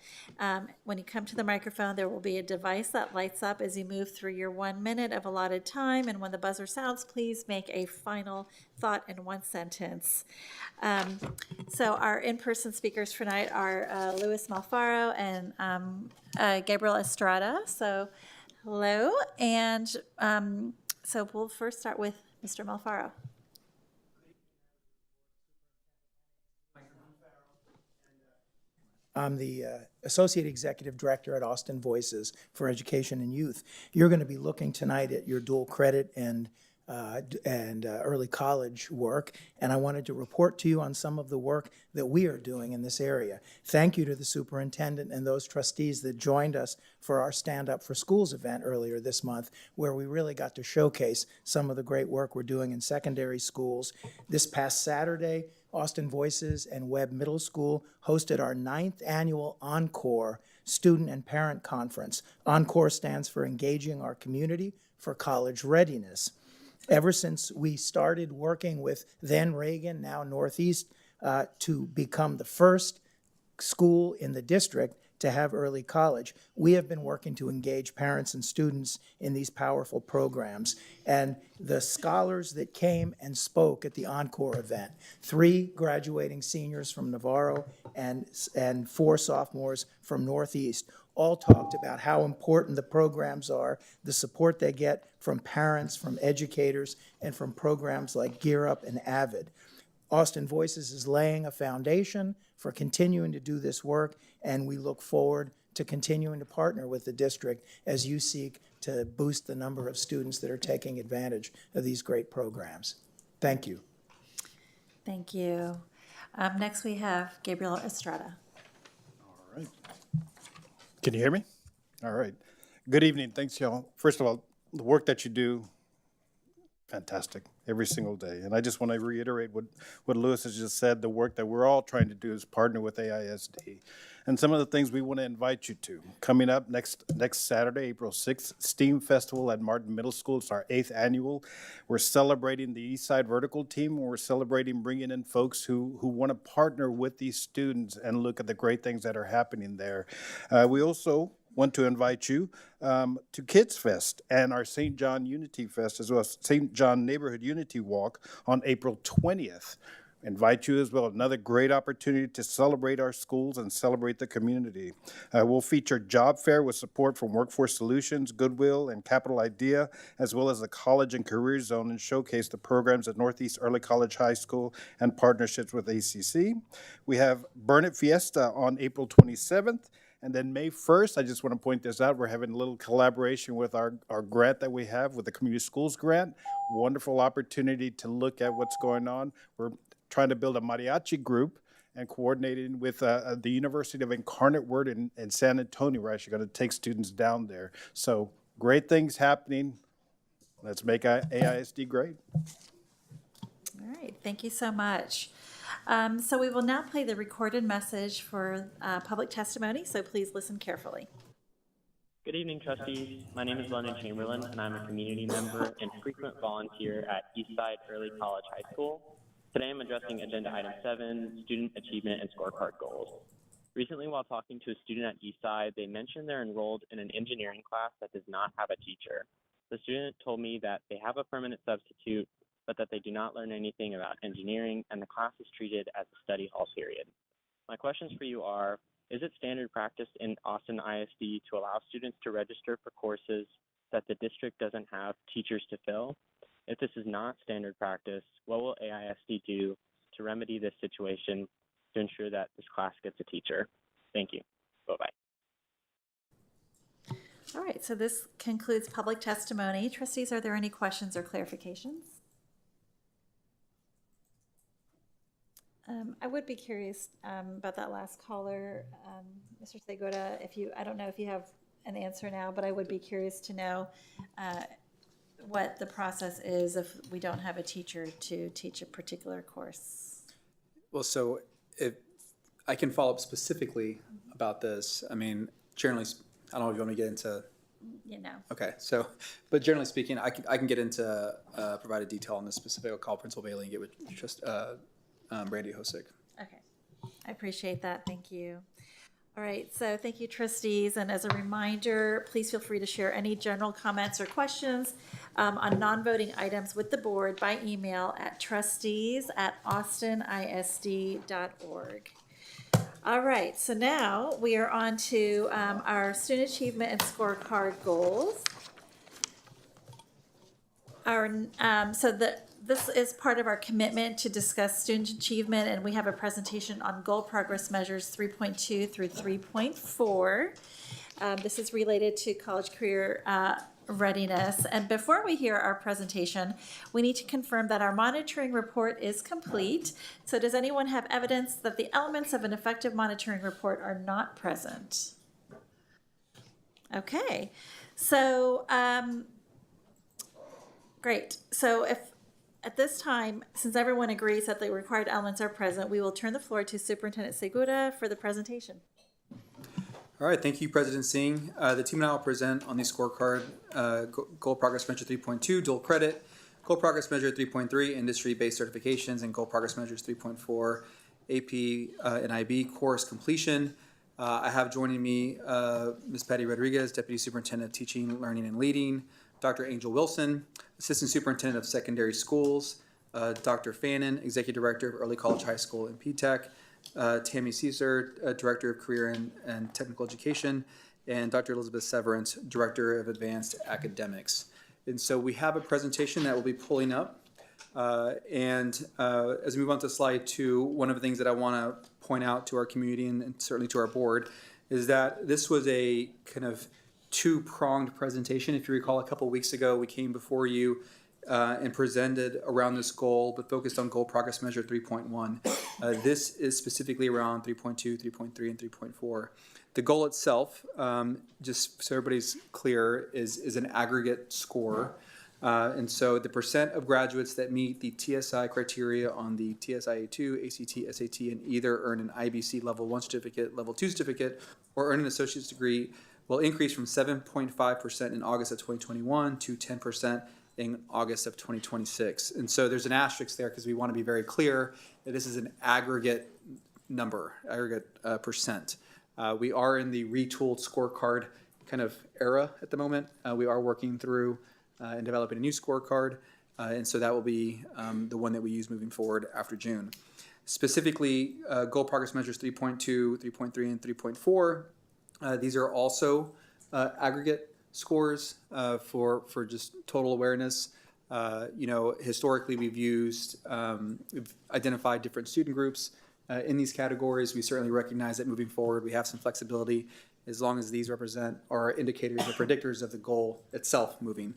When you come to the microphone, there will be a device that lights up as you move through your 1 minute of allotted time. And when the buzzer sounds, please make a final thought in one sentence. So our in-person speakers for tonight are Luis Malfaro and Gabriel Estrada. So hello. And so we'll first start with Mr. Malfaro. I'm the Associate Executive Director at Austin Voices for Education and Youth. You're going to be looking tonight at your dual credit and early college work, and I wanted to report to you on some of the work that we are doing in this area. Thank you to the superintendent and those trustees that joined us for our Stand Up for Schools event earlier this month, where we really got to showcase some of the great work we're doing in secondary schools. This past Saturday, Austin Voices and Webb Middle School hosted our 9th annual Encore Student and Parent Conference. Encore stands for Engaging Our Community for College Readiness. Ever since we started working with then Reagan, now Northeast, to become the first school in the district to have early college, we have been working to engage parents and students in these powerful programs. And the scholars that came and spoke at the Encore event, 3 graduating seniors from Navarro and 4 sophomores from Northeast, all talked about how important the programs are, the support they get from parents, from educators, and from programs like Gear Up and AVID. Austin Voices is laying a foundation for continuing to do this work, and we look forward to continuing to partner with the district as you seek to boost the number of students that are taking advantage of these great programs. Thank you. Thank you. Next, we have Gabriel Estrada. All right. Can you hear me? All right. Good evening. Thanks, y'all. First of all, the work that you do, fantastic, every single day. And I just want to reiterate what Lewis has just said. The work that we're all trying to do is partner with AISD. And some of the things we want to invite you to. Coming up next Saturday, April 6th, STEAM Festival at Martin Middle School. It's our 8th annual. We're celebrating the Eastside Vertical Team. We're celebrating bringing in folks who want to partner with these students and look at the great things that are happening there. We also want to invite you to Kids Fest and our St. John Unity Fest, as well as St. John Neighborhood Unity Walk on April 20th. Invite you as well. Another great opportunity to celebrate our schools and celebrate the community. We'll feature job fair with support from Workforce Solutions, Goodwill, and Capital Idea, as well as the College and Career Zone, and showcase the programs at Northeast Early College High School and partnerships with ACC. We have Burn It Fiesta on April 27th. And then May 1st, I just want to point this out, we're having a little collaboration with our grant that we have with the Community Schools Grant. Wonderful opportunity to look at what's going on. We're trying to build a mariachi group and coordinating with the University of Incarnate Word in San Antonio. We're actually going to take students down there. So great things happening. Let's make AISD great. All right, thank you so much. So we will now play the recorded message for public testimony, so please listen carefully. Good evening, trustees. My name is London Chamberlain, and I'm a community member and frequent volunteer at Eastside Early College High School. Today I'm addressing Agenda Item 7, Student Achievement and Scorecard Goals. Recently, while talking to a student at Eastside, they mentioned they're enrolled in an engineering class that does not have a teacher. The student told me that they have a permanent substitute, but that they do not learn anything about engineering, and the class is treated as a study hall period. My questions for you are, is it standard practice in Austin ISD to allow students to register for courses that the district doesn't have teachers to fill? If this is not standard practice, what will AISD do to remedy this situation to ensure that this class gets a teacher? Thank you. Bye-bye. All right, so this concludes public testimony. Trustees, are there any questions or clarifications? I would be curious about that last caller, Mr. Segura. I don't know if you have an answer now, but I would be curious to know what the process is if we don't have a teacher to teach a particular course. Well, so if I can follow up specifically about this, I mean, generally, I don't know if you want me to get into. You know. Okay, so, but generally speaking, I can get into provide a detail on this specific. I'll call Principal Bailey and get with just Brandy Hosick. Okay. I appreciate that. Thank you. All right, so thank you, trustees. And as a reminder, please feel free to share any general comments or questions on non-voting items with the board by email at trustees@austinisd.org. All right, so now we are on to our student achievement and scorecard goals. This is part of our commitment to discuss student achievement, and we have a presentation on goal progress measures 3.2 through 3.4. This is related to college career readiness. And before we hear our presentation, we need to confirm that our monitoring report is complete. So does anyone have evidence that the elements of an effective monitoring report are not present? Okay, so great. So if at this time, since everyone agrees that the required elements are present, we will turn the floor to Superintendent Segura for the presentation. All right, thank you, President Singh. The team and I will present on the scorecard Goal Progress Measure 3.2, dual credit, Goal Progress Measure 3.3, industry-based certifications, and Goal Progress Measures 3.4, AP and IB course completion. I have joining me Ms. Patty Rodriguez, Deputy Superintendent of Teaching, Learning, and Leading, Dr. Angel Wilson, Assistant Superintendent of Secondary Schools, Dr. Fannin, Executive Director of Early College High School and PTech, Tammy Caesar, Director of Career and Technical Education, and Dr. Elizabeth Severance, Director of Advanced Academics. And so we have a presentation that we'll be pulling up. As we move on to slide 2, one of the things that I want to point out to our community and certainly to our board is that this was a kind of two-pronged presentation. If you recall, a couple weeks ago, we came before you and presented around this goal, but focused on Goal Progress Measure 3.1. This is specifically around 3.2, 3.3, and 3.4. The goal itself, just so everybody's clear, is an aggregate score. And so the percent of graduates that meet the TSI criteria on the TSIA2, ACT, SAT, and either earn an IBC Level 1 certificate, Level 2 certificate, or earn an associate's degree will increase from 7.5% in August of 2021 to 10% in August of 2026. And so there's an asterisk there because we want to be very clear that this is an aggregate number, aggregate percent. We are in the retooled scorecard kind of era at the moment. We are working through and developing a new scorecard, and so that will be the one that we use moving forward after June. Specifically, Goal Progress Measures 3.2, 3.3, and 3.4. These are also aggregate scores for just total awareness. Historically, we've identified different student groups in these categories. We certainly recognize that moving forward, we have some flexibility as long as these represent or are indicators or predictors of the goal itself moving.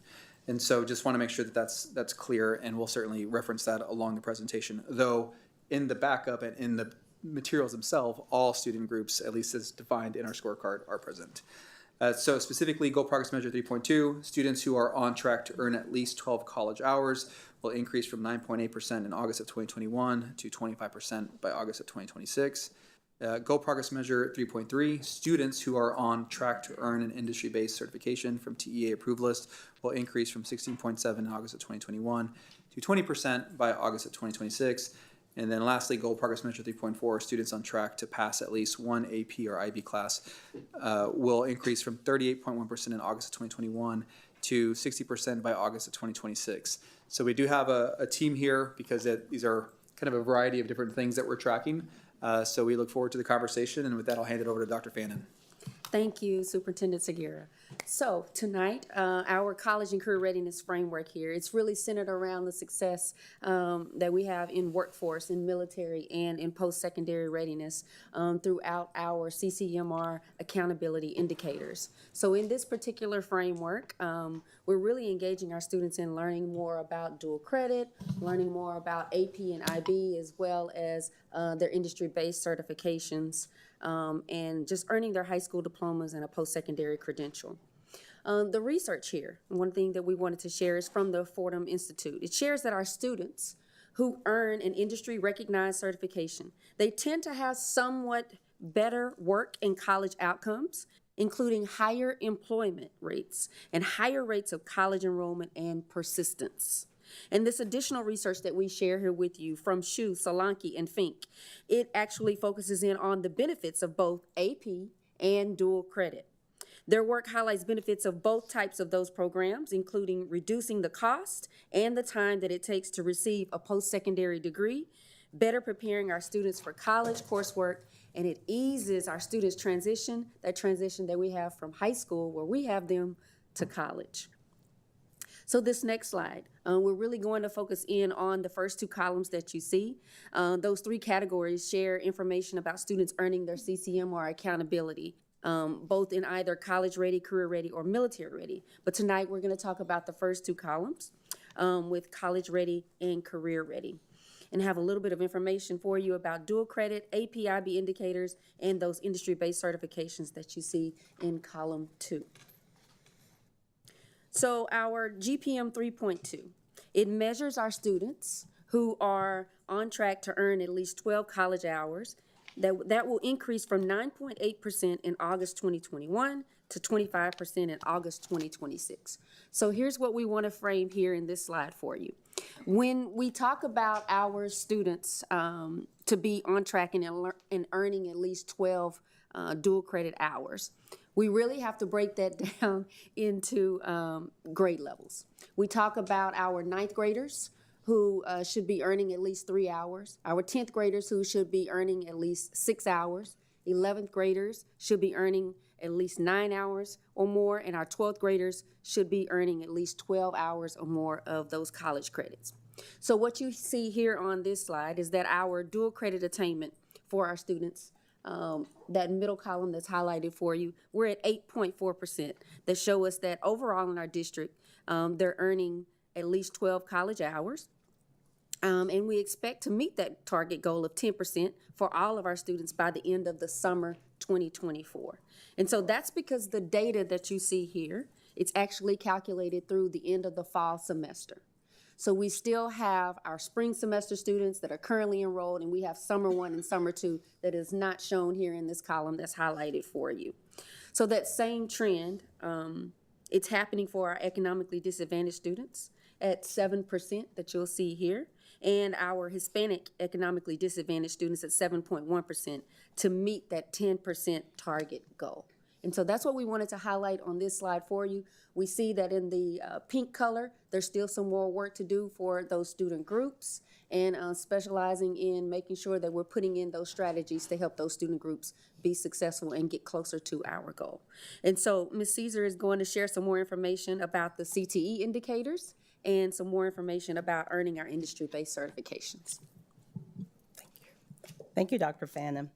And so just want to make sure that that's clear, and we'll certainly reference that along the presentation. Though in the backup and in the materials themselves, all student groups, at least as defined in our scorecard, are present. So specifically, Goal Progress Measure 3.2, students who are on track to earn at least 12 college hours will increase from 9.8% in August of 2021 to 25% by August of 2026. Goal Progress Measure 3.3, students who are on track to earn an industry-based certification from TEA approved list will increase from 16.7% in August of 2021 to 20% by August of 2026. And then lastly, Goal Progress Measure 3.4, students on track to pass at least one AP or IB class will increase from 38.1% in August of 2021 to 60% by August of 2026. So we do have a team here because these are kind of a variety of different things that we're tracking. So we look forward to the conversation, and with that, I'll hand it over to Dr. Fannin. Thank you, Superintendent Segura. So tonight, our college and career readiness framework here, it's really centered around the success that we have in workforce, in military, and in post-secondary readiness throughout our CCMR accountability indicators. So in this particular framework, we're really engaging our students in learning more about dual credit, learning more about AP and IB, as well as their industry-based certifications, and just earning their high school diplomas and a post-secondary credential. The research here, one thing that we wanted to share is from the Fordham Institute. It shares that our students who earn an industry-recognized certification, they tend to have somewhat better work and college outcomes, including higher employment rates and higher rates of college enrollment and persistence. And this additional research that we share here with you from Shu, Solanke, and Fink, it actually focuses in on the benefits of both AP and dual credit. Their work highlights benefits of both types of those programs, including reducing the cost and the time that it takes to receive a post-secondary degree, better preparing our students for college coursework, and it eases our students' transition that we have from high school, where we have them, to college. So this next slide, we're really going to focus in on the first two columns that you see. Those three categories share information about students earning their CCM or accountability, both in either college-ready, career-ready, or military-ready. But tonight, we're going to talk about the first two columns with college-ready and career-ready, and have a little bit of information for you about dual credit, AP IB indicators, and those industry-based certifications that you see in column 2. So our GPM 3.2, it measures our students who are on track to earn at least 12 college hours. That will increase from 9.8% in August 2021 to 25% in August 2026. So here's what we want to frame here in this slide for you. When we talk about our students to be on track and earning at least 12 dual credit hours, we really have to break that down into grade levels. We talk about our 9th graders who should be earning at least 3 hours, our 10th graders who should be earning at least 6 hours, 11th graders should be earning at least 9 hours or more, and our 12th graders should be earning at least 12 hours or more of those college credits. So what you see here on this slide is that our dual credit attainment for our students, that middle column that's highlighted for you, we're at 8.4%. That show us that overall in our district, they're earning at least 12 college hours. And we expect to meet that target goal of 10% for all of our students by the end of the summer 2024. And so that's because the data that you see here, it's actually calculated through the end of the fall semester. So we still have our spring semester students that are currently enrolled, and we have summer 1 and summer 2 that is not shown here in this column that's highlighted for you. So that same trend, it's happening for our economically disadvantaged students at 7% that you'll see here, and our Hispanic economically disadvantaged students at 7.1% to meet that 10% target goal. And so that's what we wanted to highlight on this slide for you. We see that in the pink color, there's still some more work to do for those student groups, and specializing in making sure that we're putting in those strategies to help those student groups be successful and get closer to our goal. And so Ms. Caesar is going to share some more information about the CTE indicators and some more information about earning our industry-based certifications. Thank you, Dr. Fannin.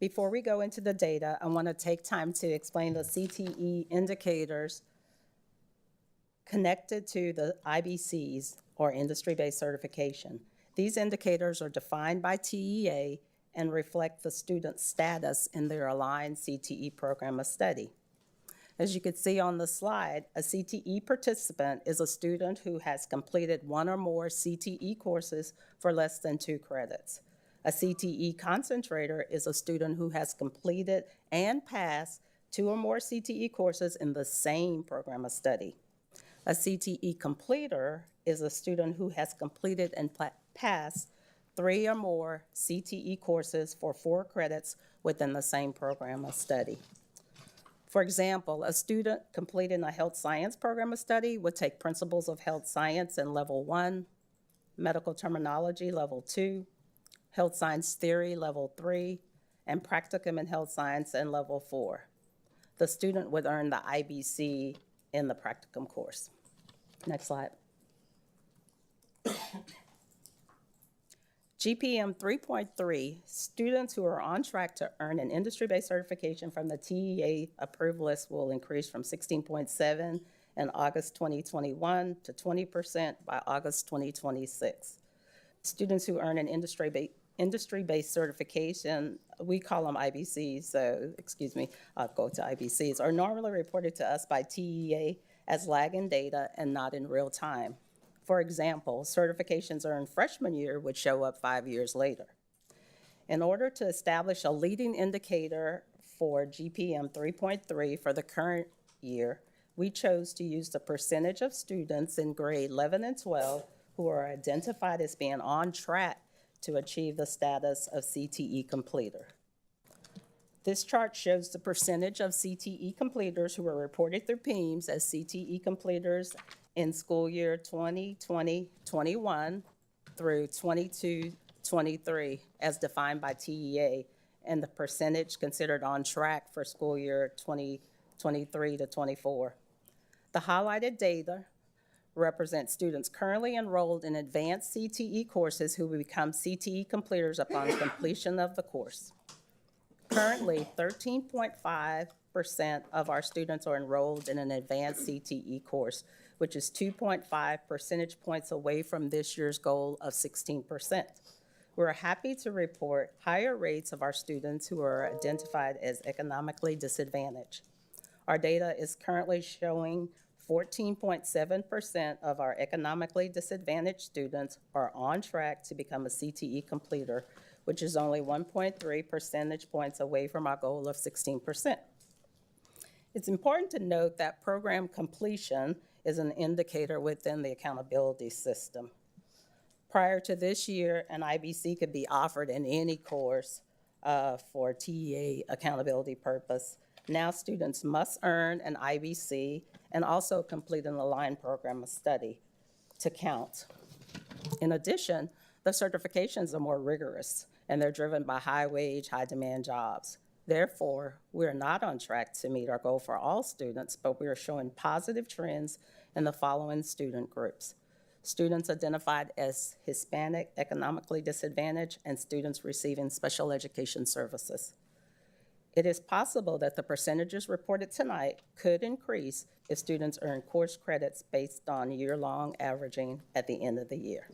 Before we go into the data, I want to take time to explain the CTE indicators connected to the IBCs, or industry-based certification. These indicators are defined by TEA and reflect the student's status in their aligned CTE program of study. As you can see on the slide, a CTE participant is a student who has completed 1 or more CTE courses for less than 2 credits. A CTE concentrator is a student who has completed and passed 2 or more CTE courses in the same program of study. A CTE completer is a student who has completed and passed 3 or more CTE courses for 4 credits within the same program of study. For example, a student completing a health science program of study would take Principles of Health Science in Level 1, Medical Terminology Level 2, Health Science Theory Level 3, and Practicum in Health Science in Level 4. The student would earn the IBC in the Practicum course. Next slide. GPM 3.3, students who are on track to earn an industry-based certification from the TEA approved list will increase from 16.7 in August 2021 to 20% by August 2026. Students who earn an industry-based certification, we call them IBCs, so excuse me, I'll go to IBCs, are normally reported to us by TEA as lagging data and not in real time. For example, certifications earned freshman year would show up 5 years later. In order to establish a leading indicator for GPM 3.3 for the current year, we chose to use the percentage of students in grade 11 and 12 who are identified as being on track to achieve the status of CTE completer. This chart shows the percentage of CTE completers who were reported through PEEMS as CTE completers in school year 2020-21 through 22-23 as defined by TEA, and the percentage considered on track for school year 2023 to 24. The highlighted data represents students currently enrolled in advanced CTE courses who will become CTE completers upon completion of the course. Currently, 13.5% of our students are enrolled in an advanced CTE course, which is 2.5 percentage points away from this year's goal of 16%. We're happy to report higher rates of our students who are identified as economically disadvantaged. Our data is currently showing 14.7% of our economically disadvantaged students are on track to become a CTE completer, which is only 1.3 percentage points away from our goal of 16%. It's important to note that program completion is an indicator within the accountability system. Prior to this year, an IBC could be offered in any course for TEA accountability purpose. Now students must earn an IBC and also complete an aligned program of study to count. In addition, the certifications are more rigorous and they're driven by high-wage, high-demand jobs. Therefore, we're not on track to meet our goal for all students, but we are showing positive trends in the following student groups: students identified as Hispanic, economically disadvantaged, and students receiving special education services. It is possible that the percentages reported tonight could increase if students earn course credits based on year-long averaging at the end of the year.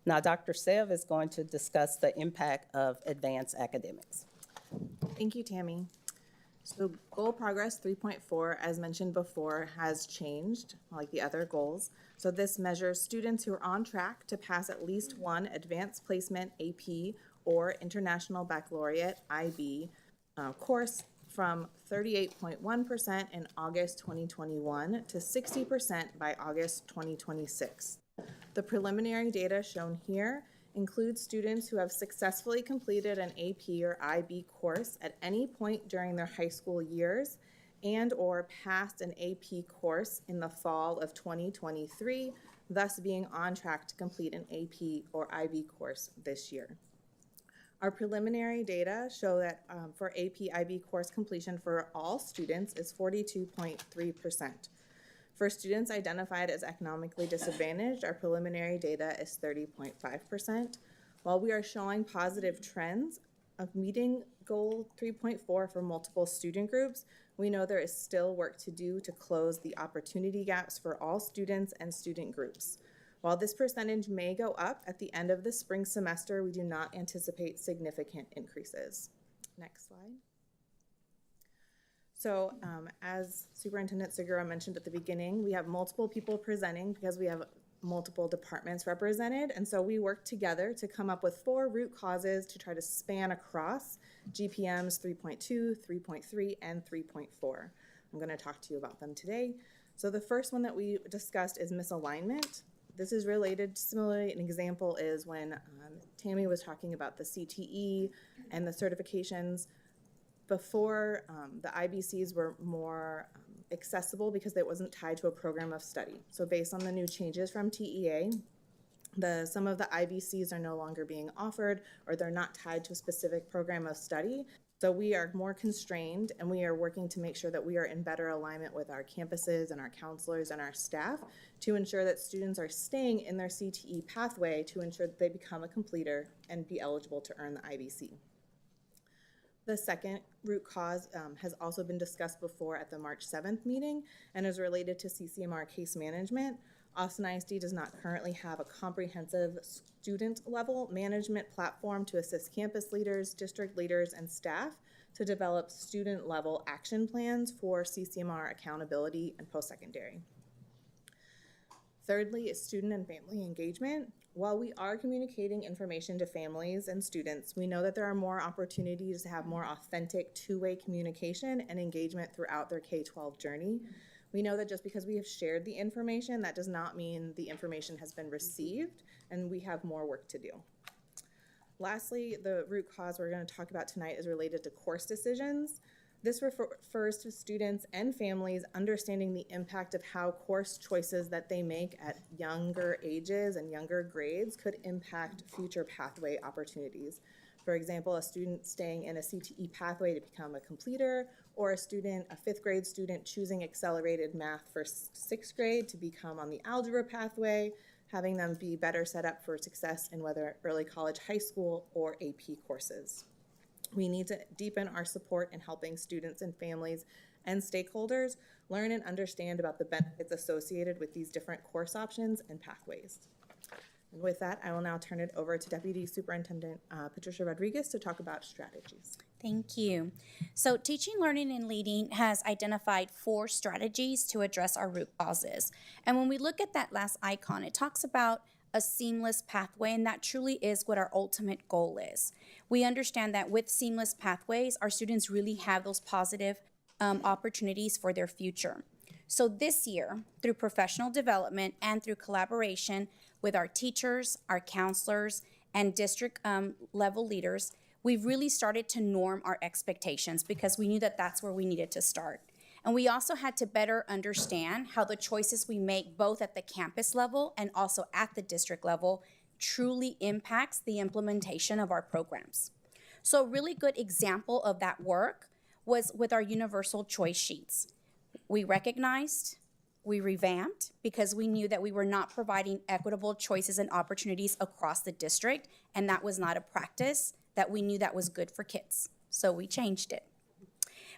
Now, Dr. Sev is going to discuss the impact of advanced academics. Thank you, Tammy. So goal progress 3.4, as mentioned before, has changed like the other goals. So this measures students who are on track to pass at least one advanced placement AP or International Baccalaureate IB course from 38.1% in August 2021 to 60% by August 2026. The preliminary data shown here includes students who have successfully completed an AP or IB course at any point during their high school years and or passed an AP course in the fall of 2023, thus being on track to complete an AP or IB course this year. Our preliminary data show that for AP IB course completion for all students is 42.3%. For students identified as economically disadvantaged, our preliminary data is 30.5%. While we are showing positive trends of meeting goal 3.4 for multiple student groups, we know there is still work to do to close the opportunity gaps for all students and student groups. While this percentage may go up at the end of the spring semester, we do not anticipate significant increases. Next slide. So as Superintendent Segura mentioned at the beginning, we have multiple people presenting because we have multiple departments represented. And so we worked together to come up with 4 root causes to try to span across GPMs 3.2, 3.3, and 3.4. I'm going to talk to you about them today. So the first one that we discussed is misalignment. This is related, similarly, an example is when Tammy was talking about the CTE and the certifications. Before, the IBCs were more accessible because it wasn't tied to a program of study. So based on the new changes from TEA, some of the IBCs are no longer being offered or they're not tied to a specific program of study. So we are more constrained and we are working to make sure that we are in better alignment with our campuses and our counselors and our staff to ensure that students are staying in their CTE pathway to ensure that they become a completer and be eligible to earn the IBC. The second root cause has also been discussed before at the March 7th meeting and is related to CCMR case management. Austin ISD does not currently have a comprehensive student-level management platform to assist campus leaders, district leaders, and staff to develop student-level action plans for CCMR accountability and post-secondary. Thirdly is student and family engagement. While we are communicating information to families and students, we know that there are more opportunities to have more authentic two-way communication and engagement throughout their K-12 journey. We know that just because we have shared the information, that does not mean the information has been received, and we have more work to do. Lastly, the root cause we're going to talk about tonight is related to course decisions. This refers to students and families understanding the impact of how course choices that they make at younger ages and younger grades could impact future pathway opportunities. For example, a student staying in a CTE pathway to become a completer, or a fifth grade student choosing accelerated math for sixth grade to become on the algebra pathway, having them be better set up for success in whether early college, high school, or AP courses. We need to deepen our support in helping students and families and stakeholders learn and understand about the benefits associated with these different course options and pathways. And with that, I will now turn it over to Deputy Superintendent Patricia Rodriguez to talk about strategies. Thank you. So Teaching, Learning, and Leading has identified 4 strategies to address our root causes. And when we look at that last icon, it talks about a seamless pathway, and that truly is what our ultimate goal is. We understand that with seamless pathways, our students really have those positive opportunities for their future. So this year, through professional development and through collaboration with our teachers, our counselors, and district level leaders, we've really started to norm our expectations because we knew that that's where we needed to start. And we also had to better understand how the choices we make both at the campus level and also at the district level truly impacts the implementation of our programs. So a really good example of that work was with our universal choice sheets. We recognized, we revamped, because we knew that we were not providing equitable choices and opportunities across the district, and that was not a practice that we knew that was good for kids. So we changed it.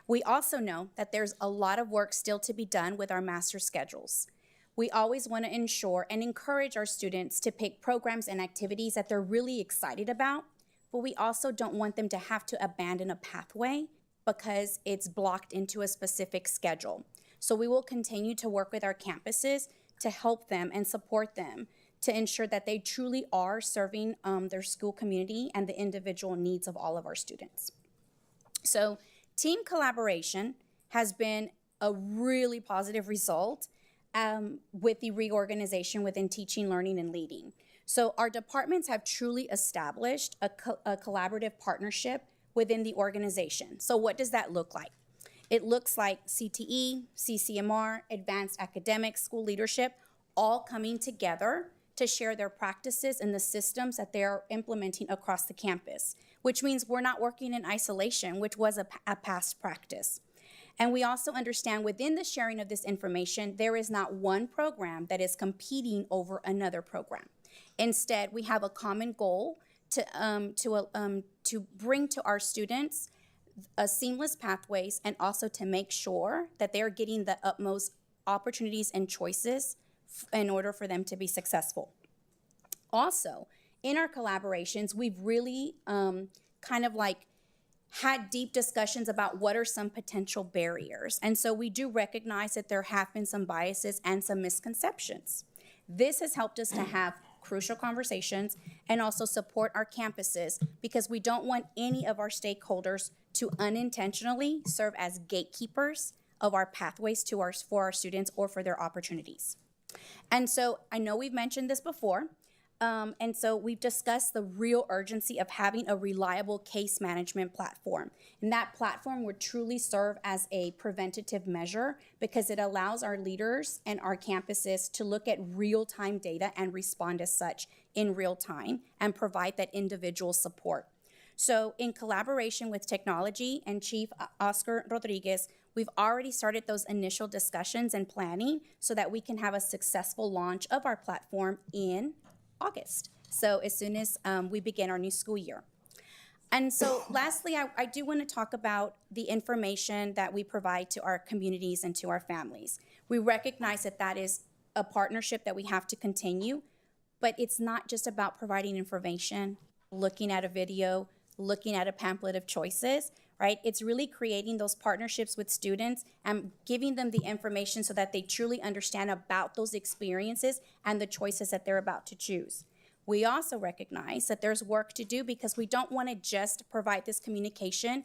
We also know that there's a lot of work still to be done with our master schedules. We always want to ensure and encourage our students to pick programs and activities that they're really excited about, but we also don't want them to have to abandon a pathway because it's blocked into a specific schedule. So we will continue to work with our campuses to help them and support them to ensure that they truly are serving their school community and the individual needs of all of our students. So team collaboration has been a really positive result with the reorganization within Teaching, Learning, and Leading. So our departments have truly established a collaborative partnership within the organization. So what does that look like? It looks like CTE, CCMR, Advanced Academics, School Leadership, all coming together to share their practices and the systems that they are implementing across the campus, which means we're not working in isolation, which was a past practice. And we also understand within the sharing of this information, there is not one program that is competing over another program. Instead, we have a common goal to bring to our students seamless pathways and also to make sure that they're getting the utmost opportunities and choices in order for them to be successful. Also, in our collaborations, we've really kind of like had deep discussions about what are some potential barriers. And so we do recognize that there have been some biases and some misconceptions. This has helped us to have crucial conversations and also support our campuses because we don't want any of our stakeholders to unintentionally serve as gatekeepers of our pathways for our students or for their opportunities. And so I know we've mentioned this before, and so we've discussed the real urgency of having a reliable case management platform. And that platform would truly serve as a preventative measure because it allows our leaders and our campuses to look at real-time data and respond as such in real time and provide that individual support. So in collaboration with technology and Chief Oscar Rodriguez, we've already started those initial discussions and planning so that we can have a successful launch of our platform in August. So as soon as we begin our new school year. And so lastly, I do want to talk about the information that we provide to our communities and to our families. We recognize that that is a partnership that we have to continue, but it's not just about providing information, looking at a video, looking at a pamphlet of choices, right? It's really creating those partnerships with students and giving them the information so that they truly understand about those experiences and the choices that they're about to choose. We also recognize that there's work to do because we don't want to just provide this communication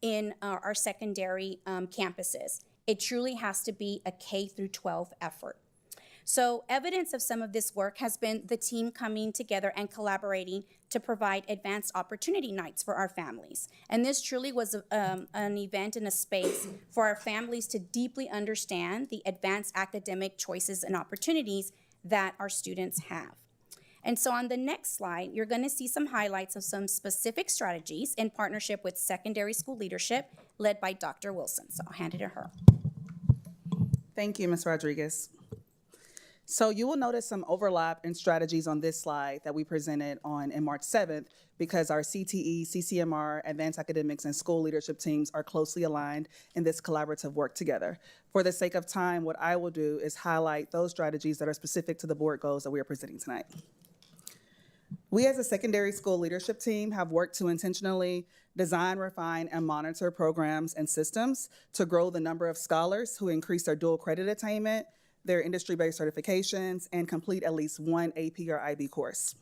in our secondary campuses. It truly has to be a K through 12 effort. So evidence of some of this work has been the team coming together and collaborating to provide advanced opportunity nights for our families. And this truly was an event and a space for our families to deeply understand the advanced academic choices and opportunities that our students have. And so on the next slide, you're going to see some highlights of some specific strategies in partnership with secondary school leadership led by Dr. Wilson. So I'll hand it to her. Thank you, Ms. Rodriguez. So you will notice some overlap in strategies on this slide that we presented on March 7th because our CTE, CCMR, Advanced Academics, and School Leadership teams are closely aligned in this collaborative work together. For the sake of time, what I will do is highlight those strategies that are specific to the board goals that we are presenting tonight. We as a secondary school leadership team have worked to intentionally design, refine, and monitor programs and systems to grow the number of scholars who increase their dual credit attainment, their industry-based certifications, and complete at least one AP or IB course.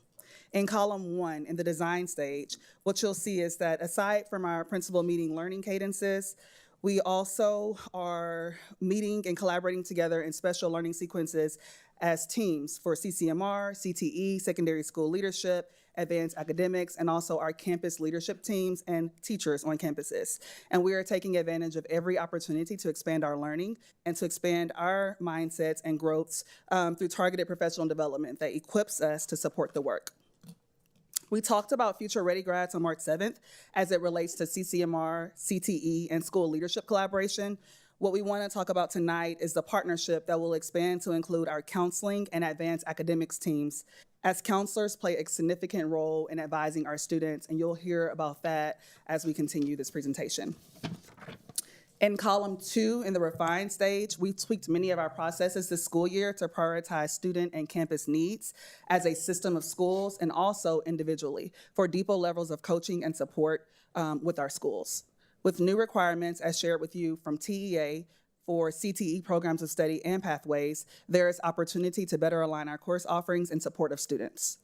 In column 1, in the design stage, what you'll see is that aside from our principal meeting learning cadences, we also are meeting and collaborating together in special learning sequences as teams for CCMR, CTE, secondary school leadership, advanced academics, and also our campus leadership teams and teachers on campuses. And we are taking advantage of every opportunity to expand our learning and to expand our mindsets and growths through targeted professional development that equips us to support the work. We talked about Future Ready grads on March 7th as it relates to CCMR, CTE, and school leadership collaboration. What we want to talk about tonight is the partnership that will expand to include our counseling and advanced academics teams, as counselors play a significant role in advising our students, and you'll hear about that as we continue this presentation. In column 2, in the refine stage, we tweaked many of our processes this school year to prioritize student and campus needs as a system of schools and also individually for deeper levels of coaching and support with our schools. With new requirements, as shared with you from TEA for CTE programs of study and pathways, there is opportunity to better align our course offerings in support of students.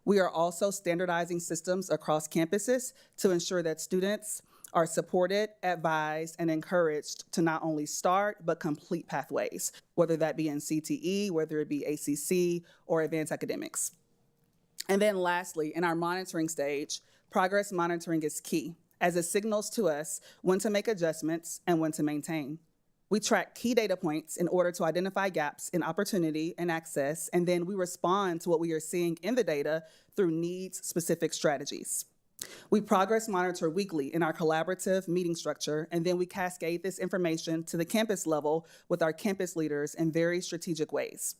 We are also standardizing systems across campuses to ensure that students are supported, advised, and encouraged to not only start, but complete pathways, whether that be in CTE, whether it be ACC, or advanced academics. And then lastly, in our monitoring stage, progress monitoring is key, as it signals to us when to make adjustments and when to maintain. We track key data points in order to identify gaps in opportunity and access, and then we respond to what we are seeing in the data through needs-specific strategies. We progress monitor weekly in our collaborative meeting structure, and then we cascade this information to the campus level with our campus leaders in very strategic ways.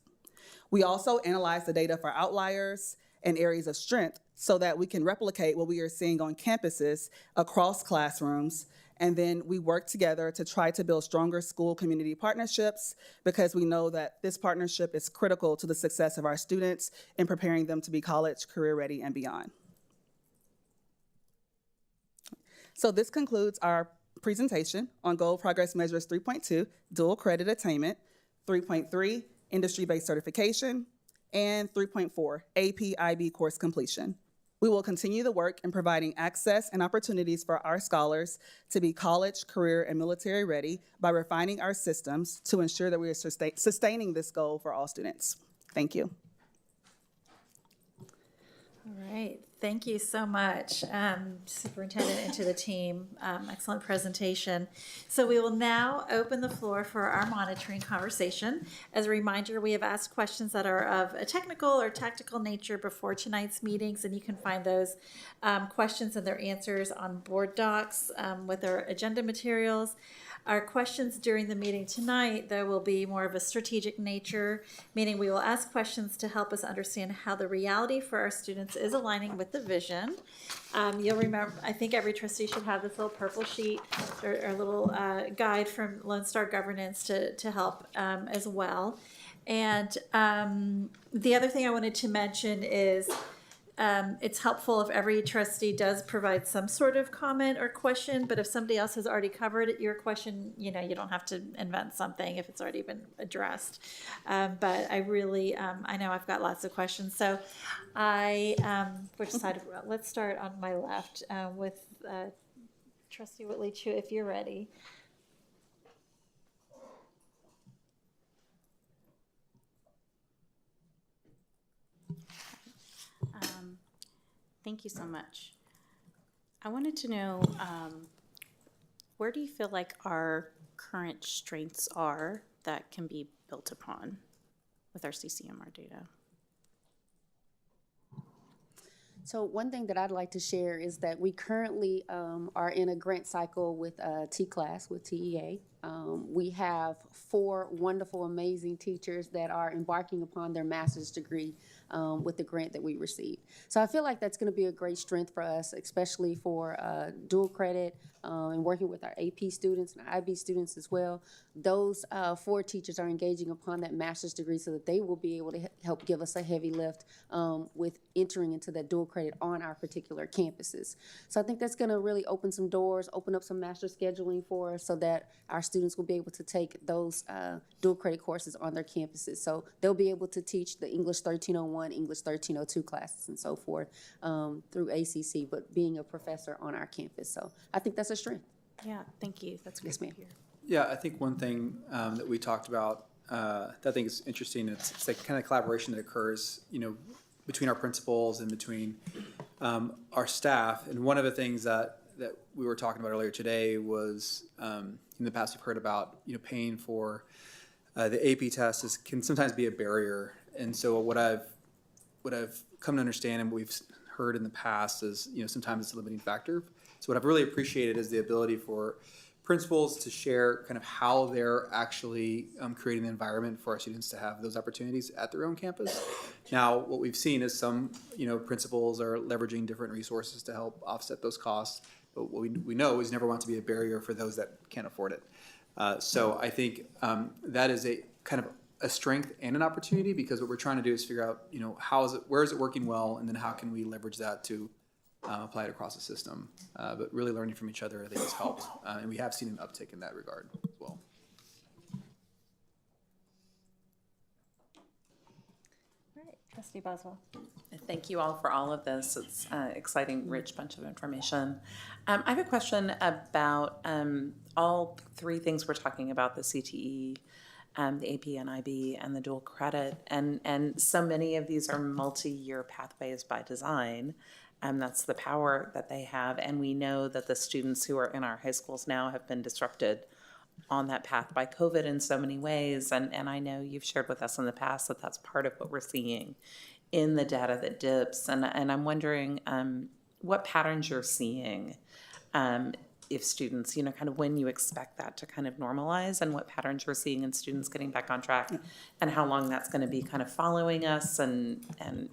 We also analyze the data for outliers and areas of strength so that we can replicate what we are seeing on campuses across classrooms, and then we work together to try to build stronger school community partnerships because we know that this partnership is critical to the success of our students in preparing them to be college, career ready, and beyond. So this concludes our presentation on Goal Progress Measures 3.2, Dual Credit Attainment, 3.3, Industry-Based Certification, and 3.4, AP IB Course Completion. We will continue the work in providing access and opportunities for our scholars to be college, career, and military ready by refining our systems to ensure that we are sustaining this goal for all students. Thank you. All right, thank you so much, Superintendent, and to the team. Excellent presentation. So we will now open the floor for our monitoring conversation. As a reminder, we have asked questions that are of a technical or tactical nature before tonight's meetings, and you can find those questions and their answers on board docs with our agenda materials. Our questions during the meeting tonight, though, will be more of a strategic nature, meaning we will ask questions to help us understand how the reality for our students is aligning with the vision. You'll remember, I think every trustee should have this little purple sheet or a little guide from Lone Star Governance to help as well. And the other thing I wanted to mention is it's helpful if every trustee does provide some sort of comment or question, but if somebody else has already covered your question, you don't have to invent something if it's already been addressed. But I really, I know I've got lots of questions. So which side? Let's start on my left with Trustee Whitley Chu, if you're ready. Thank you so much. I wanted to know, where do you feel like our current strengths are that can be built upon with our CCMR data? So one thing that I'd like to share is that we currently are in a grant cycle with T-Class, with TEA. We have 4 wonderful, amazing teachers that are embarking upon their master's degree with the grant that we received. So I feel like that's going to be a great strength for us, especially for dual credit and working with our AP students and IB students as well. Those 4 teachers are engaging upon that master's degree so that they will be able to help give us a heavy lift with entering into that dual credit on our particular campuses. So I think that's going to really open some doors, open up some master scheduling for us so that our students will be able to take those dual credit courses on their campuses. So they'll be able to teach the English 1301, English 1302 classes and so forth through ACC, but being a professor on our campus. So I think that's a strength. Yeah, thank you. That's great Yes, ma'am. to hear. Yeah, I think one thing that we talked about that I think is interesting, it's the kind of collaboration that occurs, between our principals and between our staff. And one of the things that we were talking about earlier today was in the past we've heard about, paying for the AP test can sometimes be a barrier. And so what I've come to understand and what we've heard in the past is, sometimes it's a limiting factor. So what I've really appreciated is the ability for principals to share kind of how they're actually creating the environment for our students to have those opportunities at their own campus. Now, what we've seen is some, principals are leveraging different resources to help offset those costs. But what we know is never want to be a barrier for those that can't afford it. So I think that is a kind of a strength and an opportunity, because what we're trying to do is figure out, where is it working well, and then how can we leverage that to apply it across the system. But really learning from each other, I think, has helped. And we have seen an uptick in that regard as well. All right, Trustee Boswell. Thank you all for all of this. It's an exciting, rich bunch of information. I have a question about all 3 things we're talking about, the CTE, the AP and IB, and the dual credit. And so many of these are multi-year pathways by design. That's the power that they have. And we know that the students who are in our high schools now have been disrupted on that path by COVID in so many ways. And I know you've shared with us in the past that that's part of what we're seeing in the data that dips. And I'm wondering what patterns you're seeing if students, kind of when you expect that to kind of normalize, and what patterns you're seeing in students getting back on track, and how long that's going to be kind of following us, and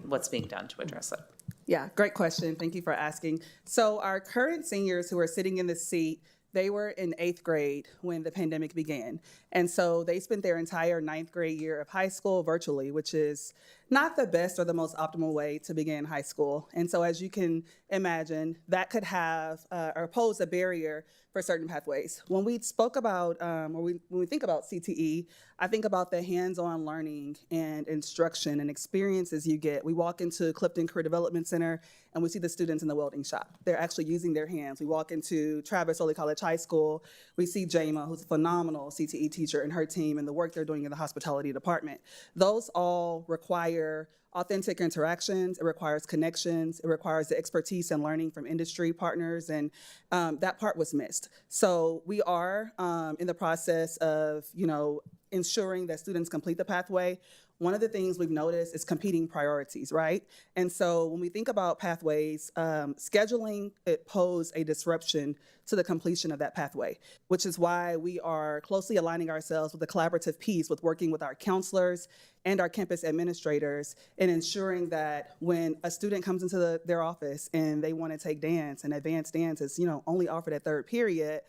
what's being done to address it. Yeah, great question. Thank you for asking. So our current seniors who are sitting in the seat, they were in 8th grade when the pandemic began. And so they spent their entire 9th grade year of high school virtually, which is not the best or the most optimal way to begin high school. And so as you can imagine, that could have or pose a barrier for certain pathways. When we spoke about, when we think about CTE, I think about the hands-on learning and instruction and experiences you get. We walk into Clifton Career Development Center and we see the students in the welding shop. They're actually using their hands. We walk into Travis Early College High School. We see Jama, who's a phenomenal CTE teacher, and her team and the work they're doing in the hospitality department. Those all require authentic interactions. It requires connections. It requires the expertise and learning from industry partners, and that part was missed. So we are in the process of, ensuring that students complete the pathway. One of the things we've noticed is competing priorities, right? And so when we think about pathways, scheduling, it posed a disruption to the completion of that pathway, which is why we are closely aligning ourselves with the collaborative piece with working with our counselors and our campus administrators in ensuring that when a student comes into their office and they want to take dance, and advanced dance is, only offered at 3rd period,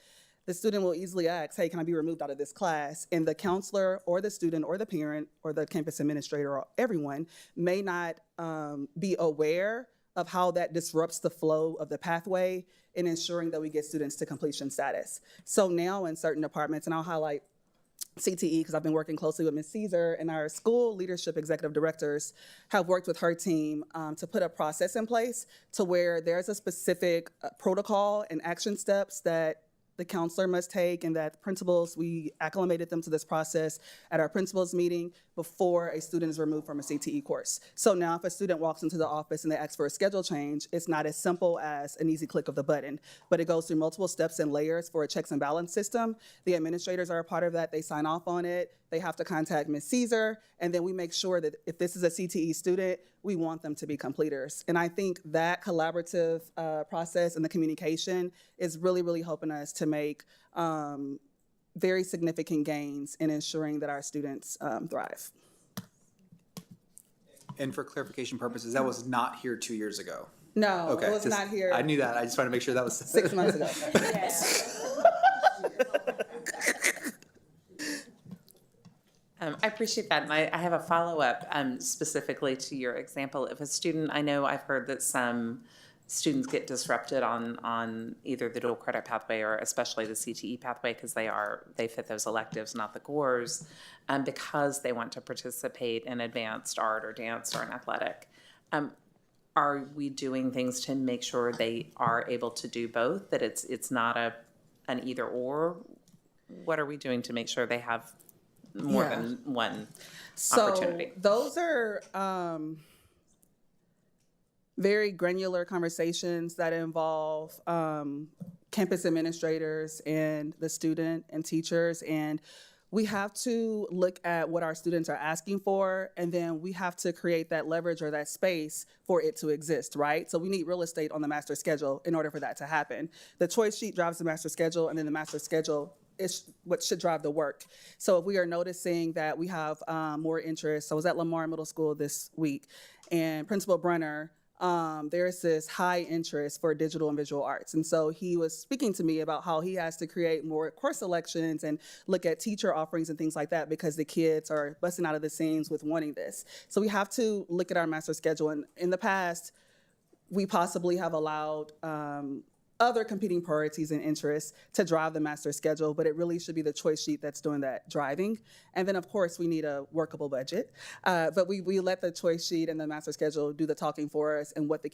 the student will easily ask, hey, can I be removed out of this class? And the counselor or the student or the parent or the campus administrator or everyone may not be aware of how that disrupts the flow of the pathway in ensuring that we get students to completion status. So now in certain departments, and I'll highlight CTE because I've been working closely with Ms. Caesar, and our school leadership executive directors have worked with her team to put a process in place to where there's a specific protocol and action steps that the counselor must take, and that principals, we acclimated them to this process at our principals meeting before a student is removed from a CTE course. So now if a student walks into the office and they ask for a schedule change, it's not as simple as an easy click of the button, but it goes through multiple steps and layers for a checks and balance system. The administrators are a part of that. They sign off on it. They have to contact Ms. Caesar, and then we make sure that if this is a CTE student, we want them to be completers. And I think that collaborative process and the communication is really, really helping us to make very significant gains in ensuring that our students thrive. And for clarification purposes, that was not here 2 years ago. No, Okay, it was just- not here I knew that. I just wanted to make sure that was 6 months ago. I appreciate that, and I have a follow-up specifically to your example. If a student, I know I've heard that some students get disrupted on either the dual credit pathway or especially the CTE pathway because they fit those electives, not the cores, because they want to participate in advanced art or dance or an athletic. Are we doing things to make sure they are able to do both, that it's not an either or? What are we doing to make sure they have more than one opportunity? So those are very granular conversations that involve campus administrators and the student and teachers. And we have to look at what our students are asking for, and then we have to create that leverage or that space for it to exist, right? So we need real estate on the master schedule in order for that to happen. The choice sheet drives the master schedule, and then the master schedule is what should drive the work. So if we are noticing that we have more interest, I was at Lamar Middle School this week, and Principal Brenner, there's this high interest for digital and visual arts. And so he was speaking to me about how he has to create more course selections and look at teacher offerings and things like that because the kids are busting out of the seams with wanting this. So we have to look at our master schedule. And in the past, we possibly have allowed other competing priorities and interests to drive the master schedule, but it really should be the choice sheet that's doing that driving. And then, of course, we need a workable budget. But we let the choice sheet and the master schedule do the talking for us and what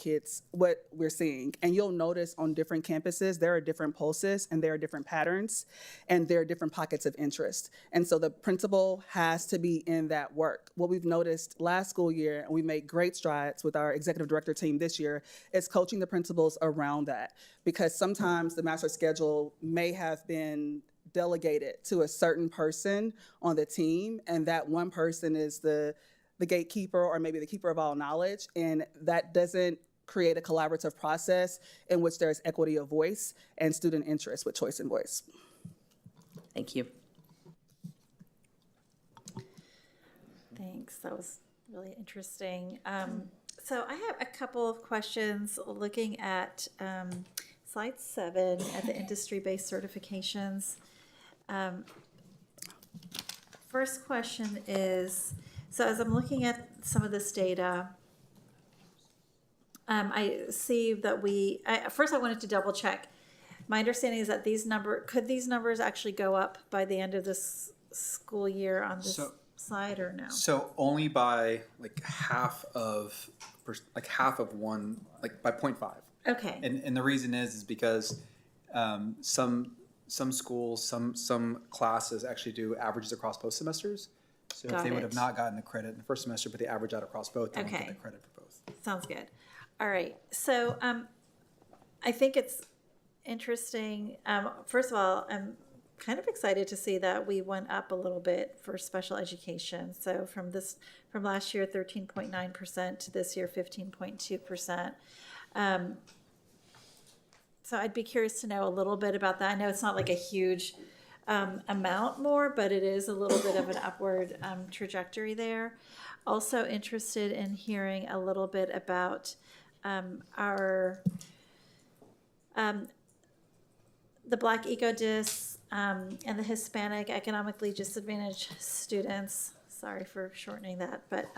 we're seeing. And you'll notice on different campuses, there are different pulses and there are different patterns and there are different pockets of interest. And so the principal has to be in that work. What we've noticed last school year, and we made great strides with our executive director team this year, is coaching the principals around that. Because sometimes the master schedule may have been delegated to a certain person on the team, and that one person is the gatekeeper or maybe the keeper of all knowledge, and that doesn't create a collaborative process in which there's equity of voice and student interest with choice and voice. Thank you. Thanks, that was really interesting. So I have a couple of questions looking at slide 7 at the industry-based certifications. First question is, so as I'm looking at some of this data, I see that first I wanted to double check. My understanding is that could these numbers actually go up by the end of this school year on this slide or no? So only by half of one, by 0.5. Okay. And the reason is because some schools, some classes actually do averages across both semesters. So if they would have not gotten the credit in the first semester, but they average out across both, they would get the credit for both. Sounds good. All right. So I think it's interesting. First of all, I'm kind of excited to see that we went up a little bit for special education. So from last year, 13.9% to this year, 15.2%. So I'd be curious to know a little bit about that. I know it's not like a huge amount more, but it is a little bit of an upward trajectory there. Also interested in hearing a little bit about the Black EcoDis and the Hispanic economically disadvantaged students. Sorry for shortening that, but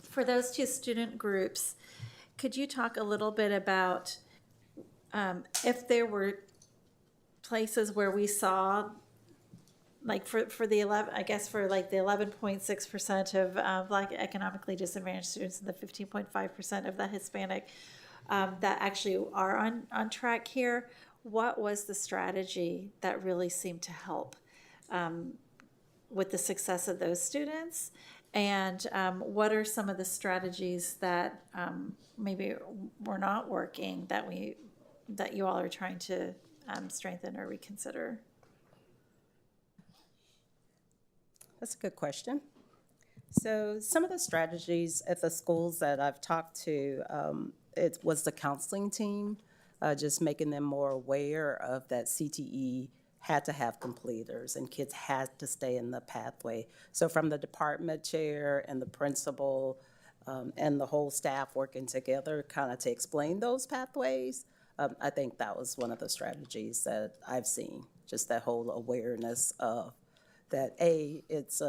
for those two student groups, could you talk a little bit about if there were places where we saw, like for the 11, I guess for like the 11.6% of Black economically disadvantaged students and the 15.5% of the Hispanic that actually are on track here, what was the strategy that really seemed to help with the success of those students? And what are some of the strategies that maybe were not working that you all are trying to strengthen or reconsider? That's a good question. So some of the strategies at the schools that I've talked to, it was the counseling team, just making them more aware of that CTE had to have completers and kids had to stay in the pathway. So from the department chair and the principal and the whole staff working together kind of to explain those pathways, I think that was one of the strategies that I've seen, just that whole awareness of that, A, it's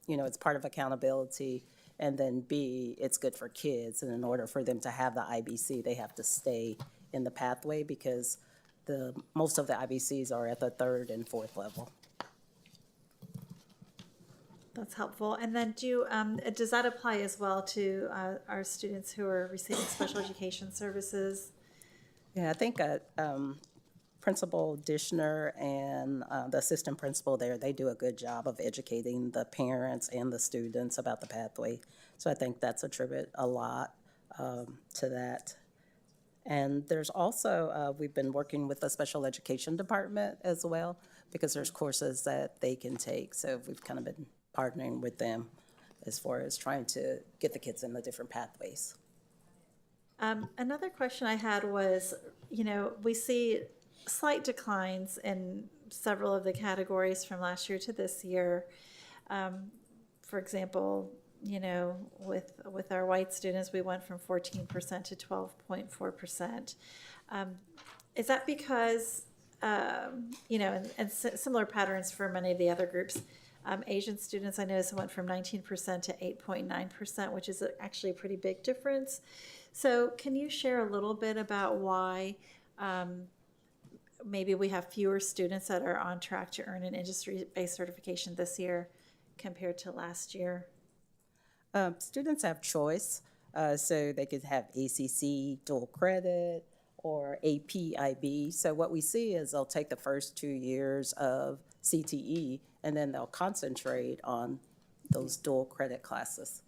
it's part of accountability, and then B, it's good for kids. And in order for them to have the IBC, they have to stay in the pathway because most of the IBCs are at the 3rd and 4th level. That's helpful. And then does that apply as well to our students who are receiving special education services? Yeah, I think Principal Dishner and the assistant principal there, they do a good job of educating the parents and the students about the pathway. So I think that's attributed a lot to that. And there's also, we've been working with the special education department as well, because there's courses that they can take. So we've kind of been partnering with them as far as trying to get the kids in the different pathways. Another question I had was, we see slight declines in several of the categories from last year to this year. For example, with our white students, we went from 14% to 12.4%. Is that because, and similar patterns for many of the other groups, Asian students, I noticed, went from 19% to 8.9%, which is actually a pretty big difference. So can you share a little bit about why maybe we have fewer students that are on track to earn an industry-based certification this year compared to last year? Students have choice, so they could have ACC, dual credit, or AP IB. So what we see is they'll take the first 2 years of CTE, and then they'll concentrate on those dual credit classes.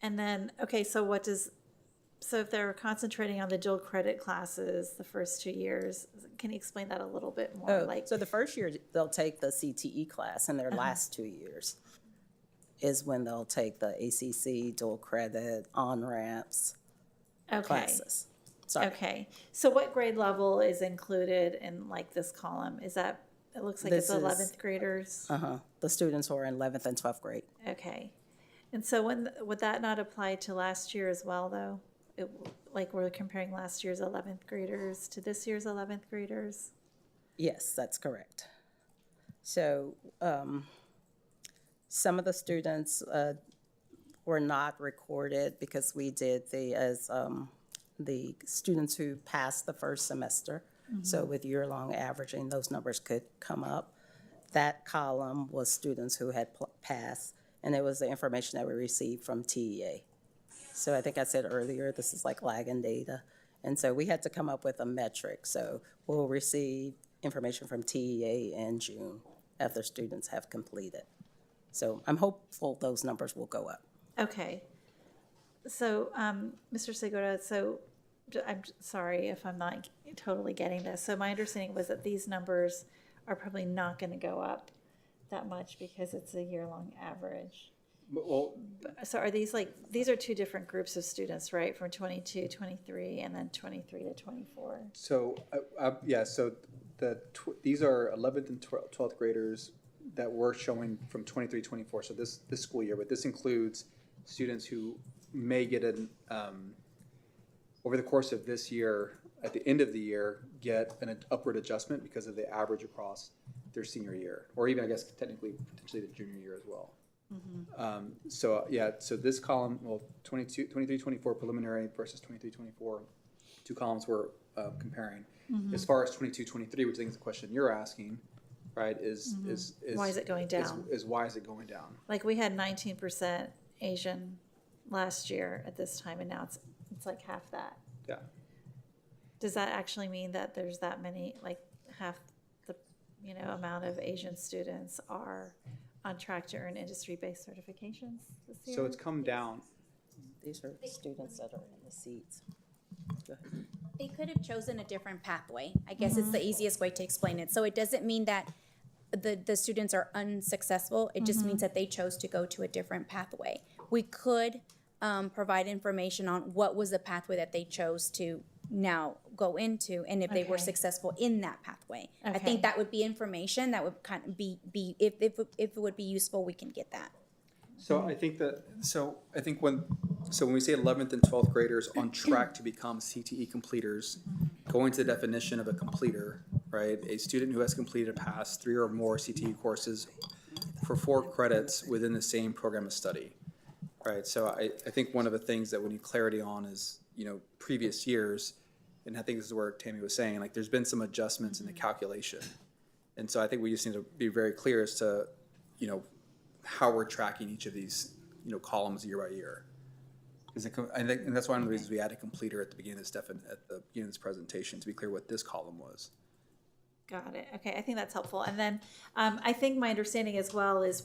And then, okay, so if they're concentrating on the dual credit classes the first 2 years, can you explain that a little bit more? So the first year, they'll take the CTE class, and their last 2 years is when they'll take the ACC, dual credit, on-ramps classes. Sorry. Okay, so what grade level is included in this column? Is that, it looks like it's 11th graders? The students who are in 11th and 12th grade. Okay, and so would that not apply to last year as well, though? We're comparing last year's 11th graders to this year's 11th graders? Yes, that's correct. So some of the students were not recorded because we did the students who passed the first semester. Mm-hmm. So with year-long averaging, those numbers could come up. That column was students who had passed, and it was the information that we received from TEA. So I think I said earlier, this is like lagging data. And so we had to come up with a metric. So we'll receive information from TEA in June after students have completed. So I'm hopeful those numbers will go up. Okay. So, Mr. Segura, so I'm sorry if I'm not totally getting this. So my understanding was that these numbers are probably not going to go up that much because it's a year-long average. Well, so are these these are two different groups of students, right? From 22, 23, and then 23 to 24. So, yeah, so these are 11th and 12th graders that we're showing from 23, 24, so this school year, but this includes students who may get over the course of this year, at the end of the year, get an upward adjustment because of the average across their senior year, or even, I guess, potentially the junior year as well. Mm-hmm. So this column, 23, 24 preliminary versus 23, 24, two columns we're comparing. Mm-hmm. As far as 22, 23, which I think is the question you're asking, right, is why is it going down? Is why is it going down? We had 19% Asian last year at this time, and now it's It's like half that. Yeah. Does that actually mean that there's that many, like half the, amount of Asian students are on track to earn industry-based certifications this year? So it's come down. These are students that are in the seats. Go ahead. They could have chosen a different pathway. I guess it's the easiest way to explain it. So it doesn't mean that the students are unsuccessful. It just means that they chose to go to a different pathway. We could provide information on what was the pathway that they chose to now go into, and if they were Okay. successful in that pathway. I Okay. think that would be information that would kind of be if it would be useful, we can get that. So I think when we say 11th and 12th graders on track to become CTE completers, going to the definition of a completer, right? A student who has completed past 3 or more CTE courses for 4 credits within the same program of study, right? So I think one of the things that we need clarity on is, previous years, and I think this is where Tammy was saying, like, there's been some adjustments in the calculation. And so I think we just need to be very clear as to, how we're tracking each of these, columns year by year. And that's one of the reasons we added completer at the beginning of this presentation, to be clear what this column was. Got it. Okay, I think that's helpful. And then I think my understanding as well is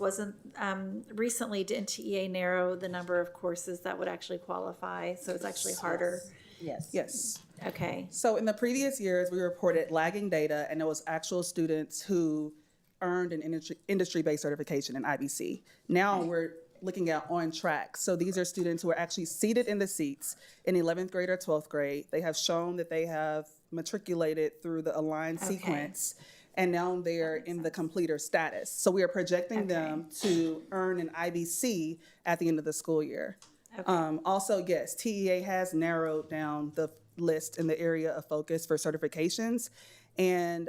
recently didn't TEA narrow the number of courses that would actually qualify? So it's actually harder. Yes. Yes. Okay. So in the previous years, we reported lagging data, and it was actual students who earned an industry-based certification in IBC. Now we're looking at on track. So these are students who are actually seated in the seats in 11th grade or 12th grade. They have shown that they have matriculated through the aligned sequence, and now they're in the completer status. So we are projecting them to earn an IBC at the end of the school year. Also, yes, TEA has narrowed down the list in the area of focus for certifications. And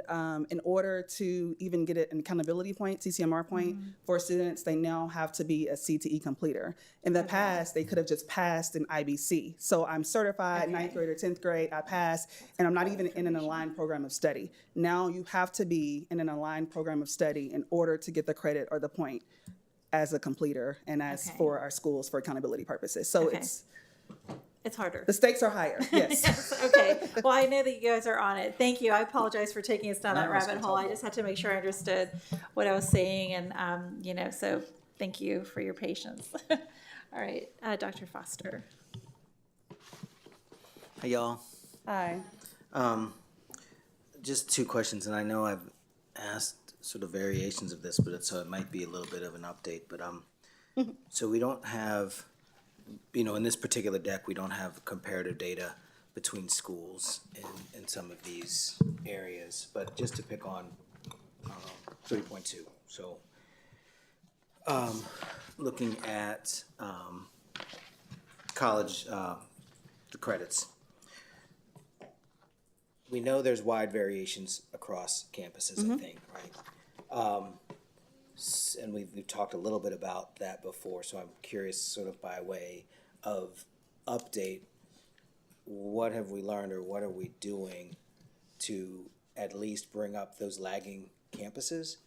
in order to even get an accountability point, CCMR point, for students, they now have to be a CTE completer. In the past, they could have just passed an IBC. So I'm certified, 9th grade or 10th grade, I passed, and I'm not even in an aligned program of study. Now you have to be in an aligned program of study in order to get the credit or the point as a completer and as for our schools for accountability purposes. So It's harder. the stakes are higher, yes. Okay. Well, I know that you guys are on it. Thank you. I apologize for taking us down that rabbit hole. I just had to make sure I understood what I was saying, and so thank you for your patience. All right, Dr. Foster. Hey, y'all. Hi. Just 2 questions, and I know I've asked sort of variations of this, but so it might be a little bit of an update. But so we don't have, in this particular deck, we don't have comparative data between schools in some of these areas. But just to pick on 3.2, so looking at college, the credits. We know there's wide variations across campuses, I think, right? And we've talked a little bit about that before, so I'm curious, sort of by way of update, what have we learned or what are we doing to at least bring up those lagging campuses?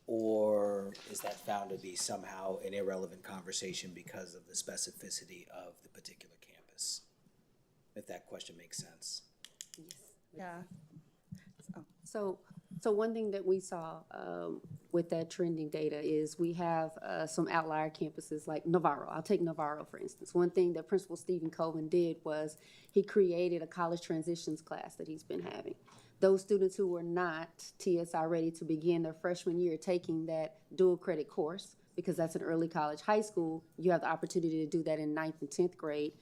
Or is that found to be somehow an irrelevant conversation because of the specificity of the particular campus? If that question makes sense. Yeah. So one thing that we saw with that trending data is we have some outlier campuses like Navarro. I'll take Navarro, for instance. One thing that Principal Stephen Coven did was he created a college transitions class that he's been having. Those students who were not TSI ready to begin their freshman year taking that dual credit course, because that's an early college high school, you have the opportunity to do that in 9th and 10th grade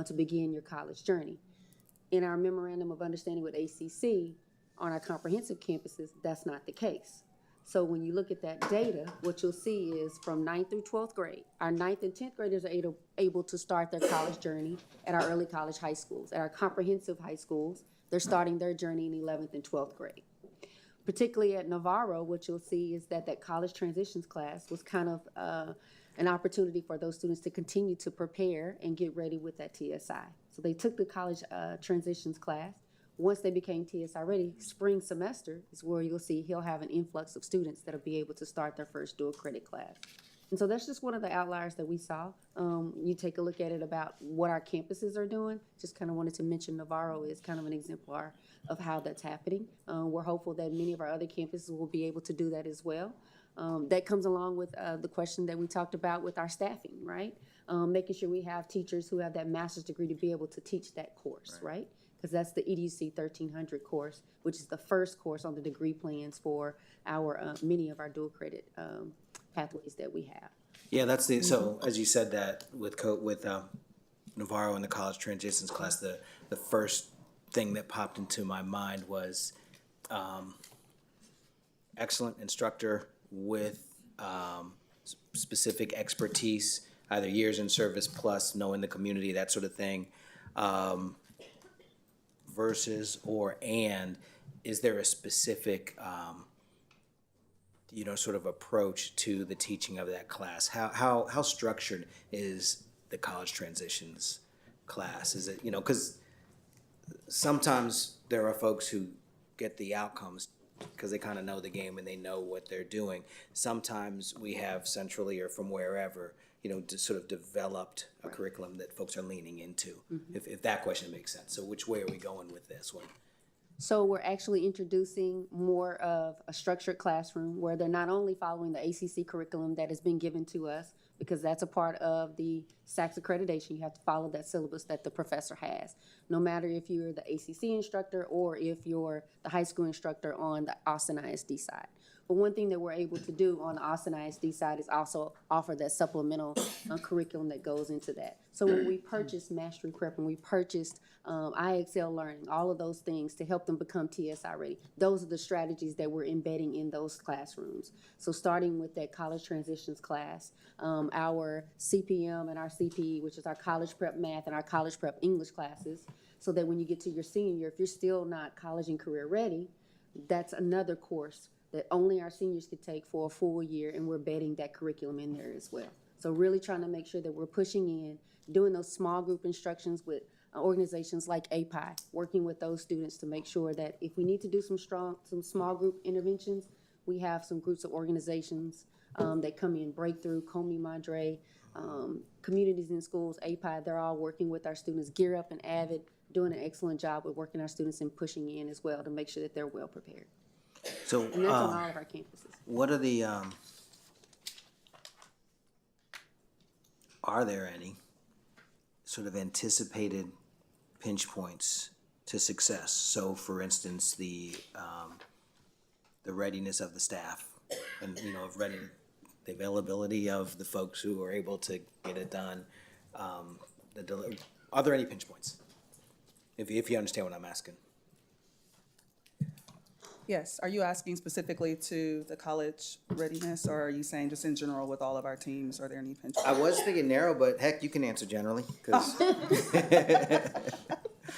to begin your college journey. In our memorandum of understanding with ACC, on our comprehensive campuses, that's not the case. So when you look at that data, what you'll see is from 9th through 12th grade, our 9th and 10th graders are able to start their college journey at our early college high schools. At our comprehensive high schools, they're starting their journey in 11th and 12th grade. Particularly at Navarro, what you'll see is that college transitions class was kind of an opportunity for those students to continue to prepare and get ready with that TSI. So they took the college transitions class. Once they became TSI ready, spring semester is where you'll see he'll have an influx of students that'll be able to start their first dual credit class. And so that's just one of the outliers that we saw. You take a look at it about what our campuses are doing. Just kind of wanted to mention Navarro is kind of an exemplar of how that's happening. We're hopeful that many of our other campuses will be able to do that as well. That comes along with the question that we talked about with our staffing, right? Making sure we have teachers who have that master's degree to be able to teach that course, right? Because that's the EDUC 1300 course, which is the first course on the degree plans for our many of our dual credit pathways that we have. Yeah, that's the, so as you said that with Navarro and the college transitions class, the first thing that popped into my mind was excellent instructor with specific expertise, either years in service plus knowing the community, that sort of thing, versus and is there a specific sort of approach to the teaching of that class? How structured is the college transitions class? Is it, because sometimes there are folks who get the outcomes because they kind of know the game and they know what they're doing. Sometimes we have centrally or from wherever, to sort of developed a curriculum that folks are leaning into, if that question makes sense. So which way are we going with this one? So we're actually introducing more of a structured classroom where they're not only following the ACC curriculum that has been given to us, because that's a part of the SACS accreditation. You have to follow that syllabus that the professor has, no matter if you're the ACC instructor or if you're the high school instructor on the Austin ISD side. But one thing that we're able to do on the Austin ISD side is also offer that supplemental curriculum that goes into that. So when we purchased Mastery Prep and we purchased IXL Learning, all of those things to help them become TSI ready, those are the strategies that we're embedding in those classrooms. So starting with that college transitions class, our CPM and our CPE, which is our college prep math and our college prep English classes, so that when you get to your senior year, if you're still not college and career ready, that's another course that only our seniors could take for a full year, and we're embedding that curriculum in there as well. So really trying to make sure that we're pushing in, doing those small group instructions with organizations like API, working with those students to make sure that if we need to do some small group interventions, we have some groups of organizations that come in, Breakthrough, Comey Madre, Communities in Schools, API, they're all working with our students. Gear Up and Avid doing an excellent job with working our students and pushing in as well to make sure that they're well prepared. So And that's on all of our campuses. what are the are there any sort of anticipated pinch points to success? So for instance, the readiness of the staff and of the availability of the folks who are able to get it done. Are there any pinch points? If you understand what I'm asking. Yes, are you asking specifically to the college readiness, or are you saying just in general with all of our teams, are there any pinch points? I was thinking narrow, but heck, you can answer generally, 'cause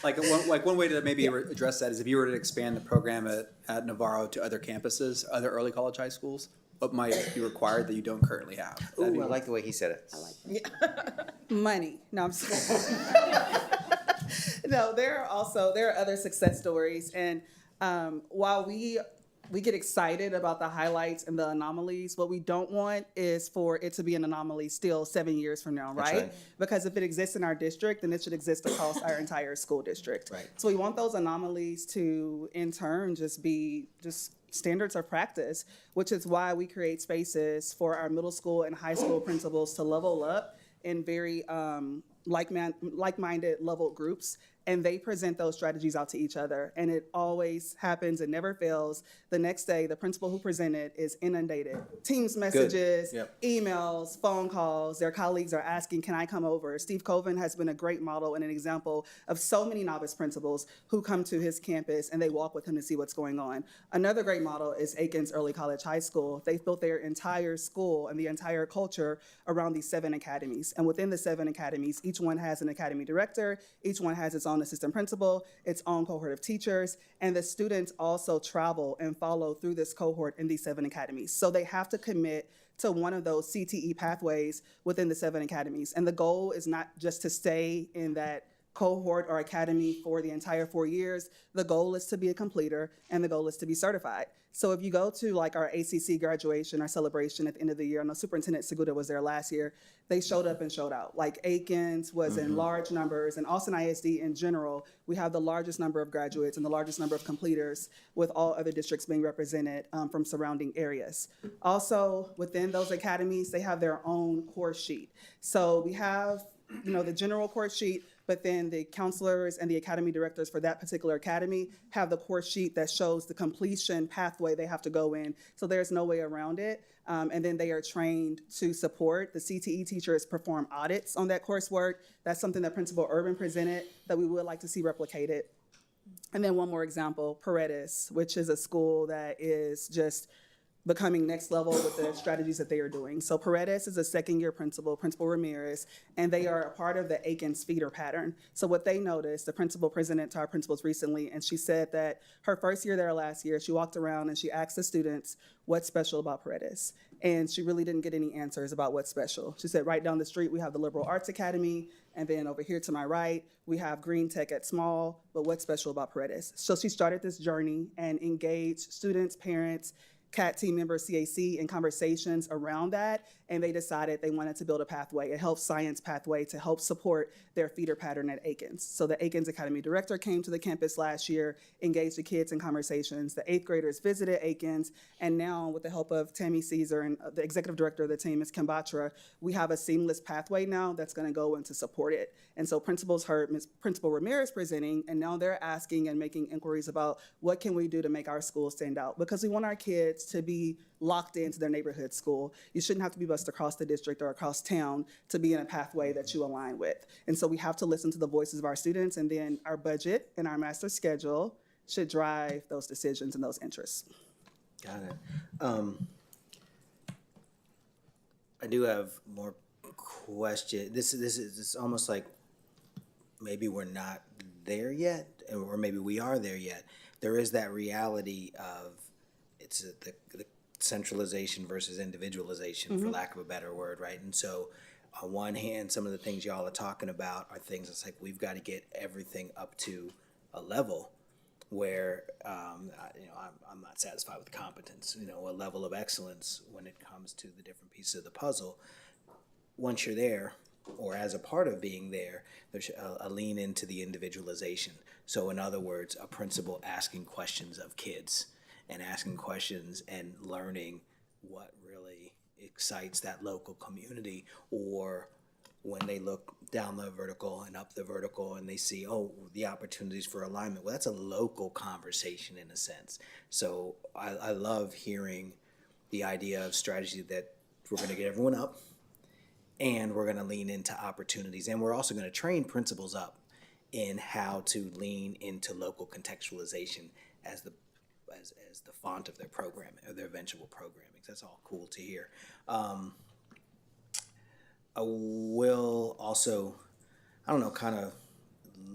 One way to maybe address that is if you were to expand the program at Navarro to other campuses, other early college high schools, what might be required that you don't currently have? Ooh, I like the way he said it. I like that. Money. No, I'm just No, there are other success stories, and while we get excited about the highlights and the anomalies, what we don't want is for it to be an anomaly still 7 years from now, That's right? right. Because if it exists in our district, then it should exist across our entire school district. Right. So we want those anomalies to, in turn, just be standards of practice, which is why we create spaces for our middle school and high school principals to level up in very like-minded leveled groups, and they present those strategies out to each other. And it always happens, it never fails. The next day, the principal who presented is inundated. Teams messages, Yep. emails, phone calls, their colleagues are asking, can I come over? Steve Colvin has been a great model and an example of so many novice principals who come to his campus and they walk with him to see what's going on. Another great model is Aikens Early College High School. They've built their entire school and the entire culture around these 7 academies. And within the 7 academies, each one has an academy director, each one has its own assistant principal, its own cohort of teachers, and the students also travel and follow through this cohort in these 7 academies. So they have to commit to one of those CTE pathways within the 7 academies. And the goal is not just to stay in that cohort or academy for the entire 4 years. The goal is to be a completer, and the goal is to be certified. So if you go to like our ACC graduation, our celebration at the end of the year, I know Superintendent Segura was there last year, they showed up and showed out. Like Aikens was in large numbers, and Austin ISD in general, we have the largest number of graduates and the largest number of completers, with all other districts being represented from surrounding areas. Also, within those academies, they have their own course sheet. So we have, the general course sheet, but then the counselors and the academy directors for that particular academy have the course sheet that shows the completion pathway they have to go in. So there's no way around it. And then they are trained to support. The CTE teachers perform audits on that coursework. That's something that Principal Urban presented that we would like to see replicated. And then one more example, Paredes, which is a school that is just becoming next level with the strategies that they are doing. So Paredes is a second-year principal, Principal Ramirez, and they are a part of the Aikens feeder pattern. So what they noticed, the principal presented to our principals recently, and she said that her first year there last year, she walked around and she asked the students, what's special about Paredes? And she really didn't get any answers about what's special. She said, right down the street, we have the Liberal Arts Academy, and then over here to my right, we have Green Tech at Small, but what's special about Paredes? So she started this journey and engaged students, parents, CAT team members, CAC, in conversations around that, and they decided they wanted to build a pathway, a health science pathway to help support their feeder pattern at Aikens. So the Aikens Academy director came to the campus last year, engaged the kids in conversations. The 8th graders visited Aikens, and now with the help of Tammy Caesar and the executive director of the team, Ms. Kim Batra, we have a seamless pathway now that's gonna go in to support it. And so principals heard Ms. Principal Ramirez presenting, and now they're asking and making inquiries about what can we do to make our school stand out? Because we want our kids to be locked into their neighborhood school. You shouldn't have to be bused across the district or across town to be in a pathway that you align with. And so we have to listen to the voices of our students, and then our budget and our master schedule should drive those decisions and those interests. Got it. I do have more questions. This is almost like maybe we're not there yet, or maybe we are there yet. There is that reality of it's the centralization versus individualization, for lack of a better word, right? And so on one hand, some of the things y'all are talking about are things that's like we've got to get everything up to a level where I'm not satisfied with competence, a level of excellence when it comes to the different pieces of the puzzle. Once you're there, or as a part of being there, there's a lean into the individualization. So in other words, a principal asking questions of kids and asking questions and learning what really excites that local community, or when they look down the vertical and up the vertical and they see, the opportunities for alignment. Well, that's a local conversation in a sense. So I love hearing the idea of strategy that we're going to get everyone up and we're going to lean into opportunities. And we're also going to train principals up in how to lean into local contextualization as the font of their program or their eventual programming. That's all cool to hear. I will also, kind of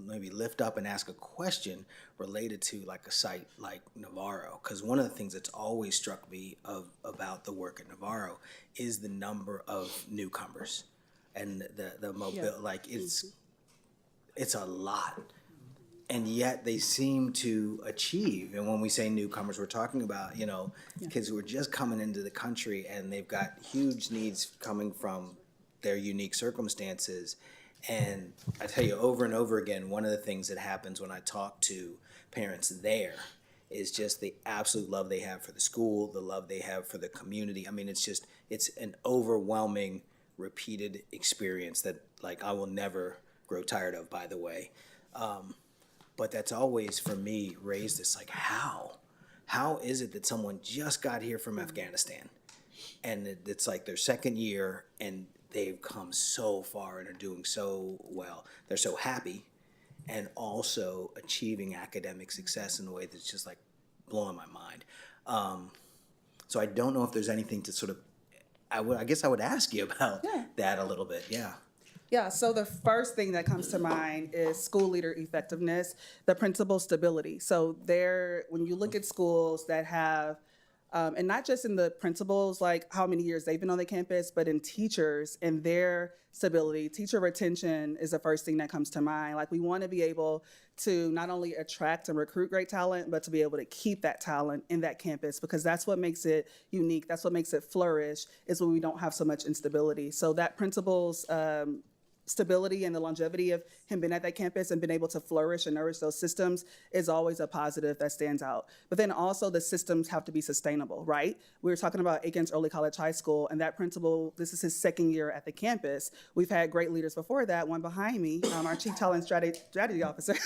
maybe lift up and ask a question related to like a site like Navarro, because one of the things that's always struck me about the work at Navarro is the number of newcomers and the mobility. It's a lot. And yet they seem to achieve. And when we say newcomers, we're talking about, kids who are just coming into the country and they've got huge needs coming from their unique circumstances. And I tell you over and over again, one of the things that happens when I talk to parents there is just the absolute love they have for the school, the love they have for the community. I mean, it's an overwhelming, repeated experience that I will never grow tired of, by the way. But that's always, for me, raised this, how is it that someone just got here from Afghanistan and it's like their second year and they've come so far and are doing so well. They're so happy and also achieving academic success in a way that's just blowing my mind. So I don't know if there's anything to sort of, I guess I would ask you about that a little bit. Yeah. Yeah, so the first thing that comes to mind is school leader effectiveness, the principal stability. So when you look at schools that have And not just in the principals, like how many years they've been on the campus, but in teachers and their stability. Teacher retention is the first thing that comes to mind. Like, we want to be able to not only attract and recruit great talent, but to be able to keep that talent in that campus, because that's what makes it unique. That's what makes it flourish, is when we don't have so much instability. So that principal's stability and the longevity of him being at that campus and being able to flourish and nourish those systems is always a positive that stands out. But then also the systems have to be sustainable, right? We were talking about Aikens Early College High School, and that principal, this is his second year at the campus. We've had great leaders before that, one behind me, our Chief Talent Strategy Officer.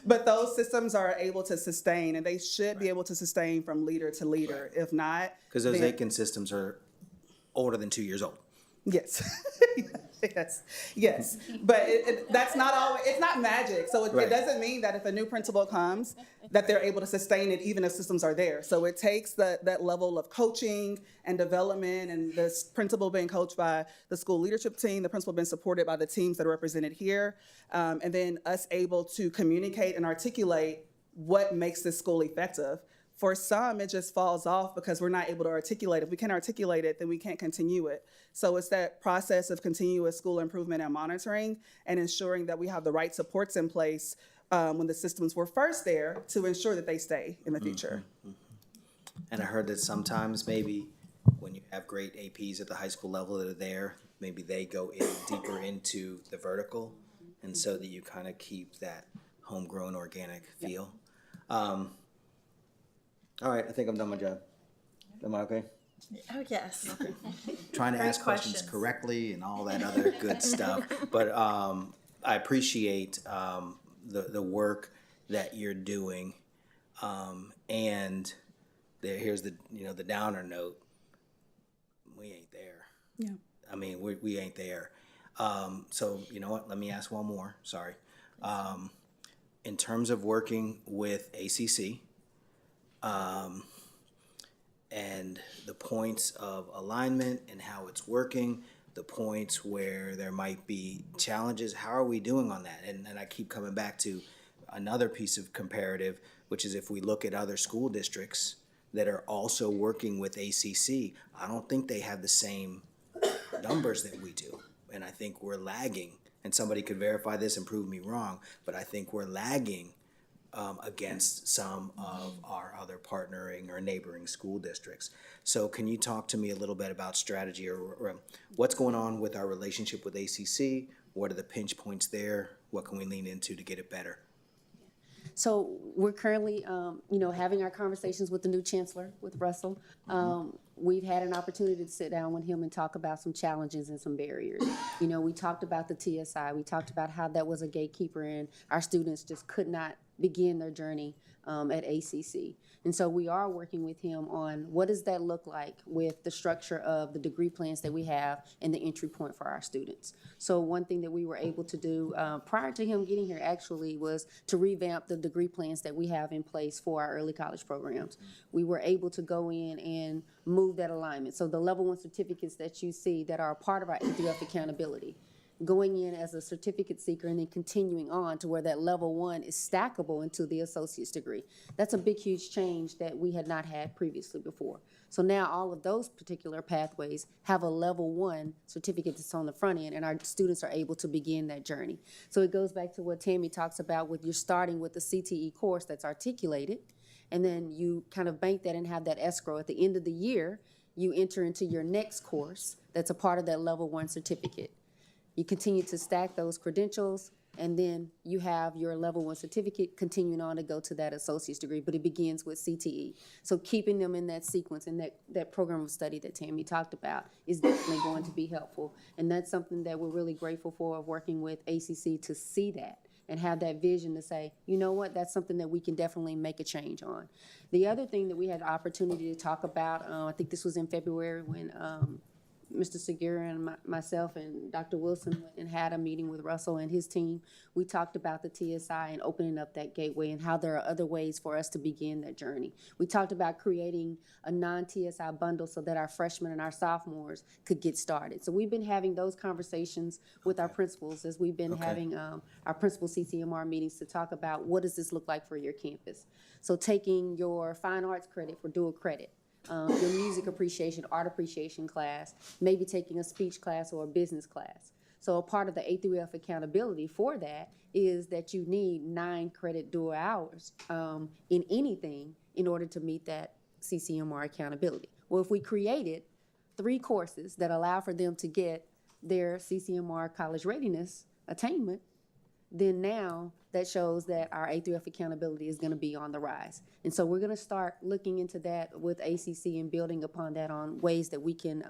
But those systems are able to sustain, and they should be able to sustain from leader to leader. If not, Because those then- Aiken systems are older than 2 years old. Yes. yes. But that's not always, it's not magic. So it Right. doesn't mean that if a new principal comes, that they're able to sustain it even if systems are there. So it takes that level of coaching and development, and this principal being coached by the school leadership team, the principal being supported by the teams that are represented here, and then us able to communicate and articulate what makes this school effective. For some, it just falls off because we're not able to articulate. If we can't articulate it, then we can't continue it. So it's that process of continuous school improvement and monitoring, and ensuring that we have the right supports in place when the systems were first there, to ensure that they stay in the future. And I heard that sometimes maybe when you have great APs at the high school level that are there, maybe they go in deeper into the vertical, and so that you kind of keep that homegrown organic feel. All right, I think I'm done my job. Am I okay? Oh, yes. Trying to Great ask questions correctly and all that other good stuff. But I appreciate the work that you're doing. And here's the the downer note. We ain't there. Yeah. I mean, we ain't there. So you know what? Let me ask one more. Sorry. In terms of working with ACC, and the points of alignment and how it's working, the points where there might be challenges, how are we doing on that? And I keep coming back to another piece of comparative, which is if we look at other school districts that are also working with ACC, I don't think they have the same numbers that we do. And I think we're lagging, and somebody could verify this and prove me wrong, but I think we're lagging against some of our other partnering or neighboring school districts. So can you talk to me a little bit about strategy, or what's going on with our relationship with ACC? What are the pinch points there? What can we lean into to get it better? So we're currently, having our conversations with the new chancellor, with Russell. We've had an opportunity to sit down with him and talk about some challenges and some barriers. We talked about the TSI. We talked about how that was a gatekeeper, and our students just could not begin their journey at ACC. And so we are working with him on what does that look like with the structure of the degree plans that we have and the entry point for our students. So one thing that we were able to do prior to him getting here actually was to revamp the degree plans that we have in place for our early college programs. We were able to go in and move that alignment. So the level 1 certificates that you see that are a part of our ADF accountability, going in as a certificate seeker and then continuing on to where that level 1 is stackable into the associate's degree. That's a big, huge change that we had not had previously before. So now all of those particular pathways have a level 1 certificate that's on the front end, and our students are able to begin that journey. So it goes back to what Tammy talks about with you're starting with the CTE course that's articulated, and then you kind of bank that and have that escrow. At the end of the year, you enter into your next course that's a part of that level 1 certificate. You continue to stack those credentials, and then you have your level 1 certificate continuing on to go to that associate's degree, but it begins with CTE. So keeping them in that sequence and that program of study that Tammy talked about is definitely going to be helpful. And that's something that we're really grateful for, of working with ACC to see that and have that vision to say, you know what, that's something that we can definitely make a change on. The other thing that we had the opportunity to talk about, I think this was in February when Mr. Segura and myself and Dr. Wilson went and had a meeting with Russell and his team. We talked about the TSI and opening up that gateway and how there are other ways for us to begin that journey. We talked about creating a non-TSI bundle so that our freshmen and our sophomores could get started. So we've been having those conversations with our principals as we've been having our principal CCMR meetings to talk about what does this look like for your campus. So taking your fine arts credit for dual credit, your music appreciation, art appreciation class, maybe taking a speech class or a business class. So a part of the A through F accountability for that is that you need 9 credit dual hours in anything in order to meet that CCMR accountability. Well, if we created 3 courses that allow for them to get their CCMR college readiness attainment, then now that shows that our A through F accountability is going to be on the rise. And so we're going to start looking into that with ACC and building upon that on ways that we can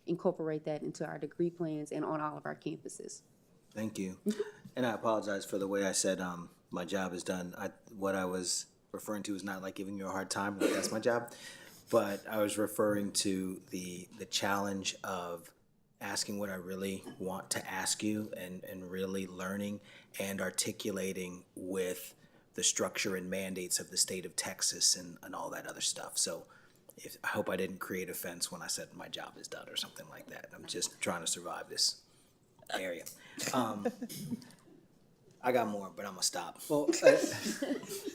incorporate that into our degree plans and on all of our campuses. Thank you. And I apologize for the way I said my job is done. What I was referring to is not like giving you a hard time, like that's my job, but I was referring to the challenge of asking what I really want to ask you and really learning and articulating with the structure and mandates of the state of Texas and all that other stuff. So I hope I didn't create offense when I said my job is done or something like that. I'm just trying to survive this area. I got more, but I'm gonna stop. Well,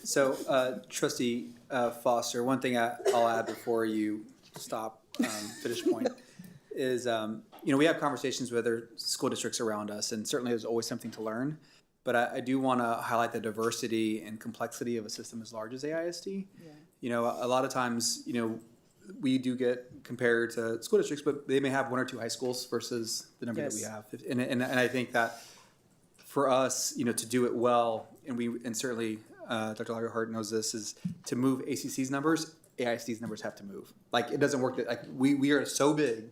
so Trustee Foster, one thing I'll add before you stop, finish point, is we have conversations with other school districts around us, and certainly there's always something to learn. But I do want to highlight the diversity and complexity of a system as large as AISD. Yeah. A lot of times, we do get compared to school districts, but they may have 1 or 2 high schools versus the number that we have. And I think that for us, to do it well, and certainly Dr. Larry Hart knows this, is to move ACC's numbers, AISD's numbers have to move. Like, it doesn't work that, like, we are so big,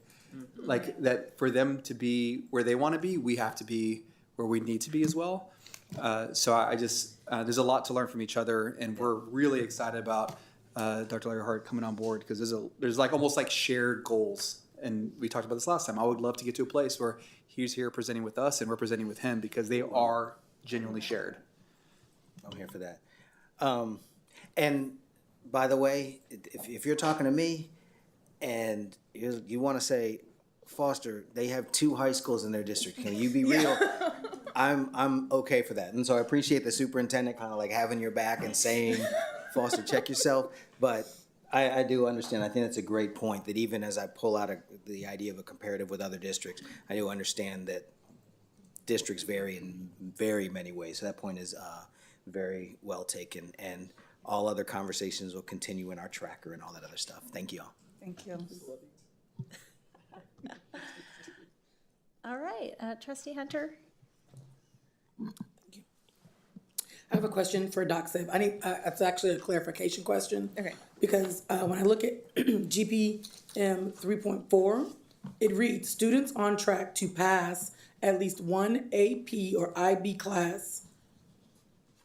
like, that for them to be where they want to be, we have to be where we need to be as well. So I just, there's a lot to learn from each other, and we're really excited about Dr. Larry Hart coming on board, because there's like almost like shared goals. And we talked about this last time. I would love to get to a place where he's here presenting with us and we're presenting with him, because they are genuinely shared. I'm here for that. And by the way, if you're talking to me and you want to say, Foster, they have 2 high schools in their district, can you be real? I'm okay for that. And so I appreciate the superintendent kind of like having your back and saying, Foster, check yourself. But I do understand. I think that's a great point, that even as I pull out the idea of a comparative with other districts, I do understand that districts vary in very many ways. So that point is very well taken. And all other conversations will continue in our tracker and all that other stuff. Thank you all. Thank you. All right, Trustee Hunter? I have a question for Doc Sib. It's actually a clarification question. Okay. Because when I look at GPM 3.4, it reads, students on track to pass at least one AP or IB class.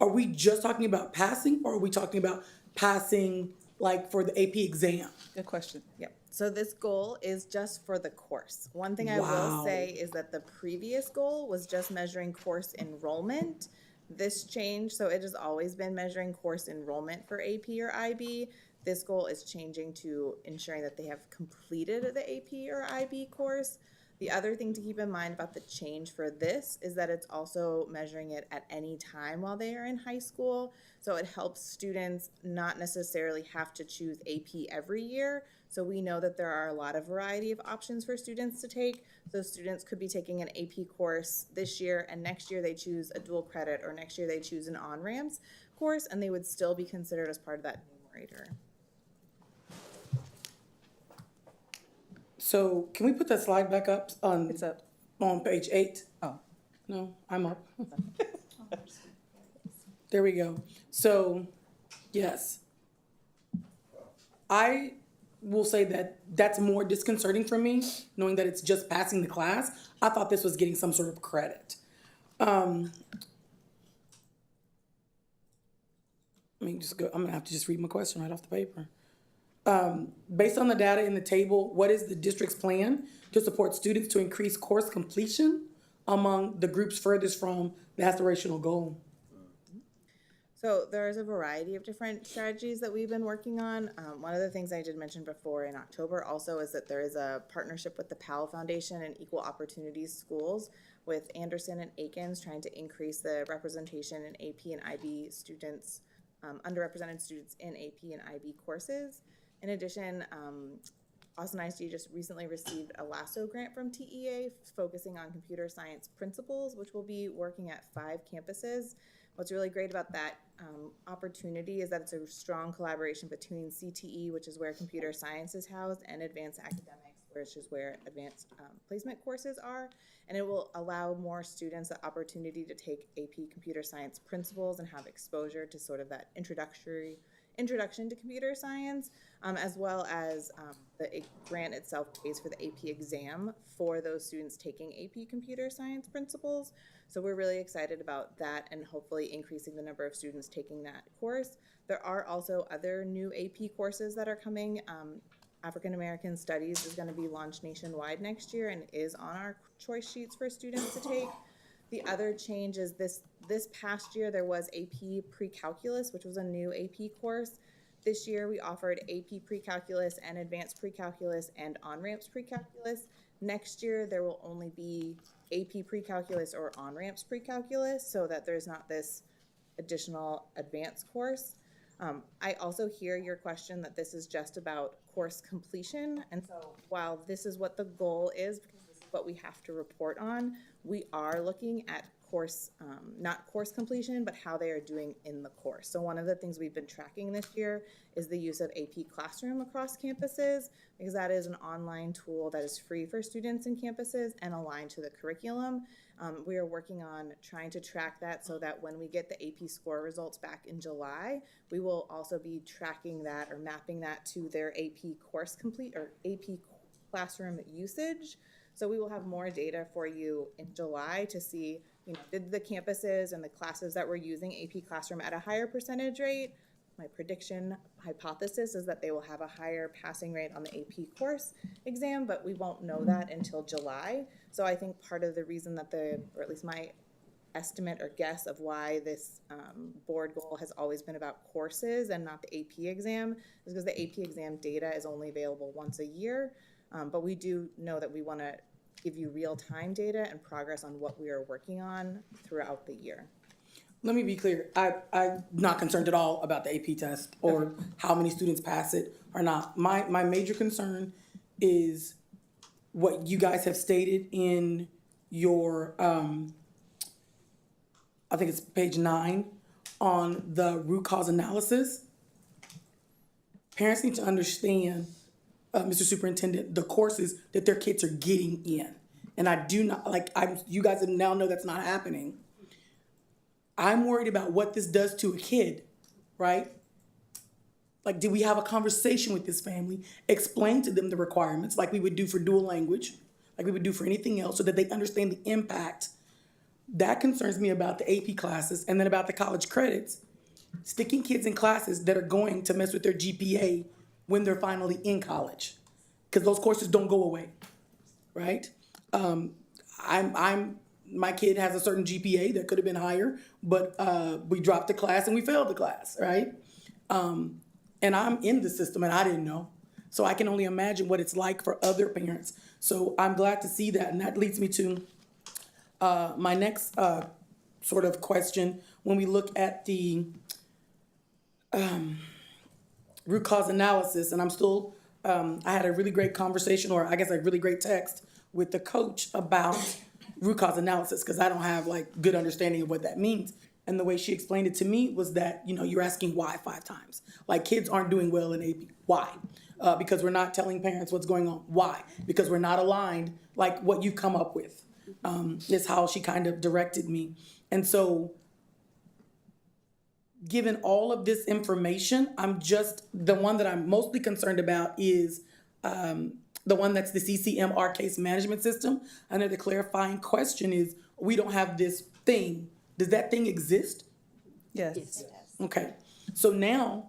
Are we just talking about passing, or are we talking about passing like for the AP exam? Good question. Yep. So this goal is just for the course. One thing I will say is that the previous goal was just measuring course enrollment. This changed, so it has always been measuring course enrollment for AP or IB. This goal is changing to ensuring that they have completed the AP or IB course. The other thing to keep in mind about the change for this is that it's also measuring it at any time while they are in high school. So it helps students not necessarily have to choose AP every year. So we know that there are a lot of variety of options for students to take. So students could be taking an AP course this year, and next year they choose a dual credit, or next year they choose an on-ramps course, and they would still be considered as part of that numerator. So can we put that slide back up on? It's up. On page 8? Oh. No, I'm up. There we go. So, yes. I will say that that's more disconcerting for me, knowing that it's just passing the class. I thought this was getting some sort of credit. Let me just go. I'm gonna have to just read my question right off the paper. Based on the data in the table, what is the district's plan to support students to increase course completion among the groups furthest from the aspirational goal? So there's a variety of different strategies that we've been working on. One of the things I did mention before in October also is that there is a partnership with the Powell Foundation and Equal Opportunities Schools with Anderson and Akins trying to increase the representation in AP and IB students, underrepresented students in AP and IB courses. In addition, Austin ISD just recently received a LASSO grant from TEA focusing on computer science principles, which will be working at 5 campuses. What's really great about that opportunity is that it's a strong collaboration between CTE, which is where computer science is housed, and advanced academics, which is where advanced placement courses are. And it will allow more students the opportunity to take AP computer science principles and have exposure to sort of that introduction to computer science, as well as the grant itself pays for the AP exam for those students taking AP computer science principles. So we're really excited about that and hopefully increasing the number of students taking that course. There are also other new AP courses that are coming. African American Studies is going to be launched nationwide next year and is on our choice sheets for students to take. The other change is this past year there was AP Pre-Calculus, which was a new AP course. This year we offered AP Pre-Calculus and Advanced Pre-Calculus and On-Ramps Pre-Calculus. Next year there will only be AP Pre-Calculus or On-Ramps Pre-Calculus so that there's not this additional advanced course. I also hear your question that this is just about course completion. And so while this is what the goal is, because this is what we have to report on, we are looking at course, not course completion, but how they are doing in the course. So one of the things we've been tracking this year is the use of AP Classroom across campuses, because that is an online tool that is free for students in campuses and aligned to the curriculum. We are working on trying to track that so that when we get the AP score results back in July, we will also be tracking that or mapping that to their AP course complete or AP Classroom usage. So we will have more data for you in July to see, did the campuses and the classes that were using AP Classroom at a higher percentage rate? My prediction hypothesis is that they will have a higher passing rate on the AP course exam, but we won't know that until July. So I think part of the reason that or at least my estimate or guess of why this board goal has always been about courses and not the AP exam is because the AP exam data is only available once a year. But we do know that we want to give you real-time data and progress on what we are working on throughout the year. Let me be clear. I'm not concerned at all about the AP test or how many students pass it or not. My major concern is what you guys have stated in your, I think it's page 9 on the root cause analysis. Parents need to understand, Mr. Superintendent, the courses that their kids are getting in. And I do not, you guys now know that's not happening. I'm worried about what this does to a kid, right? Like, did we have a conversation with this family, explain to them the requirements like we would do for dual language, like we would do for anything else, so that they understand the impact? That concerns me about the AP classes, and then about the college credits, sticking kids in classes that are going to mess with their GPA when they're finally in college, because those courses don't go away, right? My kid has a certain GPA that could have been higher, but we dropped the class and we failed the class, right? And I'm in the system and I didn't know. So I can only imagine what it's like for other parents. So I'm glad to see that. And that leads me to my next sort of question. When we look at the root cause analysis, and I'm still, I had a really great conversation, or I guess a really great text with the coach about root cause analysis, because I don't have good understanding of what that means. And the way she explained it to me was that, you're asking why 5 times. Like, kids aren't doing well in AP. Why? Because we're not telling parents what's going on. Why? Because we're not aligned, like what you come up with, is how she kind of directed me. And so, given all of this information, the one that I'm mostly concerned about is the one that's the CCMR case management system. And then the clarifying question is, we don't have this thing. Does that thing exist? Yes. Okay. So now,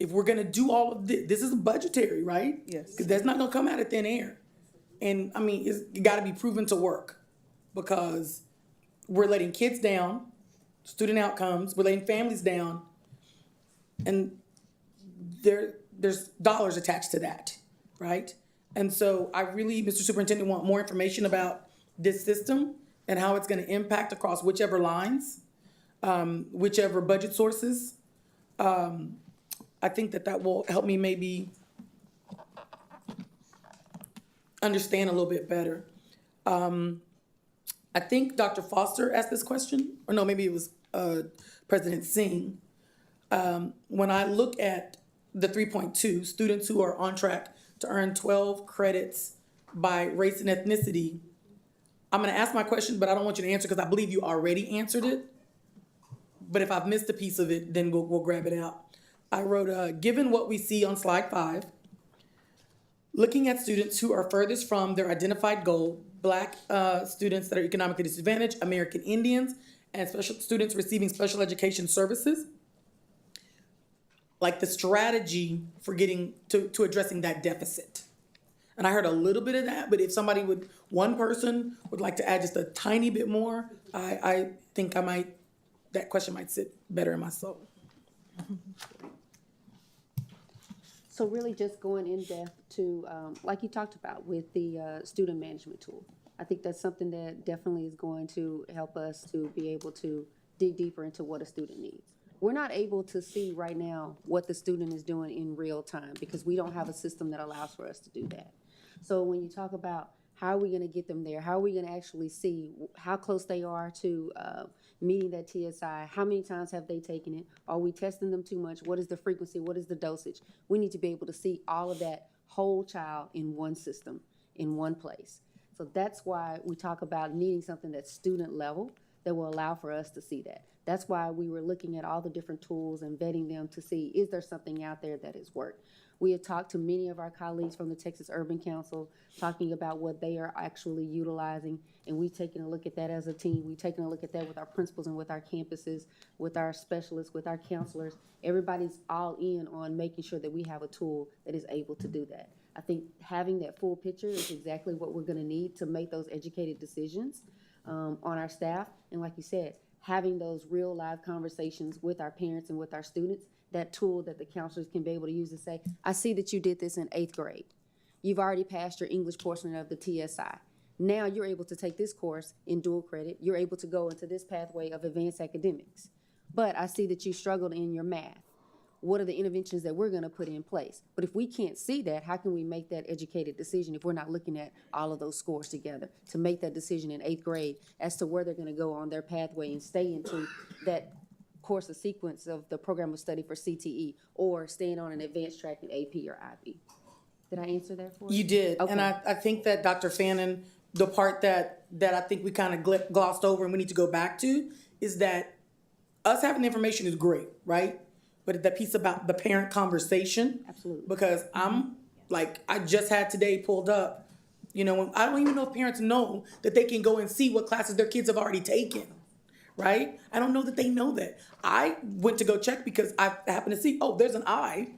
if we're gonna do all of this, this is budgetary, right? Yes. Because that's not gonna come out of thin air. And I mean, it gotta be proven to work because we're letting kids down, student outcomes, we're letting families down. And there's dollars attached to that, right? And so I really, Mr. Superintendent, want more information about this system and how it's gonna impact across whichever lines, whichever budget sources. I think that will help me maybe understand a little bit better. I think Dr. Foster asked this question, or no, maybe it was President Singh. When I look at the 3.2, students who are on track to earn 12 credits by race and ethnicity, I'm gonna ask my question, but I don't want you to answer because I believe you already answered it. But if I've missed a piece of it, then we'll grab it out. I wrote, given what we see on slide 5, looking at students who are furthest from their identified goal, Black students that are economically disadvantaged, American Indians, and special students receiving special education services, like the strategy for getting to addressing that deficit. And I heard a little bit of that, but if one person would like to add just a tiny bit more, I think that question might sit better in my soul. So really just going in depth to, like you talked about with the student management tool. I think that's something that definitely is going to help us to be able to dig deeper into what a student needs. We're not able to see right now what the student is doing in real time because we don't have a system that allows for us to do that. So when you talk about how are we gonna get them there, how are we gonna actually see how close they are to meeting that TSI, how many times have they taken it, are we testing them too much, what is the frequency, what is the dosage? We need to be able to see all of that whole child in one system, in one place. So that's why we talk about needing something that's student level that will allow for us to see that. That's why we were looking at all the different tools and vetting them to see, is there something out there that has worked? We have talked to many of our colleagues from the Texas Urban Council, talking about what they are actually utilizing, and we've taken a look at that as a team. We've taken a look at that with our principals and with our campuses, with our specialists, with our counselors. Everybody's all in on making sure that we have a tool that is able to do that. I think having that full picture is exactly what we're gonna need to make those educated decisions on our staff. And like you said, having those real live conversations with our parents and with our students, that tool that the counselors can be able to use to say, I see that you did this in 8th grade. You've already passed your English portion of the TSI. Now you're able to take this course in dual credit. You're able to go into this pathway of advanced academics. But I see that you struggled in your math. What are the interventions that we're gonna put in place? But if we can't see that, how can we make that educated decision if we're not looking at all of those scores together to make that decision in 8th grade as to where they're gonna go on their pathway and stay into that course of sequence of the program of study for CTE or staying on an advanced track in AP or IB. Did I answer that for you? You did, Okay. and I think that Dr. Fannin, the part that I think we kind of glossed over and we need to go back to is that us having the information is great, right? But that piece about the parent conversation. Absolutely. Because I'm, like, I just had today pulled up, I don't even know if parents know that they can go and see what classes their kids have already taken, right? I don't know that they know that. I went to go check because I happened to see, there's an I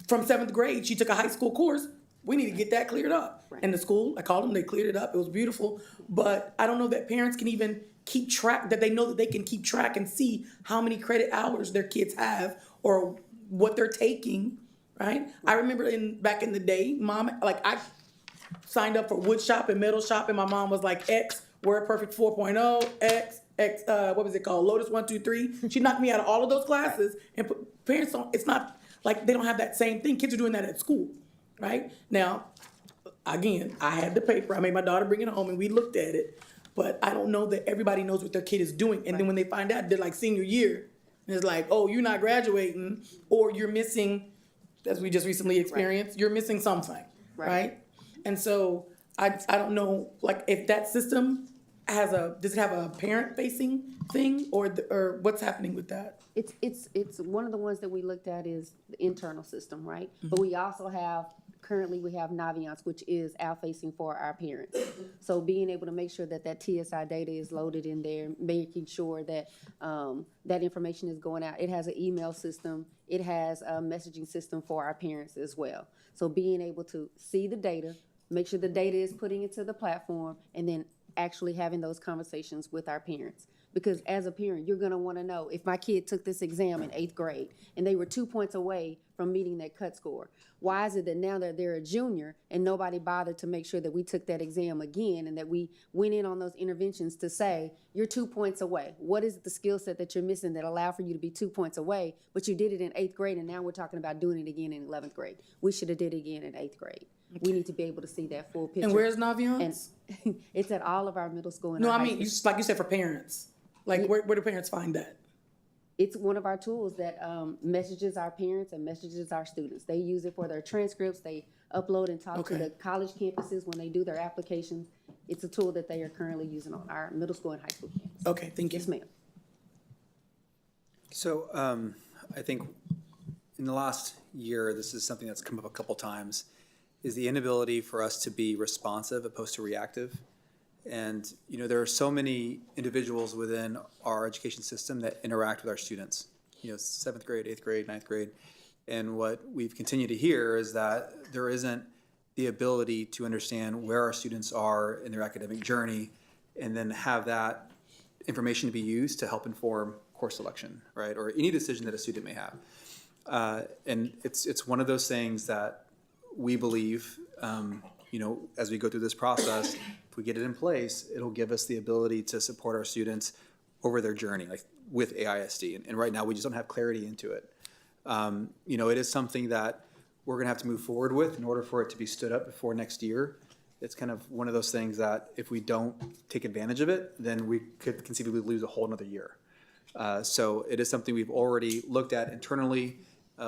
from 7th grade. She took a high school course. We need to get that cleared up. Right. And the school, I called them, they cleared it up. It was beautiful. But I don't know that parents can even keep track, that they know that they can keep track and see how many credit hours their kids have or what they're taking, right? I remember back in the day, Mom, I signed up for wood shop and metal shop, and my mom was like, X, WordPerfect 4.0, X, what was it called? Lotus 1, 2, 3. She knocked me out of all of those classes, and parents it's not like they don't have that same thing. Kids are doing that at school, right? Now, again, I had the paper. I made my daughter bring it home, and we looked at it. But I don't know that everybody knows what their kid is doing. And then when they find out, they're like senior year, and it's like, you're not graduating, or you're missing, as we just recently experienced, you're missing something, right? And so I don't know, like, if that system does it have a parent-facing thing, or what's happening with that? It's one of the ones that we looked at is the internal system, right? But we also have currently we have Naviance, which is out-facing for our parents. So being able to make sure that that TSI data is loaded in there, making sure that that information is going out. It has an email system. It has a messaging system for our parents as well. So being able to see the data, make sure the data is putting into the platform, and then actually having those conversations with our parents. Because as a parent, you're gonna wanna know, if my kid took this exam in 8th grade and they were 2 points away from meeting that cut score, why is it that now that they're a junior and nobody bothered to make sure that we took that exam again and that we went in on those interventions to say, you're 2 points away? What is the skill set that you're missing that allowed for you to be 2 points away, but you did it in 8th grade and now we're talking about doing it again in 11th grade? We should have did it again in 8th grade. We need to be able to see that full picture. And where's Naviance? And it's at all of our middle school and No, our I high mean, school. like you said, for parents. Like, where do parents find that? It's one of our tools that messages our parents and messages our students. They use it for their transcripts. They upload and talk to the college campuses when they do their applications. It's a tool that they are currently using on our middle school and high school campus. Okay, thank you. Yes, ma'am. So I think in the last year, this is something that's come up a couple times, is the inability for us to be responsive opposed to reactive. And, you know, there are so many individuals within our education system that interact with our students, you know, 7th grade, 8th grade, 9th grade. And what we've continued to hear is that there isn't the ability to understand where our students are in their academic journey and then have that information to be used to help inform course selection, right? Or any decision that a student may have. And it's one of those things that we believe, you know, as we go through this process, if we get it in place, it'll give us the ability to support our students over their journey, like with AISD. And right now, we just don't have clarity into it. You know, it is something that we're gonna have to move forward with in order for it to be stood up before next year. It's kind of one of those things that if we don't take advantage of it, then we could conceivably lose a whole another year. So it is something we've already looked at internally.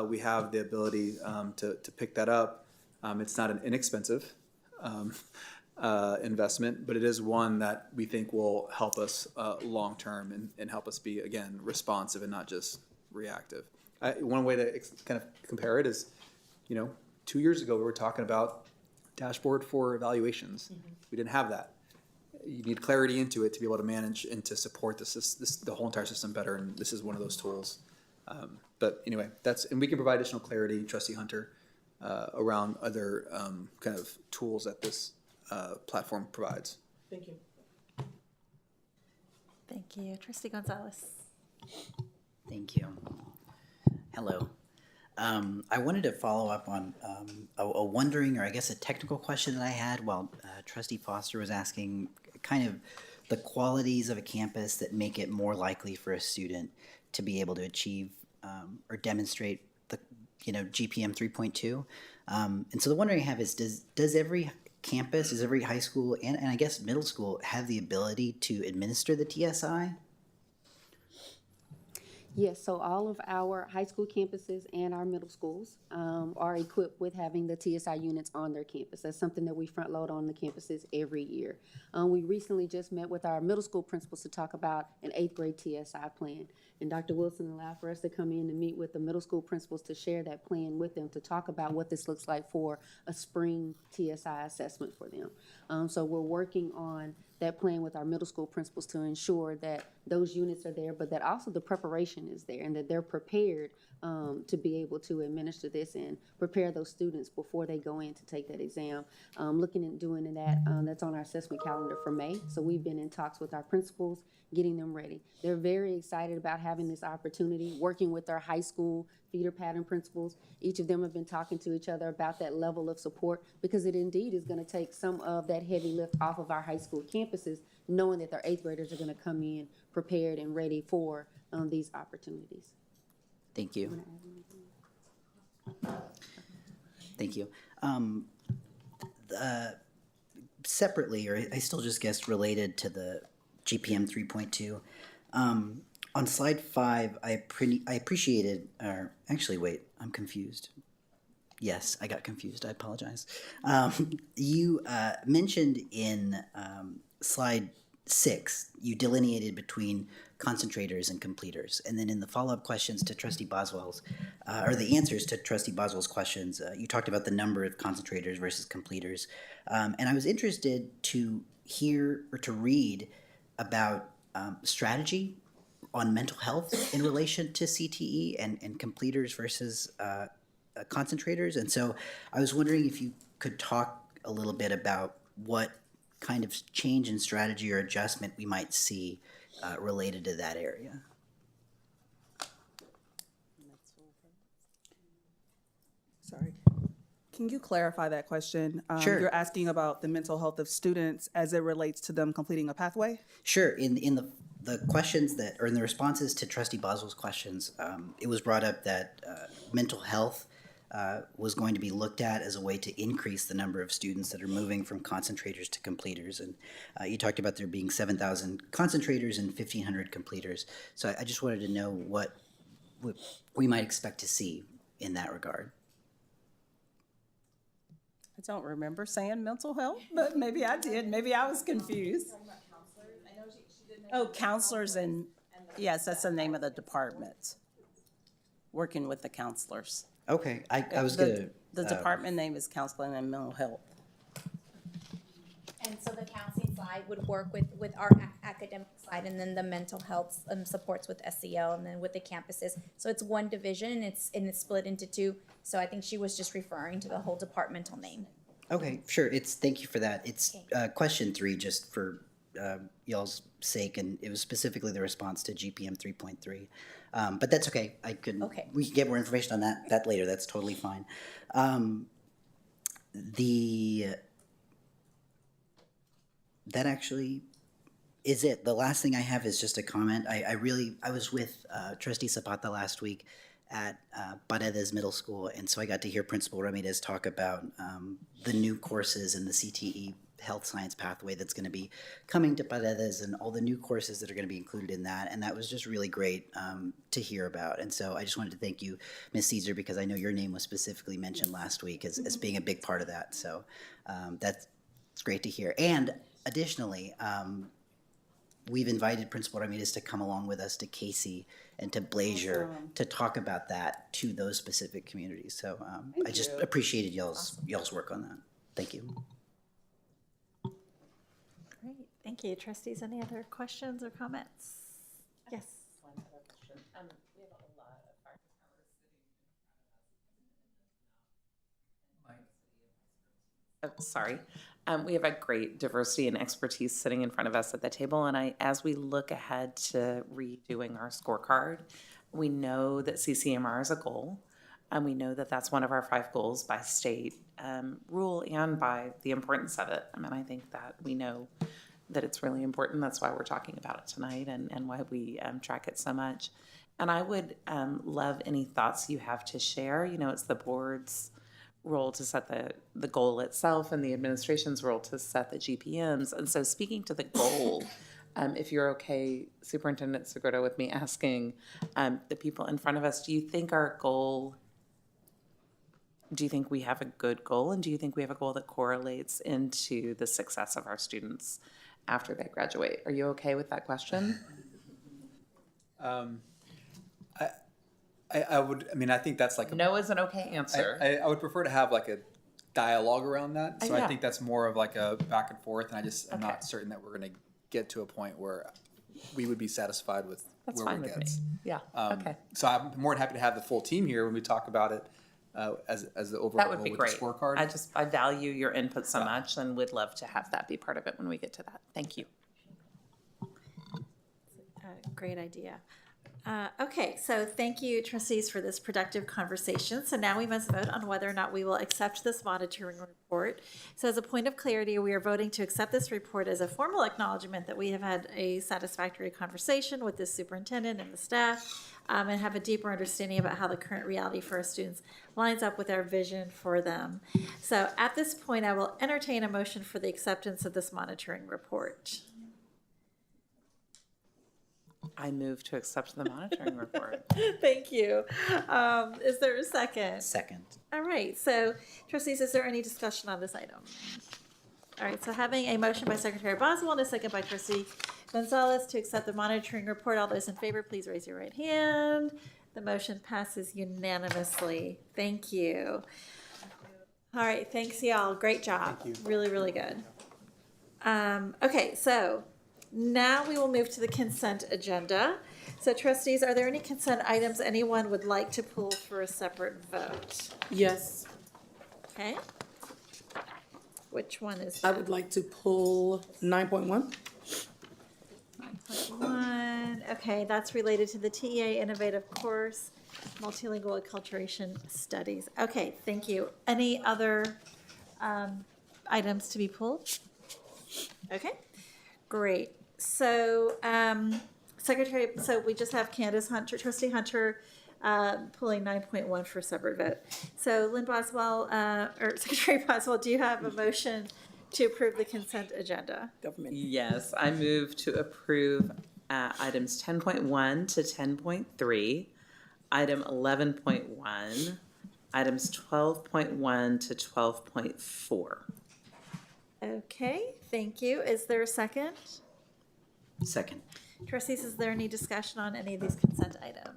We have the ability to pick that up. It's not an inexpensive investment, but it is one that we think will help us long-term and help us be, again, responsive and not just reactive. One way to kind of compare it is, you know, 2 years ago, we were talking about dashboard for evaluations. We didn't have that. You need clarity into it to be able to manage and to support the whole entire system better, and this is one of those tools. But anyway, and we can provide additional clarity, Trustee Hunter, around other kind of tools that this platform provides. Thank you. Thank you. Trustee Gonzalez. Thank you. Hello. I wanted to follow up on a wondering, or I guess a technical question that I had while Trustee Foster was asking kind of the qualities of a campus that make it more likely for a student to be able to achieve or demonstrate the, you know, GPM 3.2. And so the wondering I have is, does every campus, does every high school and I guess middle school have the ability to administer the TSI? Yes, so all of our high school campuses and our middle schools are equipped with having the TSI units on their campus. That's something that we front load on the campuses every year. We recently just met with our middle school principals to talk about an 8th grade TSI plan. And Dr. Wilson allowed for us to come in and meet with the middle school principals to share that plan with them, to talk about what this looks like for a spring TSI assessment for them. So we're working on that plan with our middle school principals to ensure that those units are there, but that also the preparation is there and that they're prepared to be able to administer this and prepare those students before they go in to take that exam. Looking at doing that, that's on our assessment calendar for May. So we've been in talks with our principals, getting them ready. They're very excited about having this opportunity, working with their high school feeder pattern principals. Each of them have been talking to each other about that level of support, because it indeed is going to take some of that heavy lift off of our high school campuses, knowing that their 8th graders are going to come in prepared and ready for these opportunities. Thank you. Thank you. Separately, or I still just guess related to the GPM 3.2, on slide 5, I appreciated, or actually, wait, I'm confused. Yes, I got confused. I apologize. You mentioned in slide 6, you delineated between concentrators and completers. And then in the follow-up questions to Trustee Boswell's, or the answers to Trustee Boswell's questions, you talked about the number of concentrators versus completers. And I was interested to hear or to read about strategy on mental health in relation to CTE and completers versus concentrators. And so I was wondering if you could talk a little bit about what kind of change in strategy or adjustment we might see related to that area. Sorry. Can you clarify that question? Sure. You're asking about the mental health of students as it relates to them completing a pathway? Sure. In the questions that, or in the responses to Trustee Boswell's questions, it was brought up that mental health was going to be looked at as a way to increase the number of students that are moving from concentrators to completers. And you talked about there being 7,000 concentrators and 1,500 completers. So I just wanted to know what we might expect to see in that regard. I don't remember saying mental health, but maybe I did. Maybe I was confused. Oh, counselors and, yes, that's the name of the department. Working with the counselors. Okay, I was gonna. The department name is Counseling and Mental Health. And so the counseling side would work with our academic side, and then the mental health supports with SEL, and then with the campuses. So it's one division, and it's split into two. So I think she was just referring to the whole departmental name. Okay, sure. Thank you for that. It's question 3, just for y'all's sake, and it was specifically the response to GPM 3.3. But that's okay. We can get more information on that later. That's totally fine. That actually is it. The last thing I have is just a comment. I was with Trustee Zapata last week at Paredes Middle School, and so I got to hear Principal Ramirez talk about the new courses in the CTE health science pathway that's going to be coming to Paredes, and all the new courses that are going to be included in that. And that was just really great to hear about. And so I just wanted to thank you, Ms. Caesar, because I know your name was specifically mentioned last week as being a big part of that. So that's great to hear. And additionally, we've invited Principal Ramirez to come along with us to Casey and to Blazier to talk about that to those specific communities. So I just appreciated y'all's work on that. Thank you. Great, thank you. Trustees, any other questions or comments? Yes. One other question. We have a lot of fire towers sitting. We have a great diversity and expertise sitting in front of us at the table, and as we look ahead to redoing our scorecard, we know that CCMR is a goal, and we know that that's one of our 5 goals by state rule and by the importance of it. I mean, I think that we know that it's really important. That's why we're talking about it tonight, and why we track it so much. And I would love any thoughts you have to share. You know, it's the board's role to set the goal itself, and the administration's role to set the GPMs. And so speaking to the goal, if you're okay, Superintendent Segura, with me asking the people in front of us, do you think we have a good goal, and do you think we have a goal that correlates into the success of our students after they graduate? Are you okay with that question? I think that's like no is an okay answer. I would prefer to have like a dialogue around that. So Yeah. I think that's more of like a back and forth, and I'm not certain that we're going to get to a point where we would be satisfied with That's where fine we with me. get. Yeah, okay. So I'm more than happy to have the full team here when we talk about it as the overall That would be goal with great. the scorecard. I value your input so much, and would love to have that be part of it when we get to that. Thank you. Great idea. Okay, so thank you, trustees, for this productive conversation. So now we must vote on whether or not we will accept this monitoring report. So as a point of clarity, we are voting to accept this report as a formal acknowledgement that we have had a satisfactory conversation with the superintendent and the staff, and have a deeper understanding about how the current reality for our students lines up with our vision for them. So at this point, I will entertain a motion for the acceptance of this monitoring report. I move to accept the monitoring report. Thank you. Is there a second? Second. All right, so trustees, is there any discussion on this item? All right, so having a motion by Secretary Boswell and a second by Trustee Gonzalez to accept the monitoring report. All those in favor, please raise your right hand. The motion passes unanimously. Thank you. All right, thanks y'all. Great job. Really, really good. Okay, so now we will move to the consent agenda. So trustees, are there any consent items anyone would like to pull for a separate vote? Yes, Okay. Which one is I that? would like to pull 9.1. 9.1. Okay, that's related to the TEA Innovative Course, Multilingual Acculturation Studies. Okay, thank you. Any other items to be pulled? Okay, great. So, Secretary, so we just have Candace Hunter, Trustee Hunter, pulling 9.1 for separate vote. So Lynn Boswell, or Secretary Boswell, do you have a motion to approve the consent agenda? Government. Yes, I move to approve items 10.1 to 10.3, item 11.1, items 12.1 to 12.4. Okay, thank you. Is there a second? Second. Trustees, is there any discussion on any of these consent items?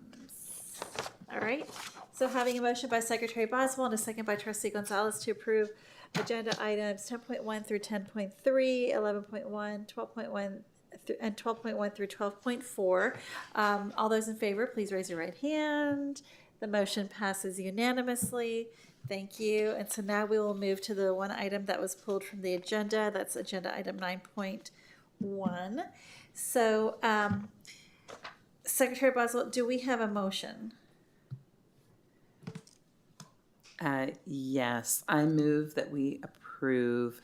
All right, so having a motion by Secretary Boswell and a second by Trustee Gonzalez to approve agenda items 10.1 through 10.3, 11.1, 12.1, and 12.1 through 12.4. All those in favor, please raise your right hand. The motion passes unanimously. Thank you. And so now we will move to the one item that was pulled from the agenda. That's agenda item 9.1. So, Secretary Boswell, do we have a motion? Yes, I move that we approve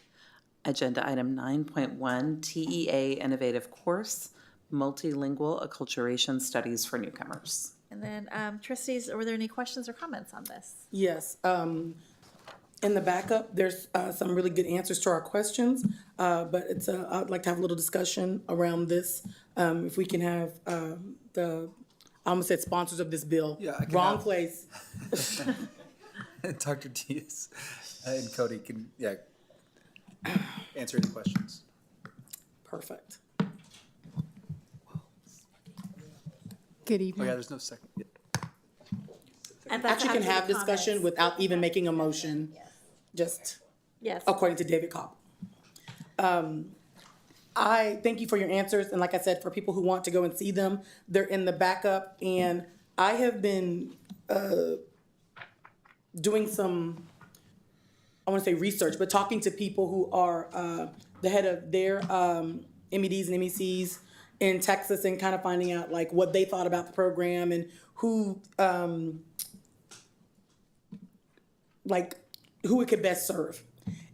agenda item 9.1, TEA Innovative Course, Multilingual Acculturation Studies for Newcomers. And then, trustees, were there any questions or comments on this? Yes, in the backup, there's some really good answers to our questions, but it's, I'd like to have a little discussion around this. If we can have the, I almost said sponsors of this bill. Yeah, I can Wrong have- place. Dr. Diaz and Cody can, answer any questions. Perfect. Good Oh, evening. yeah, there's no second. And that's Actually can after have the discussion comments. without even making a motion, just Yes. according to David Cobb. I thank you for your answers, and like I said, for people who want to go and see them, they're in the backup, and I have been doing some, I want to say research, but talking to people who are the head of their MEDs and MECs in Texas and kind of finding out like what they thought about the program and who who it could best serve.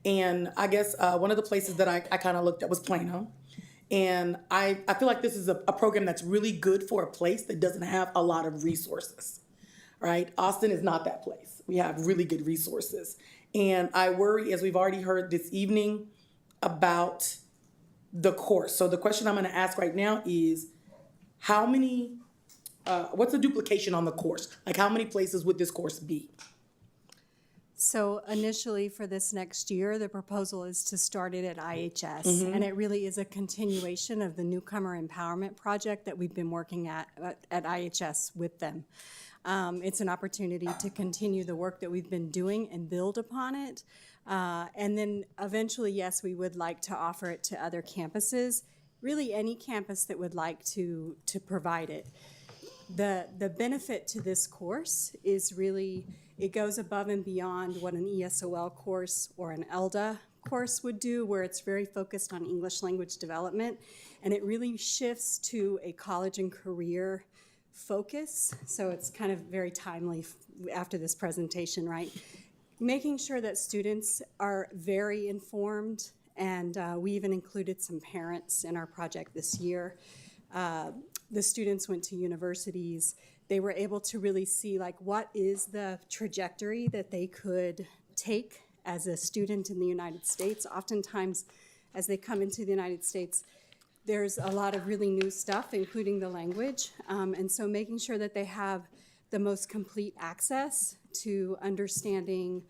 And I guess one of the places that I kind of looked at was Plano. And I feel like this is a program that's really good for a place that doesn't have a lot of resources, right? Austin is not that place. We have really good resources. And I worry, as we've already heard this evening, about the course. So the question I'm going to ask right now is, how many, what's the duplication on the course? Like, how many places would this course be? So initially for this next year, the proposal is to start it at IHS. And it really is a continuation of the Newcomer Empowerment Project that we've been working at IHS with them. It's an opportunity to continue the work that we've been doing and build upon it. And then eventually, yes, we would like to offer it to other campuses, really any campus that would like to provide it. The benefit to this course is really, it goes above and beyond what an ESOL course or an ELDA course would do, where it's very focused on English language development, and it really shifts to a college and career focus. So it's kind of very timely after this presentation, right? Making sure that students are very informed, and we even included some parents in our project this year. The students went to universities. They were able to really see like what is the trajectory that they could take as a student in the United States. Oftentimes, as they come into the United States, there's a lot of really new stuff, including the language. And so making sure that they have the most complete access to understanding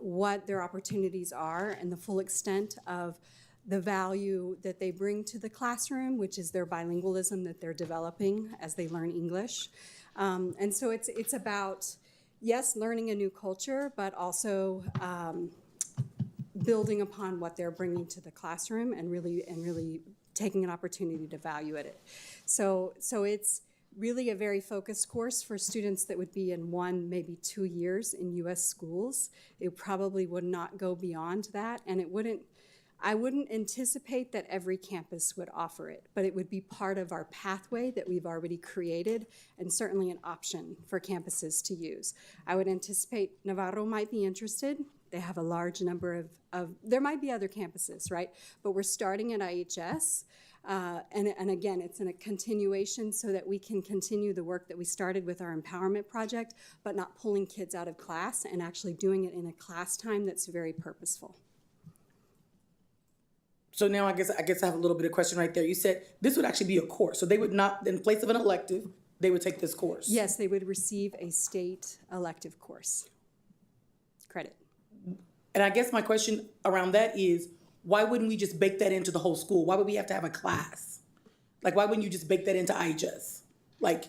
what their opportunities are and the full extent of the value that they bring to the classroom, which is their bilingualism that they're developing as they learn English. And so it's about, yes, learning a new culture, but also building upon what they're bringing to the classroom and really taking an opportunity to value it. So it's really a very focused course for students that would be in 1, maybe 2 years in U.S. schools. It probably would not go beyond that, and I wouldn't anticipate that every campus would offer it, but it would be part of our pathway that we've already created and certainly an option for campuses to use. I would anticipate Navarro might be interested. They have a large number of there might be other campuses, right? But we're starting at IHS. And again, it's in a continuation so that we can continue the work that we started with our empowerment project, but not pulling kids out of class and actually doing it in a class time that's very purposeful. So now I guess I have a little bit of question right there. You said this would actually be a course, so they would not, in place of an elective, they would take this course. Yes, they would receive a state elective course credit. And I guess my question around that is, why wouldn't we just bake that into the whole school? Why would we have to have a class? Like, why wouldn't you just bake that into IHS? Like,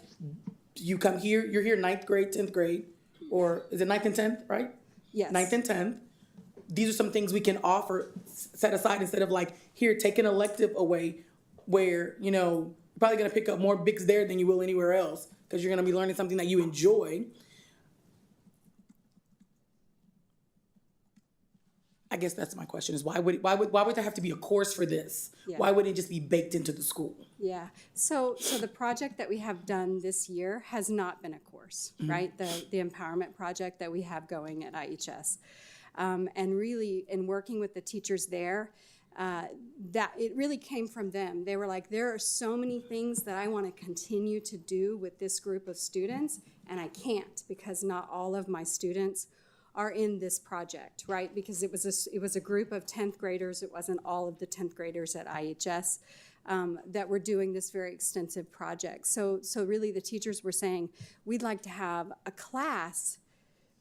you come here, you're here 9th grade, 10th grade, or is it 9th and 10th, right? Yes. 9th and 10th. These are some things we can offer, set aside, instead of like, here, take an elective away where, you know, you're probably gonna pick up more bigs there than you will anywhere else because you're gonna be learning something that you enjoy. I guess that's my question, is why would there have to be a course for this? Yeah. Why wouldn't it just be baked into the school? Yeah, so the project that we have done this year has not been a course, right? The empowerment project that we have going at IHS. And really, in working with the teachers there, that it really came from them. They were like, there are so many things that I want to continue to do with this group of students, and I can't because not all of my students are in this project, right? Because it was a group of 10th graders. It wasn't all of the 10th graders at IHS that were doing this very extensive project. So really the teachers were saying, we'd like to have a class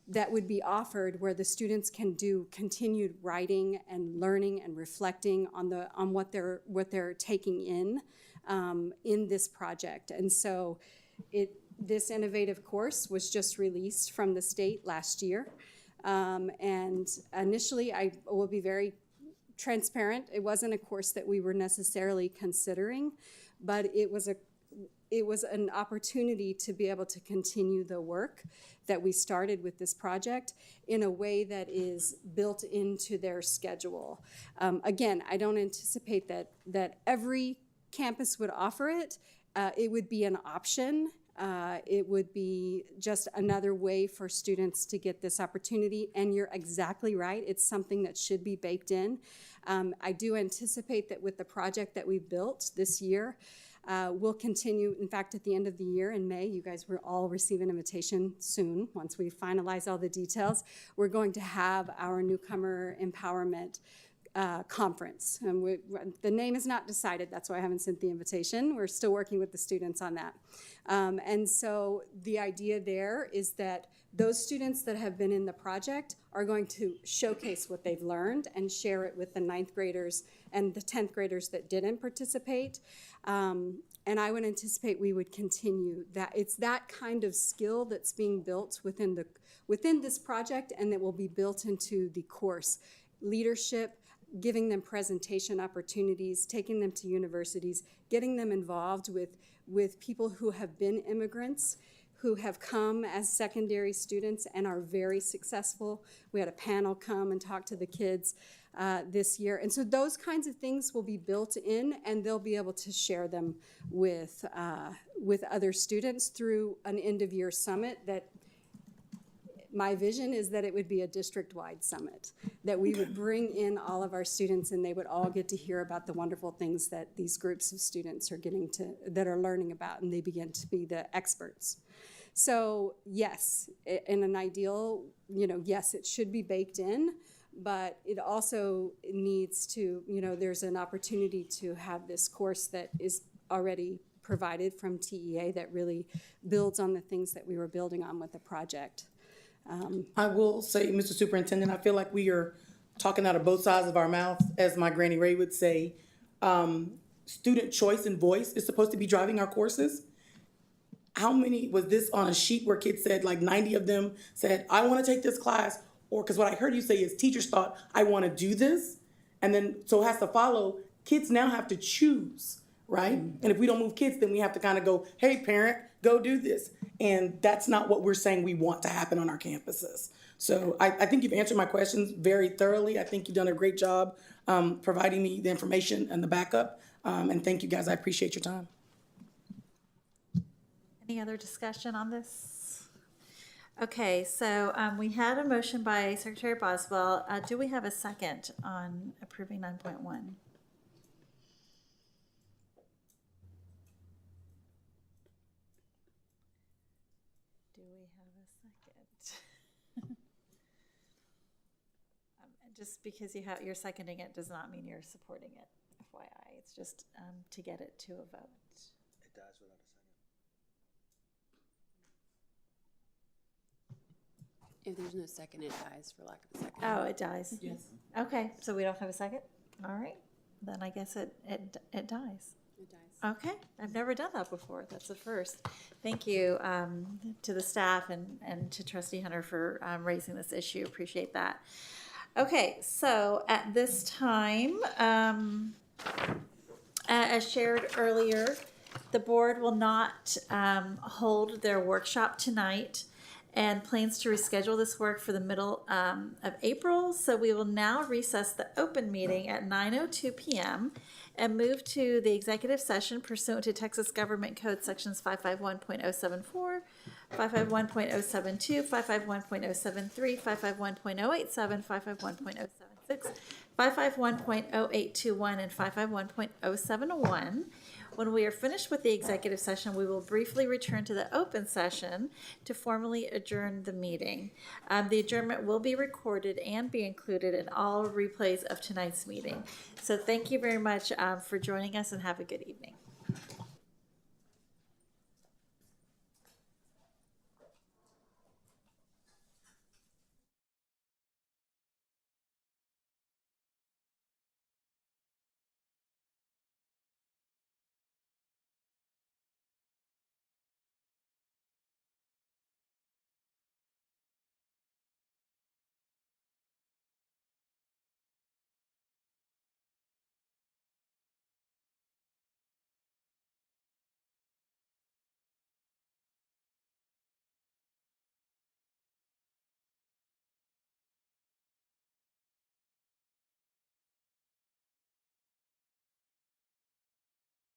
that would be offered where the students can do continued writing and learning and reflecting on what they're taking in this project. And so this innovative course was just released from the state last year. And initially, I will be very transparent, it wasn't a course that we were necessarily considering, but it was an opportunity to be able to continue the work that we started with this project in a way that is built into their schedule. Again, I don't anticipate that every campus would offer it. It would be an option. It would be just another way for students to get this opportunity. And you're exactly right. It's something that should be baked in. I do anticipate that with the project that we've built this year, we'll continue. In fact, at the end of the year in May, you guys will all receive an invitation soon. Once we finalize all the details, we're going to have our newcomer empowerment conference. And the name is not decided. That's why I haven't sent the invitation. We're still working with the students on that. And so the idea there is that those students that have been in the project are going to showcase what they've learned and share it with the 9th graders and the 10th graders that didn't participate. And I would anticipate we would continue that. It's that kind of skill that's being built within this project, and that will be built into the course. Leadership, giving them presentation opportunities, taking them to universities, getting them involved with people who have been immigrants, who have come as secondary students and are very successful. We had a panel come and talk to the kids this year. And so those kinds of things will be built in, and they'll be able to share them with other students through an end-of-year summit that my vision is that it would be a district-wide summit, that we would bring in all of our students and they would all get to hear about the wonderful things that these groups of students are that are learning about, and they begin to be the experts. So yes, in an ideal, yes, it should be baked in, but it also needs to, there's an opportunity to have this course that is already provided from TEA that really builds on the things that we were building on with the project. I will say, Mr. Superintendent, I feel like we are talking out of both sides of our mouth, as my Granny Ray would say, student choice and voice is supposed to be driving our courses. How many, was this on a sheet where kids said, like 90 of them said, I want to take this class? Or, because what I heard you say is teachers thought, I want to do this. And then, so it has to follow, kids now have to choose, right? And if we don't move kids, then we have to kind of go, hey, parent, go do this. And that's not what we're saying we want to happen on our campuses. So I think you've answered my questions very thoroughly. I think you've done a great job providing me the information and the backup. And thank you, guys. I appreciate your time. Any other discussion on this? Okay, so we had a motion by Secretary Boswell. Do we have a second on approving 9.1? Do we have a second? Just because you're seconding it does not mean you're supporting it, FYI. It's just to get it to a vote. It dies without a second. If there's no second, it dies for lack of a second. Oh, it dies? Yes. Okay, so we don't have a second? All right, then I guess it dies. It dies. Okay, I've never done that before. That's the first. Thank you to the staff and to Trustee Hunter for raising this issue. Appreciate that. Okay, so at this time, as shared earlier, the board will not hold their workshop tonight and plans to reschedule this work for the middle of April. So we will now recess the open meeting at 9:02 p.m. and move to the executive session pursuant to Texas Government Code Sections 551.074, 551.072, 551.073, 551.087, 551.076, 551.0821, and 551.071. When we are finished with the executive session, we will briefly return to the open session to formally adjourn the meeting. The adjournment will be recorded and be included in all replays of tonight's meeting. So thank you very much for joining us and have a good evening.